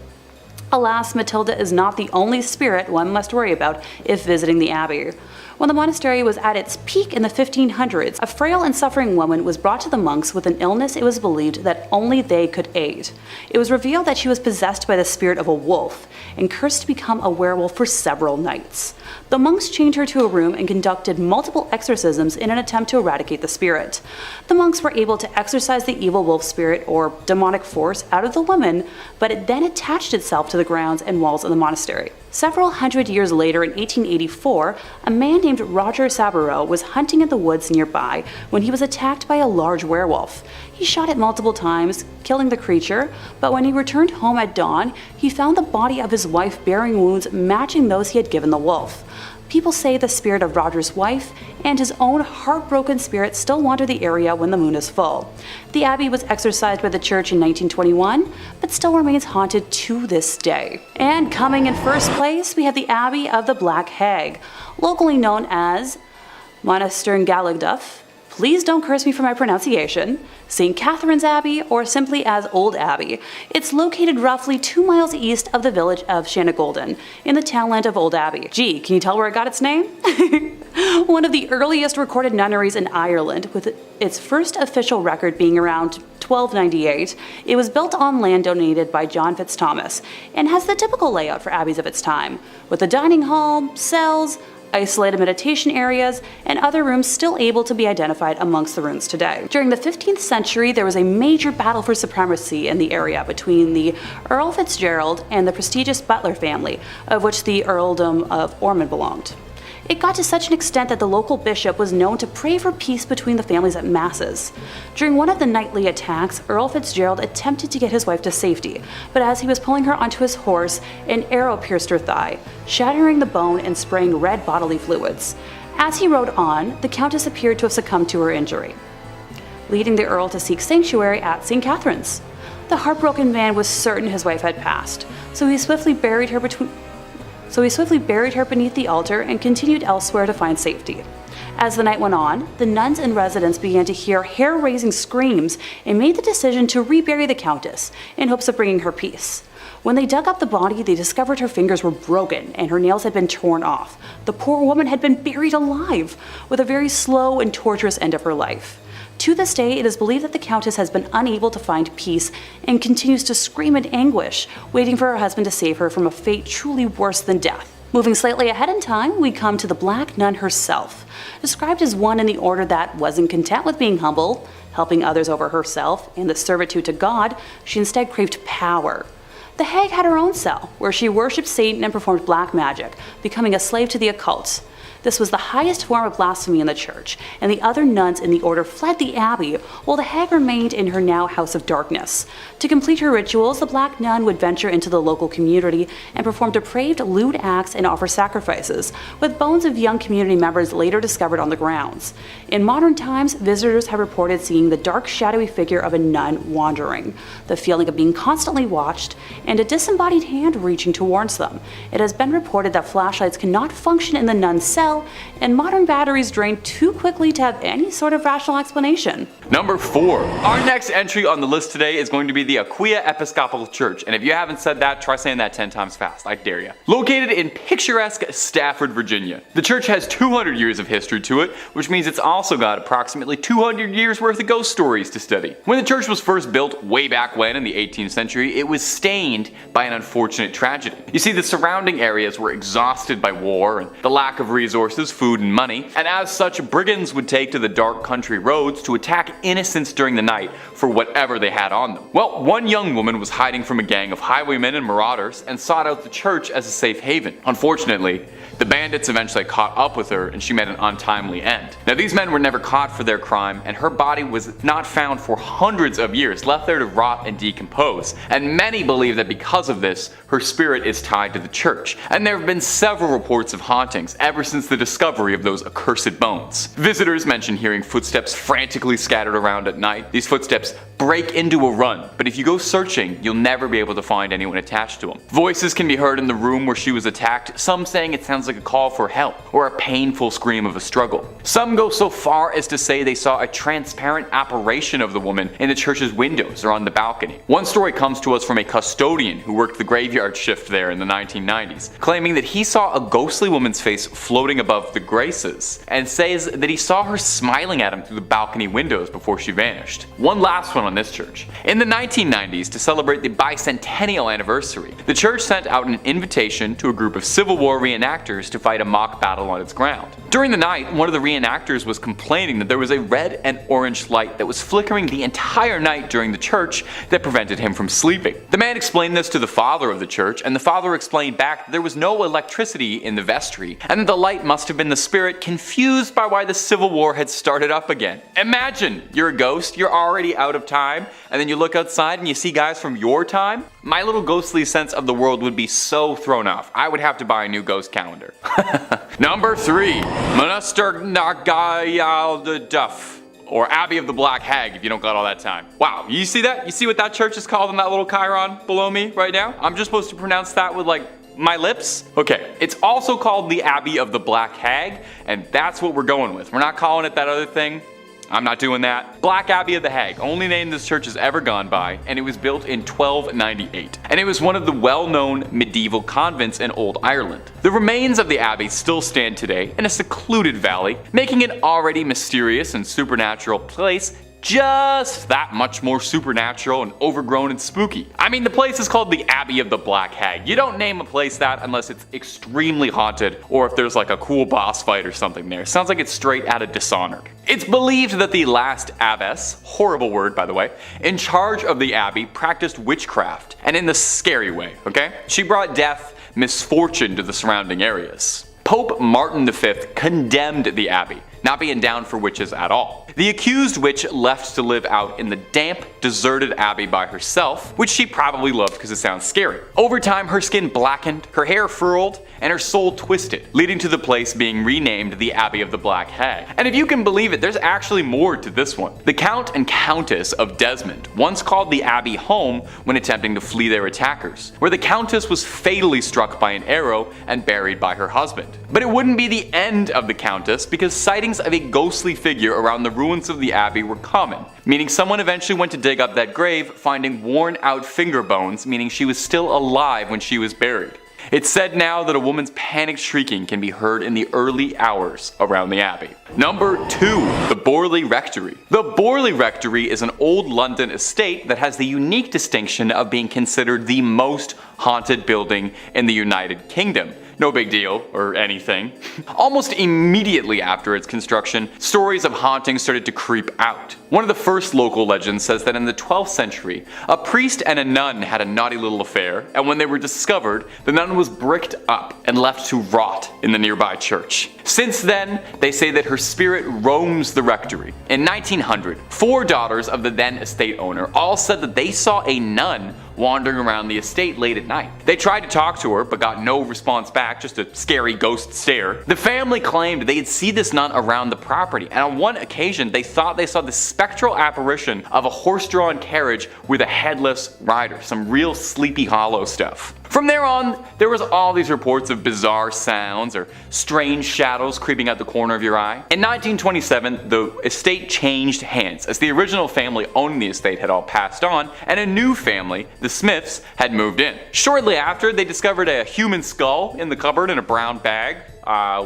Alas, Matilda is not the only spirit one must worry about if visiting the abbey. When the monastery was at its peak in the 1500s, a frail and suffering woman was brought to the monks with an illness it was believed that only they could aid. It was revealed that she was possessed by the spirit of a wolf and cursed to become a werewolf for several nights. The monks chained her to a room and conducted multiple exorcisms in an attempt to eradicate the spirit. The monks were able to exorcise the evil wolf spirit or demonic force out of the woman, but it then attached itself to the grounds and walls of the monastery. Several hundred years later, in 1884, a man named Roger Saboureau was hunting in the woods nearby when he was attacked by a large werewolf. He shot it multiple times, killing the creature, but when he returned home at dawn, he found the body of his wife bearing wounds matching those he had given the wolf. People say the spirit of Roger's wife and his own heartbroken spirit still wander the area when the moon is full. The abbey was exorcised by the church in 1921, but still remains haunted to this day. And coming in first place, we have the Abbey of the Black Hag, locally known as Monasterngalagduff. Please don't curse me for my pronunciation. St. Catherine's Abbey, or simply as Old Abbey. It's located roughly 2 miles east of the village of Shanagolden, in the townland of Old Abbey. Gee, can you tell where it got its name? One of the earliest recorded nunneries in Ireland, with its first official record being around 1298, it was built on land donated by John Fitzthomas, and has the typical layout for abbeys of its time, with a dining hall, cells, isolated meditation areas, and other rooms still able to be identified amongst the ruins today. During the 15th century, there was a major battle for supremacy in the area between the Earl Fitzgerald and the prestigious Butler family, of which the Earldom of Ormond belonged. It got to such an extent that the local bishop was known to pray for peace between the families at masses. During one of the nightly attacks, Earl Fitzgerald attempted to get his wife to safety, but as he was pulling her onto his horse, an arrow pierced her thigh, shattering the bone and spraying red bodily fluids. As he rode on, the Countess appeared to have succumbed to her injury, leading the Earl to seek sanctuary at St. Catherine's. The heartbroken man was certain his wife had passed, so he swiftly buried her beneath the altar and continued elsewhere to find safety. As the night went on, the nuns and residents began to hear hair-raising screams and made the decision to rebury the Countess in hopes of bringing her peace. When they dug up the body, they discovered her fingers were broken and her nails had been torn off. The poor woman had been buried alive, with a very slow and torturous end of her life. To this day, it is believed that the Countess has been unable to find peace and continues to scream in anguish, waiting for her husband to save her from a fate truly worse than death. Moving slightly ahead in time, we come to the Black Nun herself. Described as one in the order that wasn't content with being humble, helping others over herself, and the servitude to God, she instead craved power. The hag had her own cell, where she worshipped Satan and performed black magic, becoming a slave to the occult. This was the highest form of blasphemy in the church, and the other nuns in the order fled the abbey, while the hag remained in her now house of darkness. To complete her rituals, the Black Nun would venture into the local community and perform depraved, lewd acts and offer sacrifices, with bones of young community members later discovered on the grounds. In modern times, visitors have reported seeing the dark, shadowy figure of a nun wandering, the feeling of being constantly watched, and a disembodied hand reaching towards them. It has been reported that flashlights cannot function in the nun's cell, and modern batteries drain too quickly to have any sort of rational explanation. Number 4. Our next entry on the list today is going to be the Aquia Episcopal Church, and if you haven't said that, try saying that 10 times fast, I dare you. Located in picturesque Stafford, Virginia. The church has 200 years of history to it, which means it's also got approximately 200 years worth of ghost stories to study. When the church was first built way back when in the 18th century, it was stained by an unfortunate tragedy. You see, the surrounding areas were exhausted by war and the lack of resources, food, and money, and as such, brigands would take to the dark country roads to attack innocents during the night for whatever they had on them. Well, one young woman was hiding from a gang of highwaymen and marauders and sought out the church as a safe haven. Unfortunately, the bandits eventually caught up with her and she met an untimely end. Now, these men were never caught for their crime, and her body was not found for hundreds of years, left there to rot and decompose. And many believe that because of this, her spirit is tied to the church. And there have been several reports of hauntings ever since the discovery of those accursed bones. Visitors mention hearing footsteps frantically scattered around at night. These footsteps break into a run, but if you go searching, you'll never be able to find anyone attached to them. Voices can be heard in the room where she was attacked, some saying it sounds like a call for help or a painful scream of a struggle. Some go so far as to say they saw a transparent apparition of the woman in the church's windows or on the balcony. One story comes to us from a custodian who worked the graveyard shift there in the 1990s, claiming that he saw a ghostly woman's face floating floating above the graces, and says that he saw her smiling at him through the balcony windows before she vanished. One last one on this church. In the 1990s, to celebrate the bicentennial anniversary, the church sent out an invitation to a group of Civil War reenactors to fight a mock battle on its ground. During the night, one of the reenactors was complaining that there was a red and orange light that was flickering the entire night during the church that prevented him from sleeping. The man explained this to the father of the church, and the father explained back that there was no electricity in the vestry, and that the light must have been the spirit confused by why the Civil War had started up again. Imagine, you're a ghost, you're already out of time, and then you look outside and you see guys from your time? My little ghostly sense of the world would be so thrown off. I would have to buy a new ghost calendar. Number 3. Monaster Nagayal the Duff. Or Abbey of the Black Hag if you don't got all that time. Wow, you see that? You see what that church is called in that little chyron below me right now? I'm just supposed to pronounce that with my lips? Okay, it's also called the Abbey of the Black Hag, and that's what we're going with. We're not calling it that other thing. I'm not doing that. Black Abbey of the Hag, only name this church has ever gone by, and it was built in 1298. And it was one of the well-known medieval convents in Old Ireland. The remains of the abbey still stand today in a secluded valley, making it already mysterious and supernatural place just that much more supernatural and overgrown and spooky. I mean, the place is called the Abbey of the Black Hag. You don't name a place that unless it's extremely haunted or if there's like a cool boss fight or something there. Sounds like it's straight out of Dishonored. It's believed that the last abbess, horrible word by the way, in charge of the abbey practiced witchcraft, and in the scary way, okay? She brought death, misfortune to the surrounding areas. Pope Martin V condemned the abbey, not being down for witches at all. The accused witch left to live out in the damp, deserted abbey by herself, which she probably loved because it sounds scary. Over time, her skin blackened, her hair furled, and her soul twisted, leading to the place being renamed the Abbey of the Black Hag. And if you can believe it, there's actually more to this one. The Count and Countess of Desmond once called the abbey home when attempting to flee their attackers, where the Countess was fatally struck by an arrow and buried by her husband. But it wouldn't be the end of the Countess, because sightings of a ghostly figure around the ruins of the abbey were common, meaning someone eventually went to dig up that grave, finding worn out finger bones, meaning she was still alive when she was buried. It's said now that a woman's panicked shrieking can be heard in the early hours around the abbey. Number 2. The Borley Rectory. The Borley Rectory is an old London estate that has the unique distinction of being considered the most haunted building in the United Kingdom. No big deal or anything. Almost immediately after its construction, stories of hauntings started to creep out. One of the first local legends says that in the 12th century, a priest and a nun had a naughty little affair, and when they were discovered, the nun was bricked up and left to rot in the nearby church. Since then, they say that her spirit roams the rectory. In 1900, 4 daughters of the then estate owner all said that they saw a nun wandering around the estate late at night. They tried to talk to her, but got no response back, just a scary ghost stare. The family claimed they'd see this nun around the property, and on one occasion they thought they saw the spectral apparition of a horse-drawn carriage with a headless rider, some real Sleepy Hollow stuff. From there on, there was all these reports of bizarre sounds or strange shadows creeping out the corner of your eye. In 1927, the estate changed hands as the original family owning the estate had all passed on, and a new family, the Smiths, had moved in. Shortly after, they discovered a human skull in the cupboard in a brown bag.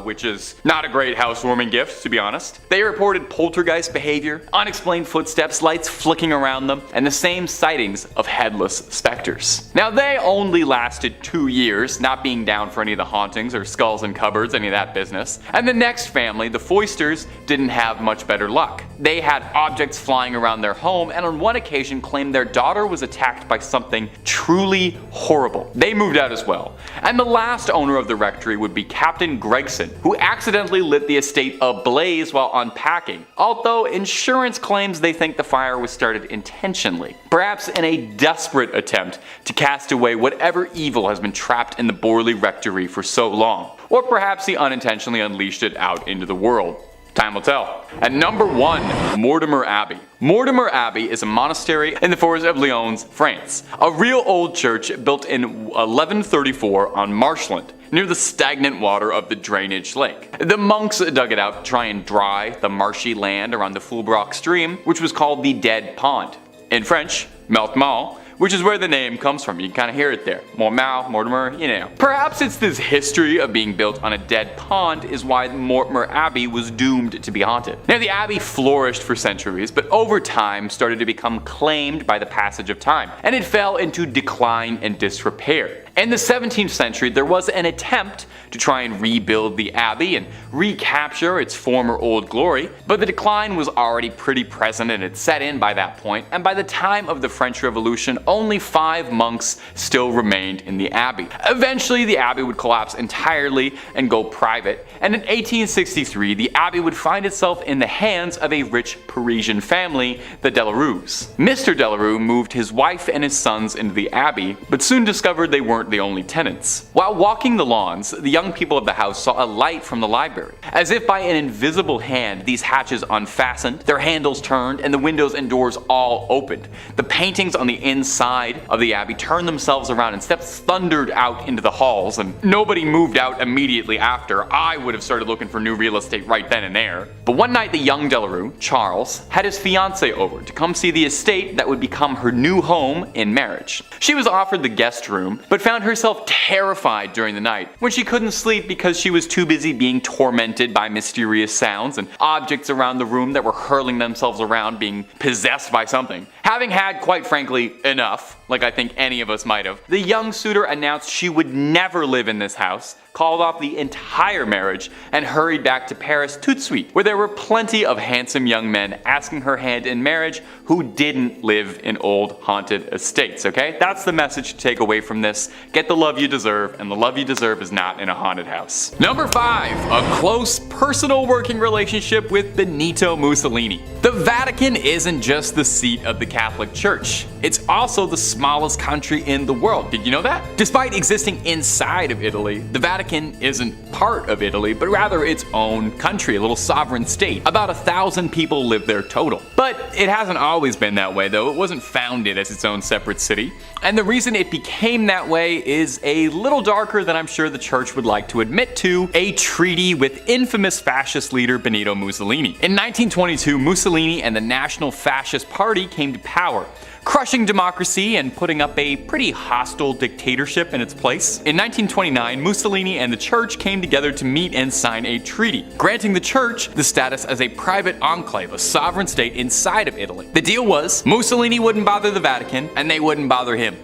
Which is not a great housewarming gift, to be honest. They reported poltergeist behavior, unexplained footsteps, lights flicking around them, and the same sightings of headless specters. Now, they only lasted 2 years, not being down for any of the hauntings or skulls in cupboards, any of that business. And the next family, the Foysters, didn't have much better luck. They had objects flying around their home, and on one occasion claimed their daughter was attacked by something truly horrible. They moved out as well. And the last owner of the rectory would be Captain Gregson, who accidentally lit the estate ablaze while unpacking, although insurance claims they think the fire was started intentionally, perhaps in a desperate attempt to cast away whatever evil has been trapped in the Borley Rectory for so long, or perhaps he unintentionally unleashed it out into the world. Time will tell. At number 1, Mortimer Abbey. Mortimer Abbey is a monastery in the forest of Lyons, France. A real old church built in 1134 on marshland, near the stagnant water of the drainage lake. The monks dug it out to try and dry the marshy land around the Fulbrock stream, which was called the Dead Pond. In French, Meltmal, which is where the name comes from. You can kind of hear it there. Mortimer, you know. Perhaps it's this history of being built on a dead pond is why Mortimer Abbey was doomed to be haunted. Now, the abbey flourished for centuries, but over time started to become claimed by the passage of time, and it fell into decline and disrepair. In the 17th century, there was an attempt to try and rebuild the abbey and recapture its former old glory, but the decline was already pretty present and had set in by that point, and by the time of the French Revolution, only 5 monks still remained in the abbey. Eventually, the abbey would collapse entirely and go private, and in 1863, the abbey would find itself in the hands of a rich Parisian family, the Delarue. Mr. Delarue moved his wife and his sons into the abbey, but soon discovered they weren't the only tenants. While walking the lawns, the young people of the house saw a light from the library. As if by an invisible hand, these hatches unfastened, their handles turned, and the windows and doors all opened. The paintings on the inside of the abbey turned themselves around and steps thundered out into the halls, and nobody moved out immediately after. I would have started looking for new real estate right then and there. But one night, the young Delarue, Charles, had his fiancée over to come see the estate that would become her new home in marriage. She was offered the guest room, but found herself terrified during the night when she couldn't sleep because she was too busy being tormented by mysterious sounds and objects around the room that were hurling themselves around, being possessed by something. Having had, quite frankly, enough, like I think any of us might have, the young suitor announced she would never live in this house, called off the entire marriage, and hurried back to Paris tout de suite, where there were plenty of handsome young men asking her hand in marriage who didn't live in old haunted estates, okay? That's the message to take away from this. Get the love you deserve, and the love you deserve is not in a haunted house. Number 5, a close personal working relationship with Benito Mussolini. The Vatican isn't just the seat of the Catholic Church. It's also the smallest country in the world. Did you know that? Despite existing inside of Italy, the Vatican isn't part of Italy, but rather its own country, a little sovereign state. About 1,000 people live there total. But it hasn't always been that way, though. It wasn't founded as its own separate city. And the reason it became that way is a little darker than I'm sure the church would like to admit to: a treaty with infamous fascist leader Benito Mussolini. In 1922, Mussolini and the National Fascist Party came to power, crushing democracy and putting up a pretty hostile dictatorship in its place. In 1929, Mussolini and the church came together to meet and sign a treaty, granting the church the status as a private enclave, a sovereign state inside of Italy. The deal was, Mussolini wouldn't bother the Vatican, and they wouldn't bother him.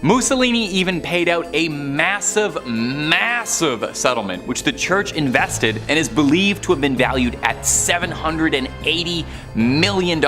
Mussolini even paid out a massive settlement, which the church invested and is believed to have been valued at $780 million,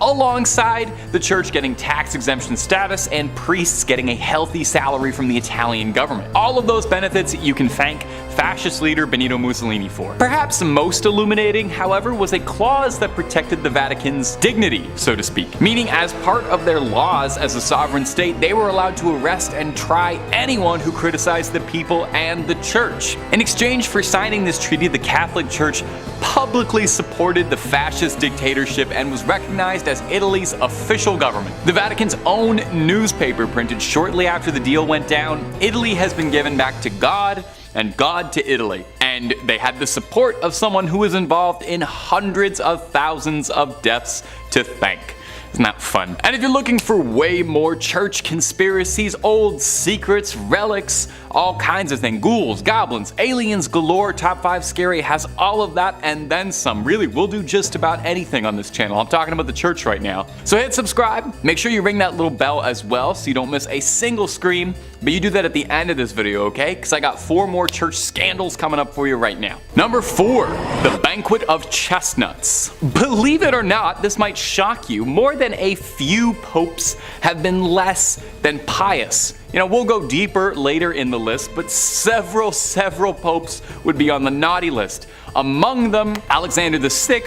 alongside the church getting tax exemption status and priests getting a healthy salary from the Italian government. All of those benefits you can thank fascist leader Benito Mussolini for. Perhaps most illuminating, however, was a clause that protected the Vatican's dignity, so to speak, meaning as part of their laws as a sovereign state, they were allowed to arrest and try anyone who criticized the people and the church. In exchange for signing this treaty, the Catholic Church publicly supported the fascist dictatorship and was recognized as Italy's official government. The Vatican's own newspaper printed shortly after the deal went down, "Italy has been given back to God, and God to Italy." And they had the support of someone who was involved in hundreds of thousands of deaths to thank. Isn't that fun? And if you're looking for way more church conspiracies, old secrets, relics, all kinds of things, ghouls, goblins, aliens galore, Top 5 Scary has all of that and then some. Really, we'll do just about anything on this channel. I'm talking about the church right now. So hit subscribe, make sure you ring that little bell as well so you don't miss a single scream, but you do that at the end of this video, okay? Because I got 4 more church scandals coming up for you right now. Number 4, the Banquet of Chestnuts. Believe it or not, this might shock you, more than a few popes have been less than pious. You know, we'll go deeper later in the list, but several popes would be on the naughty list. Among them, Alexander VI,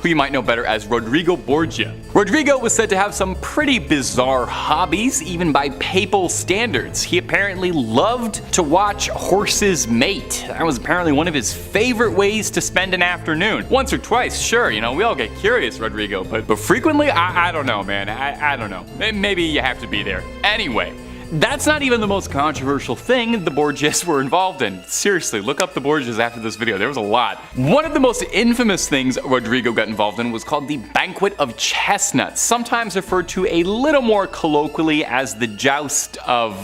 who you might know better as Rodrigo Borgia. Rodrigo was said to have some pretty bizarre hobbies, even by papal standards. He apparently loved to watch horses mate. That was apparently one of his favorite ways to spend an afternoon. Once or twice, sure, you know, we all get curious, Rodrigo, but frequently, I don't know, man. I don't know. Maybe you have to be there. Anyway, that's not even the most controversial thing the Borgias were involved in. Seriously, look up the Borgias after this video, there was a lot. One of the most infamous things Rodrigo got involved in was called the Banquet of Chestnuts, sometimes referred to a little more colloquially as the Joust of...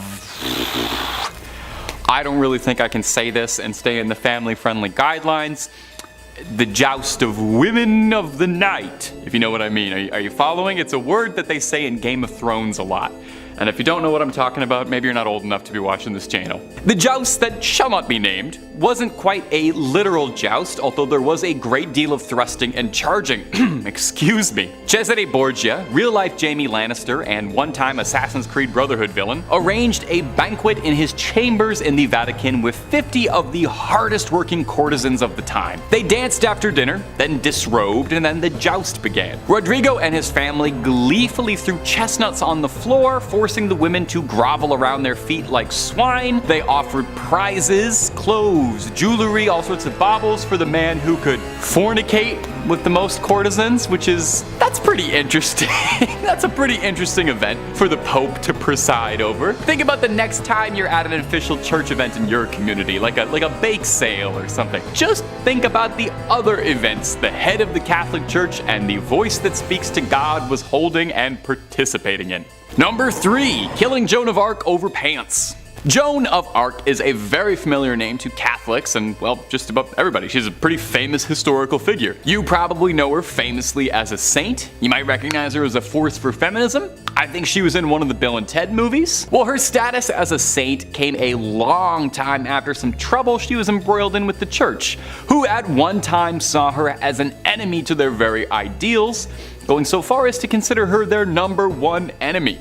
I don't really think I can say this and stay in the family-friendly guidelines. The Joust of Women of the Night, if you know what I mean. Are you following? It's a word that they say in Game of Thrones a lot. And if you don't know what I'm talking about, maybe you're not old enough to be watching this channel. The joust that shall not be named wasn't quite a literal joust, although there was a great deal of thrusting and charging. Excuse me. Cesare Borgia, real-life Jaime Lannister and one-time Assassin's Creed Brotherhood villain, arranged a banquet in his chambers in the Vatican with 50 of the hardest-working courtesans of the time. They danced after dinner, then disrobed, and then the joust began. Rodrigo and his family gleefully threw chestnuts on the floor, forcing the women to grovel around their feet like swine. They offered prizes, clothes, jewelry, all sorts of baubles for the man who could fornicate with the most courtesans, that's pretty interesting. That's a pretty interesting event for the Pope to preside over. Think about the next time you're at an official church event in your community, like a bake sale or something. Just think about the other events the head of the Catholic Church and the voice that speaks to God was holding and participating in. Number 3, killing Joan of Arc over pants. Joan of Arc is a very familiar name to Catholics and, well, just about everybody. She's a pretty famous historical figure. You probably know her famously as a saint. You might recognize her as a force for feminism. I think she was in one of the Bill and Ted movies. Well, her status as a saint came a long time after some trouble she was embroiled in with the church, who at one time saw her as an enemy to their very ideals, going so far as to consider her their #1 enemy.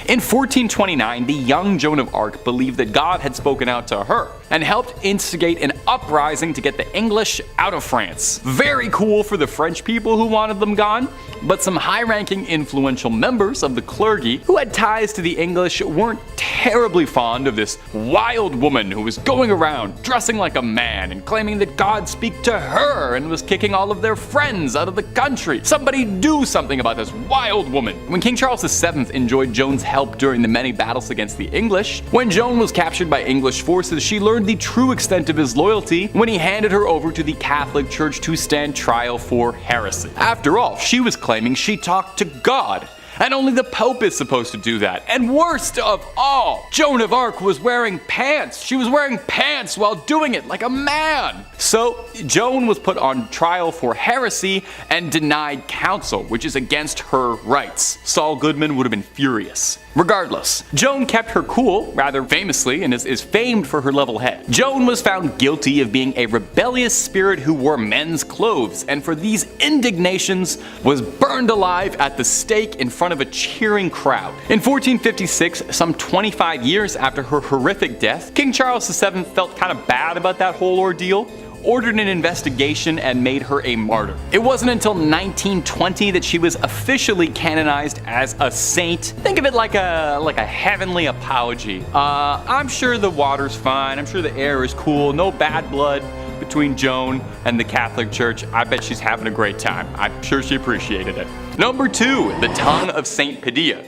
In 1429, the young Joan of Arc believed that God had spoken out to her and helped instigate an uprising to get the English out of France. Very cool for the French people who wanted them gone, but some high-ranking influential members of the clergy who had ties to the English weren't terribly fond of this wild woman who was going around dressing like a man and claiming that God spoke to her and was kicking all of their friends out of the country. Somebody do something about this wild woman. When King Charles VII enjoyed Joan's help during the many battles against the English, when Joan was captured by English forces, she learned the true extent of his loyalty when he handed her over to the Catholic Church to stand trial for heresy. After all, she was claiming she talked to God, and only the Pope is supposed to do that. And worst of all, Joan of Arc was wearing pants. She was wearing pants while doing it like a man. So Joan was put on trial for heresy and denied counsel, which is against her rights. Saul Goodman would have been furious. Regardless, Joan kept her cool, rather famously, and is famed for her level head. Joan was found guilty of being a rebellious spirit who wore men's clothes, and for these indignations was burned alive at the stake in front of a cheering crowd. In 1456, some 25 years after her horrific death, King Charles VII felt kind of bad about that whole ordeal, ordered an investigation, and made her a martyr. It wasn't until 1920 that she was officially canonized as a saint. Think of it like a heavenly apology. I'm sure the water's fine, I'm sure the air is cool, no bad blood between Joan and the Catholic Church. I bet she's having a great time. I'm sure she appreciated it. Number 2, the tongue of Saint Padilla.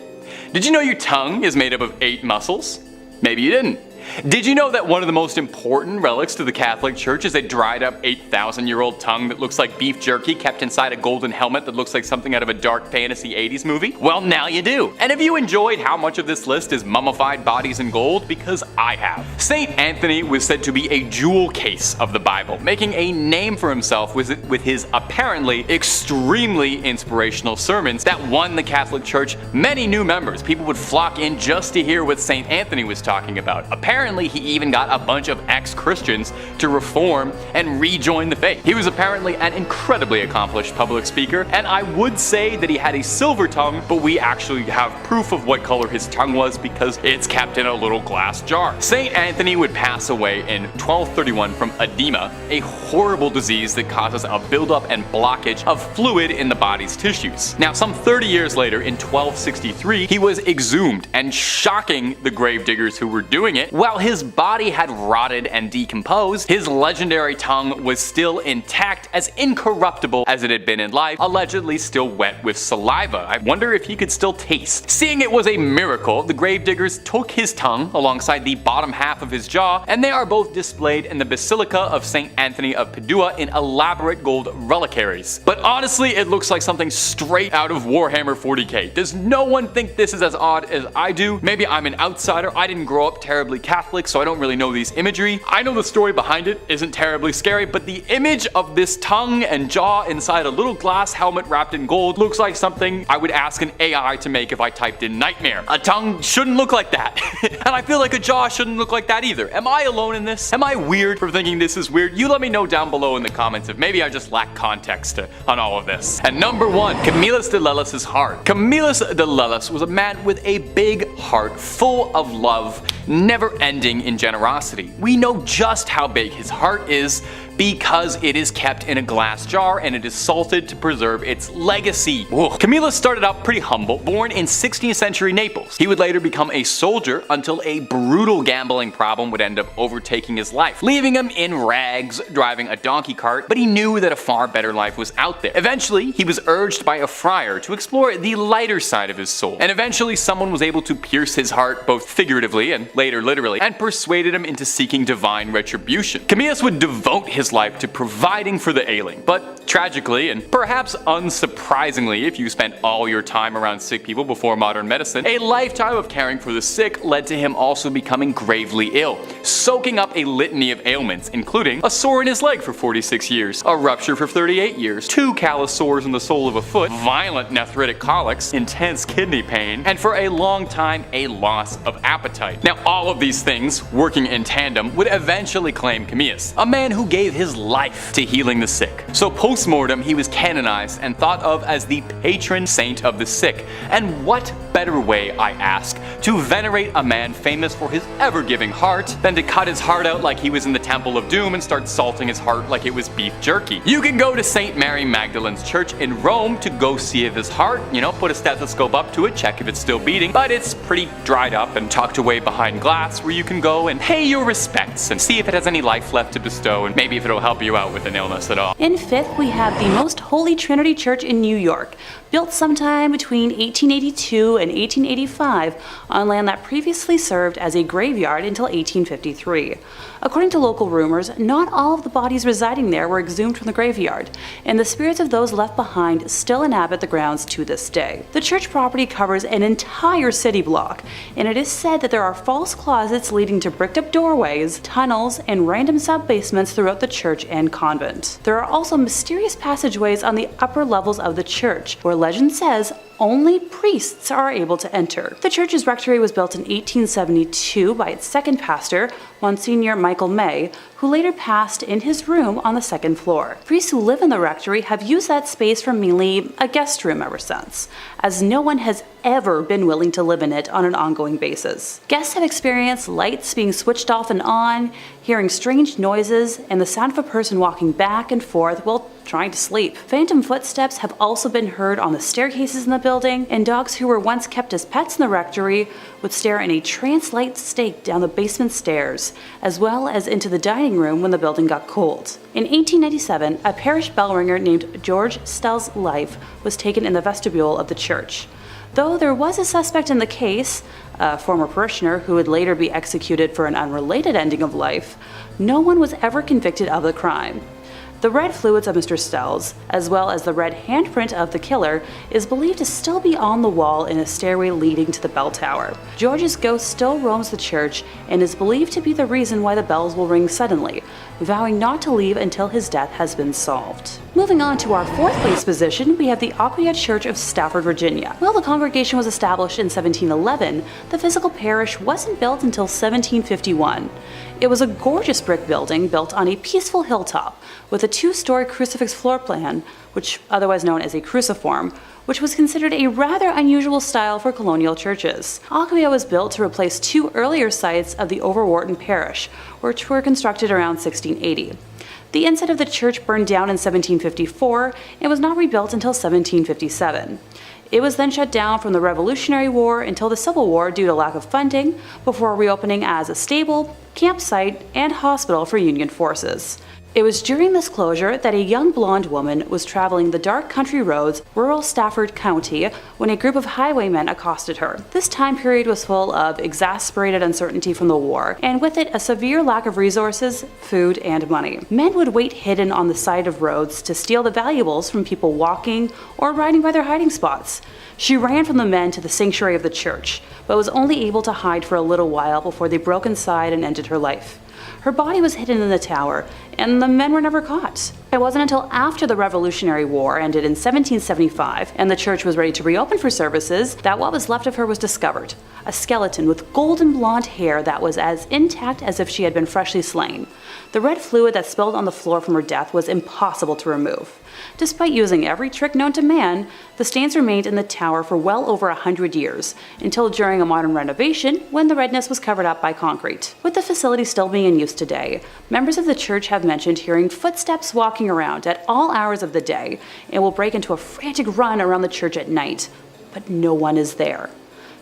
Did you know your tongue is made up of 8 muscles? Maybe you didn't. Did you know that one of the most important relics to the Catholic Church is a dried up 8,000-year-old tongue that looks like beef jerky kept inside a golden helmet that looks like something out of a dark fantasy 80s movie? Well, now you do. And have you enjoyed how much of this list is mummified bodies in gold? Because I have. St. Anthony was said to be a jewel case of the Bible, making a name for himself with his apparently extremely inspirational sermons that won the Catholic Church many new members. People would flock in just to hear what St. Anthony was talking about. Apparently, he even got a bunch of ex-Christians to reform and rejoin the faith. He was apparently an incredibly accomplished public speaker, and I would say that he had a silver tongue, but we actually have proof of what color his tongue was because it's kept in a little glass jar. St. Anthony would pass away in 1231 from edema, a horrible disease that causes a buildup and blockage of fluid in the body's tissues. Now, some 30 years later, in 1263, he was exhumed and shocking the gravediggers who were doing it, while While his body had rotted and decomposed, his legendary tongue was still intact, as incorruptible as it had been in life, allegedly still wet with saliva. I wonder if he could still taste. Seeing it was a miracle, the gravediggers took his tongue alongside the bottom half of his jaw, and they are both displayed in the Basilica of St. Anthony of Padua in elaborate gold reliquaries. But honestly, it looks like something straight out of Warhammer 40k. Does no one think this is as odd as I do? Maybe I'm an outsider. I didn't grow up terribly Catholic, so I don't really know these imagery. I know the story behind it isn't terribly scary, but the image of this tongue and jaw inside a little glass helmet wrapped in gold looks like something I would ask an AI to make if I typed in nightmare. A tongue shouldn't look like that. And I feel like a jaw shouldn't look like that either. Am I alone in this? Am I weird for thinking this is weird? You let me know down below in the comments if maybe I just lack context on all of this. And number 1, Camillus de Lellis' heart. Camillus de Lellis was a man with a big heart, full of love, never ending in generosity. We know just how big his heart is because it is kept in a glass jar and it is salted to preserve its legacy. Whoa. Camillus started out pretty humble, born in 16th century Naples. He would later become a soldier until a brutal gambling problem would end up overtaking his life, leaving him in rags driving a donkey cart, but he knew that a far better life was out there. Eventually, he was urged by a friar to explore the lighter side of his soul, and eventually someone was able to pierce his heart both figuratively and later literally, and persuaded him into seeking divine retribution. Camillus would devote his life to providing for the ailing, but tragically, and perhaps unsurprisingly if you spent all your time around sick people before modern medicine, a lifetime of caring for the sick led to him also becoming gravely ill, soaking up a litany of ailments, including a sore in his leg for 46 years, a rupture for 38 years, 2 callous sores in the sole of a foot, violent nephritic colics, intense kidney pain, and for a long time a loss of appetite. Now all of these things, working in tandem, would eventually claim Camillus, a man who gave his life to healing the sick. So post-mortem, he was canonized and thought of as the patron saint of the sick. And what better way, I ask, to venerate a man famous for his ever-giving heart than to cut his heart out like he was in the Temple of Doom and start salting his heart like it was beef jerky. You can go to St. Mary Magdalene's church in Rome to go see if his heart, put a stethoscope up to it, check if it's still beating, but it's pretty dried up and tucked away behind glass where you can go and pay your respects and see if it has any life left to bestow and maybe if it'll help you out with an illness at all. In 5th, we have the Most Holy Trinity Church in New York, built sometime between 1882 and 1885 on land that previously served as a graveyard until 1853. According to local rumors, not all of the bodies residing there were exhumed from the graveyard, and the spirits of those left behind still inhabit the grounds to this day. The church property covers an entire city block, and it is said that there are false closets leading to bricked-up doorways, tunnels, and random sub-basements throughout the church and convent. There are also mysterious passageways on the upper levels of the church, where legend says only priests are able to enter. The church's rectory was built in 1872 by its second pastor, Monsignor Michael May, who later passed in his room on the 2nd floor. Priests who live in the rectory have used that space for mainly a guest room ever since, as no one has ever been willing to live in it on an ongoing basis. Guests have experienced lights being switched off and on, hearing strange noises, and the sound of a person walking back and forth while trying to sleep. Phantom footsteps have also been heard on the staircases in the building, and dogs who were once kept as pets in the rectory would stare in a trance-like state down the basement stairs, as well as into the dining room when the building got cold. In 1897, a parish bell ringer named George Stell's life was taken in the vestibule of the church. Though there was a suspect in the case, a former parishioner who would later be executed for an unrelated ending of life, no one was ever convicted of the crime. The red fluids of Mr. Stell's, as well as the red handprint of the killer, is believed to still be on the wall in a stairway leading to the bell tower. George's ghost still roams the church and is believed to be the reason why the bells will ring suddenly, vowing not to leave until his death has been solved. Moving on to our 4th place position, we have the Aquia Church of Stafford, Virginia. While the congregation was established in 1711, the physical parish wasn't built until 1751. It was a gorgeous brick building built on a peaceful hilltop with a 2-story crucifix floor plan, which otherwise known as a cruciform, which was considered a rather unusual style for colonial churches. Aquia was built to replace 2 earlier sites of the Overwharton parish, which were constructed around 1680. The inside of the church burned down in 1754 and was not rebuilt until 1757. It was then shut down from the Revolutionary War until the Civil War due to lack of funding, before reopening as a stable, campsite, and hospital for Union forces. It was during this closure that a young blonde woman was traveling the dark country roads, rural Stafford County, when a group of highwaymen accosted her. This time period was full of exasperated uncertainty from the war, and with it a severe lack of resources, food, and money. Men would wait hidden on the side of roads to steal the valuables from people walking or riding by their hiding spots. She ran from the men to the sanctuary of the church, but was only able to hide for a little while before they broke inside and ended her life. Her body was hidden in the tower, and the men were never caught. It wasn't until after the Revolutionary War ended in 1775 and the church was ready to reopen for services that what was left of her was discovered. A skeleton with golden blonde hair that was as intact as if she had been freshly slain. The red fluid that spilled on the floor from her death was impossible to remove. Despite using every trick known to man, the stains remained in the tower for well over 100 years, until during a modern renovation when the redness was covered up by concrete. With the facility still being in use today, members of the church have mentioned hearing footsteps walking around at all hours of the day and will break into a frantic run around the church at night, but no one is there.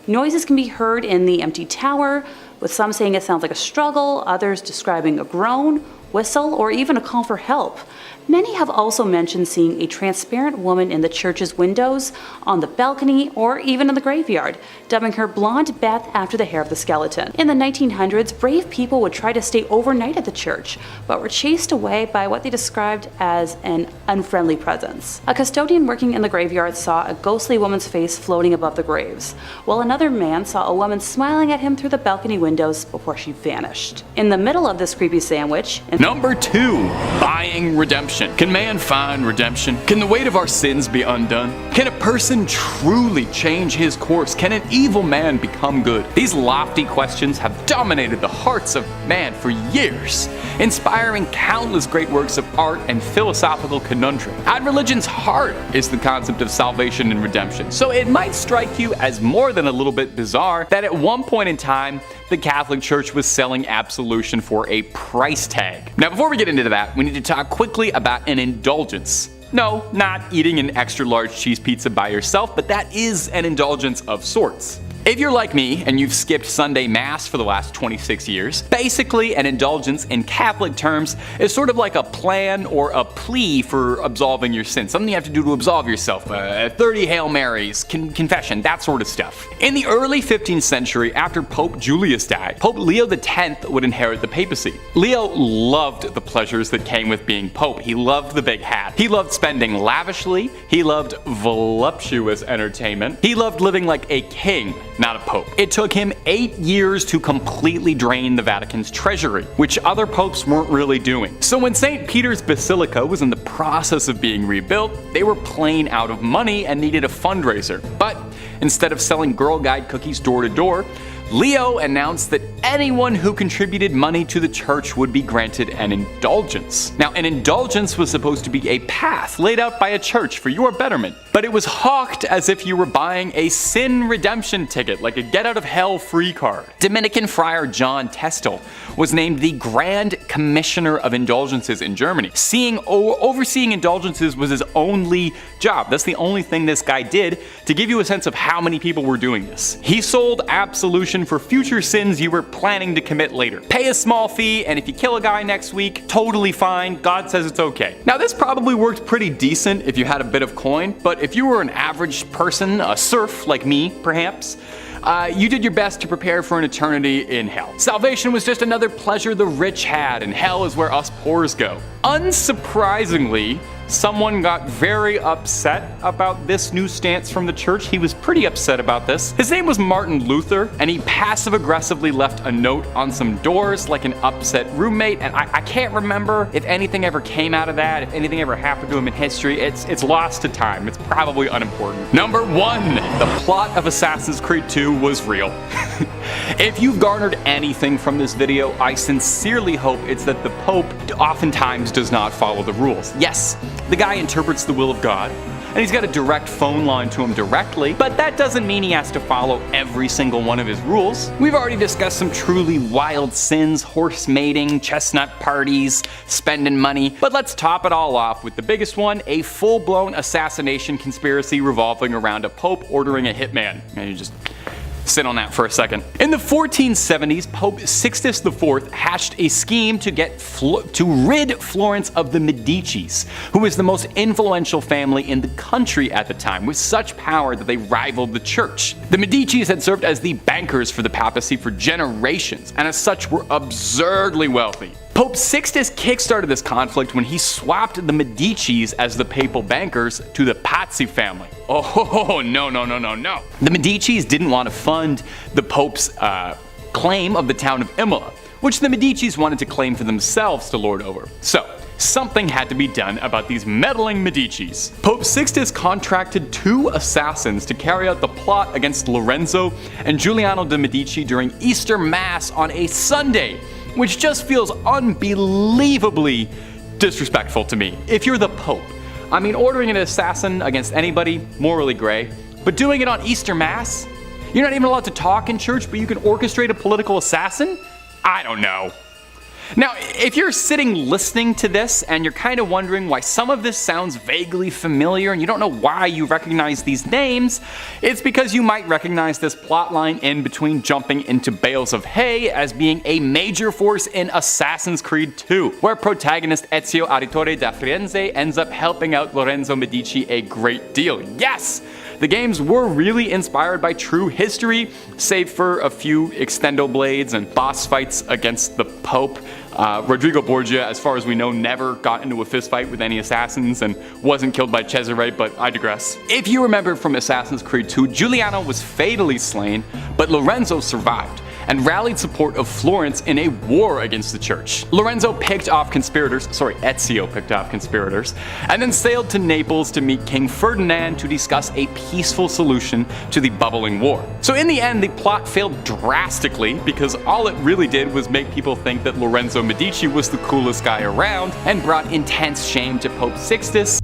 Noises can be heard in the empty tower, with some saying it sounds like a struggle, others describing a groan, whistle, or even a call for help. Many have also mentioned seeing a transparent woman in the church's windows, on the balcony, or even in the graveyard, dubbing her Blonde Beth after the hair of the skeleton. In the 1900s, brave people would try to stay overnight at the church, but were chased away by what they described as an unfriendly presence. A custodian working in the graveyard saw a ghostly woman's face floating above the graves, while another man saw a woman smiling at him through the balcony windows before she vanished. In the middle of this creepy sandwich, Number 2. Buying redemption. Can man find redemption? Can the weight of our sins be undone? Can a person truly change his course? Can an evil man become good? These lofty questions have dominated the hearts of man for years, inspiring countless great works of art and philosophical conundrum. At religion's heart is the concept of salvation and redemption, so it might strike you as more than a little bit bizarre that at one point in time, the Catholic Church was selling absolution for a price tag. Now, before we get into that, we need to talk quickly about an indulgence. No, not eating an extra large cheese pizza by yourself, but that is an indulgence of sorts. If you're like me and you've skipped Sunday Mass for the last 26 years, basically an indulgence in Catholic terms is sort of like a plan or a plea for absolving your sins. Something you have to do to absolve yourself. 30 Hail Marys, confession, that sort of stuff. In the early 15th century, after Pope Julius died, Pope Leo X would inherit the papacy. Leo loved the pleasures that came with being Pope. He loved the big hat. He loved spending lavishly. He loved voluptuous entertainment. He loved living like a king, not a pope. It took him 8 years to completely drain the Vatican's treasury, which other popes weren't really doing. So when St. Peter's Basilica was in the process of being rebuilt, they were plain out of money and needed a fundraiser. But instead of selling Girl Guide cookies door to door, Leo announced that anyone who contributed money to the church would be granted an indulgence. Now, an indulgence was supposed to be a path laid out by a church for your betterment, but it was hawked as if you were buying a sin redemption ticket, like a get out of hell free card. Dominican friar John Testel was named the Grand Commissioner of Indulgences in Germany. Overseeing indulgences was his only job. That's the only thing this guy did to give you a sense of how many people were doing this. He sold absolution for future sins you were planning to commit later. Pay a small fee, and if you kill a guy next week, totally fine. God says it's okay. Now, this probably worked pretty decent if you had a bit of coin, but if you were an average person, a serf like me, perhaps, you did your best to prepare for an eternity in hell. Salvation was just another pleasure the rich had, and hell is where us poors go. Unsurprisingly, someone got very upset about this new stance from the church. He was pretty upset about this. His name was Martin Luther, and he passive-aggressively left a note on some doors like an upset roommate, and I can't remember if anything ever came out of that, if anything ever happened to him in history. It's lost to time. It's probably unimportant. Number 1, the plot of Assassin's Creed 2 was real. If you've garnered anything from this video, I sincerely hope it's that the Pope oftentimes does not follow the rules. Yes, the guy interprets the will of God, and he's got a direct phone line to him directly, but that doesn't mean he has to follow every single one of his rules. We've already discussed some truly wild sins, horse mating, chestnut parties, spending money, but let's top it all off with the biggest one, a full-blown assassination conspiracy revolving around a pope ordering a hitman. And you just sit on that for a second. In the 1470s, Pope Sixtus IV hatched a scheme to rid Florence of the Medicis, who was the most influential family in the country at the time, with such power that they rivaled the church. The Medicis had served as the bankers for the papacy for generations, and as such were absurdly wealthy. Pope Sixtus kickstarted this conflict when he swapped the Medicis as the papal bankers to the Pazzi family. Oh, no. The Medicis didn't want to fund the Pope's claim of the town of Imola, which the Medicis wanted to claim for themselves to lord over. So, something had to be done about these meddling Medicis. Pope Sixtus contracted 2 assassins to carry out the plot against Lorenzo and Giuliano de' Medici during Easter Mass on a Sunday, which just feels unbelievably disrespectful to me. If you're the Pope, I mean, ordering an assassin against anybody, morally gray, but doing it on Easter Mass? You're not even allowed to talk in church, but you can orchestrate a political assassin? I don't know. Now, if you're sitting listening to this and you're kind of wondering why some of this sounds vaguely familiar and you don't know why you recognize these names, it's because you might recognize this plotline in between jumping into bales of hay as being a major force in Assassin's Creed 2, where protagonist Ezio Auditore da Firenze ends up helping out Lorenzo Medici a great deal. Yes! The games were really inspired by true history, save for a few extendo blades and boss fights against the Pope. Rodrigo Borgia, as far as we know, never got into a fistfight with any assassins and wasn't killed by Cesare, but I digress. If you remember from Assassin's Creed 2, Giuliano was fatally slain, but Lorenzo survived and rallied support of Florence in a war against the church. Ezio picked off conspirators, and then sailed to Naples to meet King Ferdinand to discuss a peaceful solution to the bubbling war. So in the end, the plot failed drastically because all it really did was make people think that Lorenzo Medici was the coolest guy around and brought intense shame to Pope Sixtus